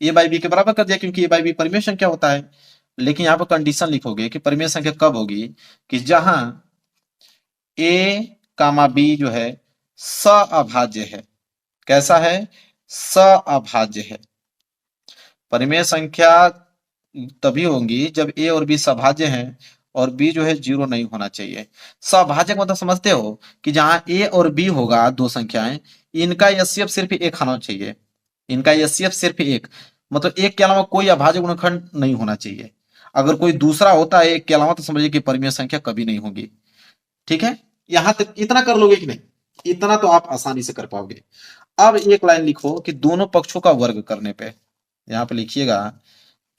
Speaker 1: A by B के बराबर कर दिया क्योंकि ए बाई बी परिमेय संख्या होता है। लेकिन यहाँ पर कंडीशन लिखोगे कि परिमेय संख्या कब होगी, कि जहां ए कामा बी जो है सअभाज्य है। कैसा है, सअभाज्य है। परिमेय संख्या तभी होंगी जब ए और बी सभाज्य हैं और बी जो है 0 नहीं होना चाहिए। सभाजक मतलब समझते हो कि जहां ए और बी होगा दो संख्याएं, इनका एचसीएफ सिर्फ एक होना चाहिए। इनका एचसीएफ सिर्फ एक, मतलब एक के अलावा कोई अभाज्य गुणनखंड नहीं होना चाहिए। अगर कोई दूसरा होता है एक के अलावा तो समझिए कि परिमेय संख्या कभी नहीं होगी। ठीक है, यहां तक इतना कर लोगे कि नहीं, इतना तो आप आसानी से कर पाओगे। अब एक लाइन लिखो कि दोनों पक्षों का वर्ग करने पे, यहां पे लिखिएगा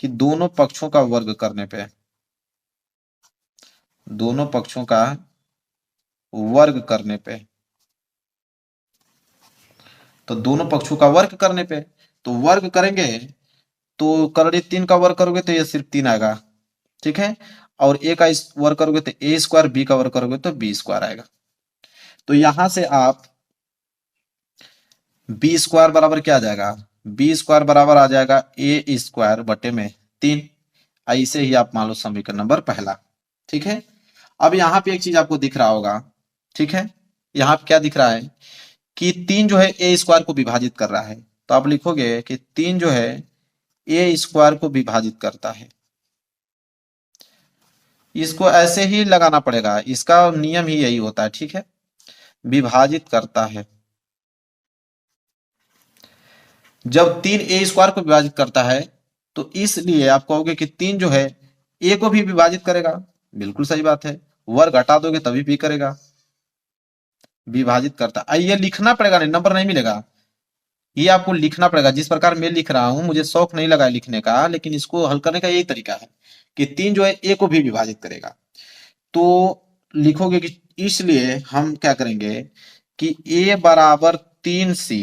Speaker 1: कि दोनों पक्षों का वर्ग करने पे, दोनों पक्षों का वर्ग करने पे, तो दोनों पक्षों का वर्ग करने पे, तो वर्ग करेंगे तो करड़ी 3 का वर्ग करोगे तो ये सिर्फ 3 आएगा, ठीक है। और ए का वर्ग करोगे तो ए स्क्वायर, बी का वर्ग करोगे तो बी स्क्वायर आएगा। तो यहां से आप बी स्क्वायर बराबर क्या आ जाएगा, बी स्क्वायर बराबर आ जाएगा ए स्क्वायर बटे में 3। ऐसे ही आप मान लो समीकरण नंबर पहला, ठीक है। अब यहाँ पे एक चीज आपको दिख रहा होगा, ठीक है, यहाँ पे क्या दिख रहा है कि 3 जो है ए स्क्वायर को विभाजित कर रहा है। तो आप लिखोगे कि 3 जो है ए स्क्वायर को विभाजित करता है। इसको ऐसे ही लगाना पड़ेगा, इसका नियम ही यही होता है, ठीक है, विभाजित करता है। जब 3 ए स्क्वायर को विभाजित करता है तो इसलिए आप कहोगे कि 3 जो है ए को भी विभाजित करेगा। बिल्कुल सही बात है, वर्ग हटा दोगे तभी भी करेगा, विभाजित करता। ये लिखना पड़ेगा, नहीं नंबर नहीं मिलेगा, ये आपको लिखना पड़ेगा। जिस प्रकार मैं लिख रहा हूं मुझे शौक नहीं लगा लिखने का, लेकिन इसको हल करने का यही तरीका है कि 3 जो है ए को भी विभाजित करेगा। तो लिखोगे कि इसलिए हम क्या करेंगे कि a बराबर 3c,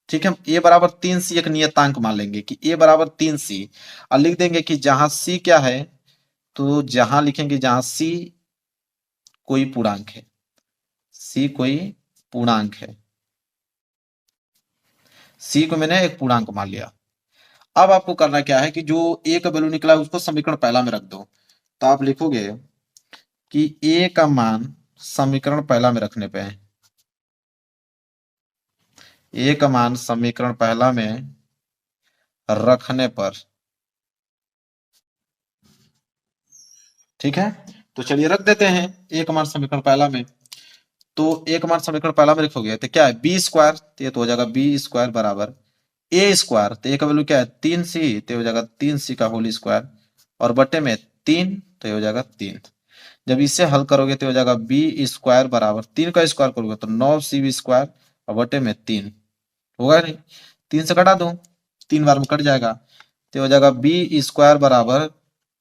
Speaker 1: ठीक है, a बराबर 3c एक नियतांक मान लेंगे कि a बराबर 3c, और लिख देंगे कि जहां c क्या है, तो जहां लिखेंगे जहां c कोई पूर्णांक है, c कोई पूर्णांक है, c को मैंने एक पूर्णांक मान लिया। अब आपको करना क्या है कि जो a का वैल्यू निकला है उसको समीकरण पहला में रख दो। तो आप लिखोगे कि a का मान समीकरण पहला में रखने पे, a का मान समीकरण पहला में रखने पर, ठीक है, तो चलिए रख देते हैं a का मान समीकरण पहला में। तो a का मान समीकरण पहला में लिखोगे तो क्या है, बी स्क्वायर, तो ये तो हो जाएगा बी स्क्वायर बराबर ए स्क्वायर, तो ए का वैल्यू क्या है 3c, तो हो जाएगा 3c का होल स्क्वायर, और बटे में 3, तो ये हो जाएगा 3। जब इसे हल करोगे तो हो जाएगा बी स्क्वायर बराबर 3 का स्क्वायर करोगे तो 9c स्क्वायर, और बटे में 3 होगा नहीं, 3 से घटा दो, 3 बार में कट जाएगा, तो हो जाएगा बी स्क्वायर बराबर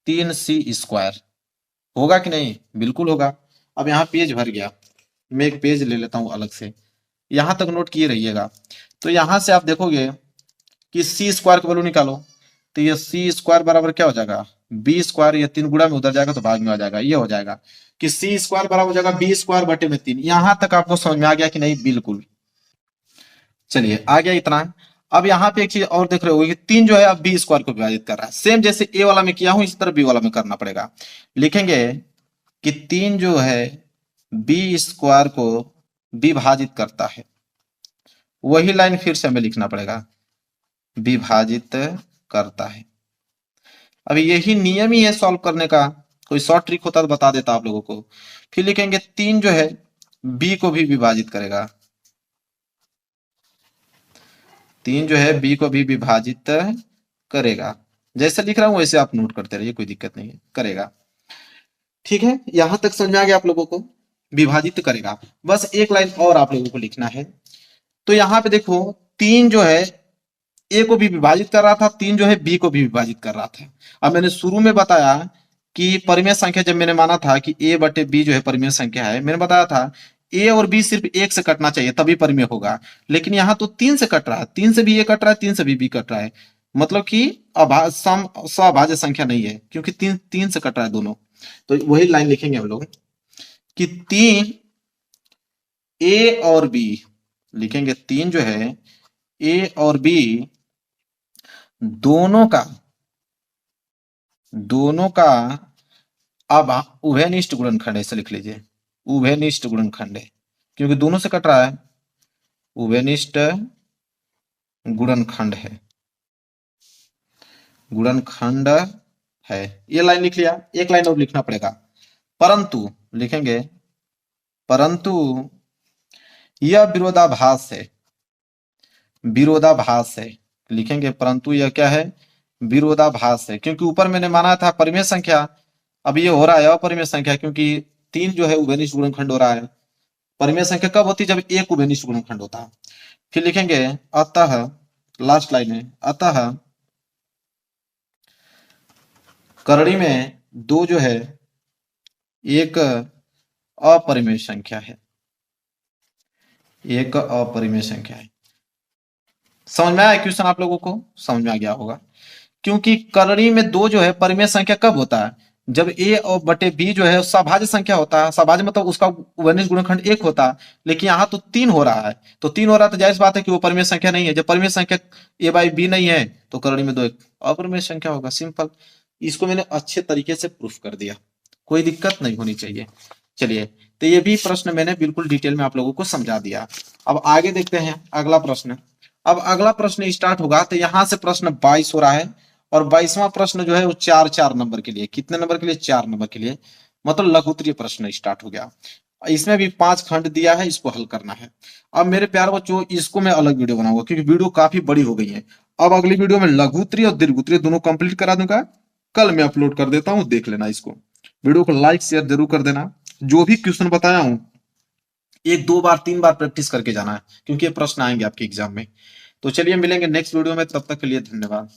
Speaker 1: 3c स्क्वायर। होगा कि नहीं, बिल्कुल होगा। अब यहाँ पेज भर गया, मैं एक पेज ले लेता हूं अलग से, यहां तक नोट किए रहिएगा। तो यहां से आप देखोगे कि सी स्क्वायर का वैल्यू निकालो, तो ये सी स्क्वायर बराबर क्या हो जाएगा, बी स्क्वायर, ये 3 गुणा में उधर जाएगा तो भाग में आ जाएगा, ये हो जाएगा कि सी स्क्वायर बराबर हो जाएगा बी स्क्वायर बटे में 3। यहां तक आपको समझ में आ गया कि नहीं, बिल्कुल। चलिए आ गया इतना। अब यहाँ पे एक चीज और देख रहे हो कि 3 जो है अब बी स्क्वायर को विभाजित कर रहा है, सेम जैसे ए वाला में किया हूं इसी तरह बी वाला में करना पड़ेगा। लिखेंगे कि 3 जो है बी स्क्वायर को विभाजित करता है, वही लाइन फिर से हमें लिखना पड़ेगा, विभाजित करता है। अब यही नियम ही है सॉल्व करने का, कोई शॉर्ट ट्रिक होता तो बता देता आप लोगों को। फिर लिखेंगे 3 जो है बी को भी विभाजित करेगा, 3 जो है बी को भी विभाजित करेगा। जैसे लिख रहा हूं वैसे आप नोट करते रहिए, कोई दिक्कत नहीं है, करेगा। ठीक है, यहां तक समझ में आ गया आप लोगों को, विभाजित करेगा। बस एक लाइन और आप लोगों को लिखना है। तो यहाँ पे देखो 3 जो है ए को भी विभाजित कर रहा था, 3 जो है बी को भी विभाजित कर रहा था। अब मैंने शुरू में बताया कि परिमेय संख्या, जब मैंने माना था कि ए बटे बी जो है परिमेय संख्या है, मैंने बताया था ए और बी सिर्फ 1 से कटना चाहिए तभी परिमेय होगा। लेकिन यहाँ तो 3 से कट रहा है, 3 से भी ए कट रहा है, 3 से भी बी कट रहा है, मतलब कि सभाज्य संख्या नहीं है, क्योंकि 3 से कट रहा है दोनों। तो वही लाइन लिखेंगे हम लोग कि 3 ए और बी, लिखेंगे 3 जो है ए और बी दोनों का अब उभयनिष्ठ गुणनखंड, ऐसे लिख लीजिए, उभयनिष्ठ गुणनखंड है, क्योंकि दोनों से कट रहा है, उभयनिष्ठ गुणनखंड है, गुणनखंड है। ये लाइन लिख लिया, एक लाइन और लिखना पड़ेगा, परंतु लिखेंगे परंतु यह विरोधाभास है, विरोधाभास है, लिखेंगे परंतु यह क्या है, विरोधाभास है, क्योंकि ऊपर मैंने माना था परिमेय संख्या, अब ये हो रहा है अपरिमेय संख्या, क्योंकि 3 जो है उभयनिष्ठ गुणनखंड हो रहा है। परिमेय संख्या कब होती है, जब एक उभयनिष्ठ गुणनखंड होता है। फिर लिखेंगे अतः, लास्ट लाइन है, अतः करणी में 2 जो है एक अपरिमेय संख्या है, एक अपरिमेय संख्या है। समझ में आया क्वेश्चन आप लोगों को, समझ में आ गया होगा। क्योंकि करणी में 2 जो है परिमेय संख्या कब होता है, जब ए और बटे बी जो है सभाज्य संख्या होता है, सभाज्य मतलब उसका उभयनिष्ठ गुणनखंड 1 होता है। लेकिन यहाँ तो 3 हो रहा है, तो 3 हो रहा है तो जाहिर बात है कि वो परिमेय संख्या नहीं है। जब परिमेय संख्या ए बाई बी नहीं है तो करणी में 2 एक अपरिमेय संख्या होगा, सिंपल। इसको मैंने अच्छे तरीके से प्रूफ कर दिया, कोई दिक्कत नहीं होनी चाहिए। चलिए, तो ये भी प्रश्न मैंने बिल्कुल डिटेल में आप लोगों को समझा दिया। अब आगे देखते हैं अगला प्रश्न। अब अगला प्रश्न स्टार्ट होगा, तो यहां से प्रश्न 22 हो रहा है, और 22वां प्रश्न जो है वो 4 नंबर के लिए, कितने नंबर के लिए, 4 नंबर के लिए, मतलब लघुत्तरीय प्रश्न स्टार्ट हो गया। इसमें भी 5 खंड दिया है, इसको हल करना है। अब मेरे प्यारे बच्चों, इसको मैं अलग वीडियो बनाऊंगा, क्योंकि वीडियो काफी बड़ी हो गई है। अब अगली वीडियो में लघुत्तरीय और दीर्घोत्तरीय दोनों कंप्लीट करा दूंगा, कल मैं अपलोड कर देता हूं, देख लेना इसको। वीडियो को लाइक शेयर जरूर कर देना। जो भी क्वेश्चन बताया हूं 1 2 बार 3 बार प्रैक्टिस करके जाना है, क्योंकि ये प्रश्न आएंगे आपके एग्जाम में। तो चलिए मिलेंगे नेक्स्ट वीडियो में, तब तक के लिए धन्यवाद।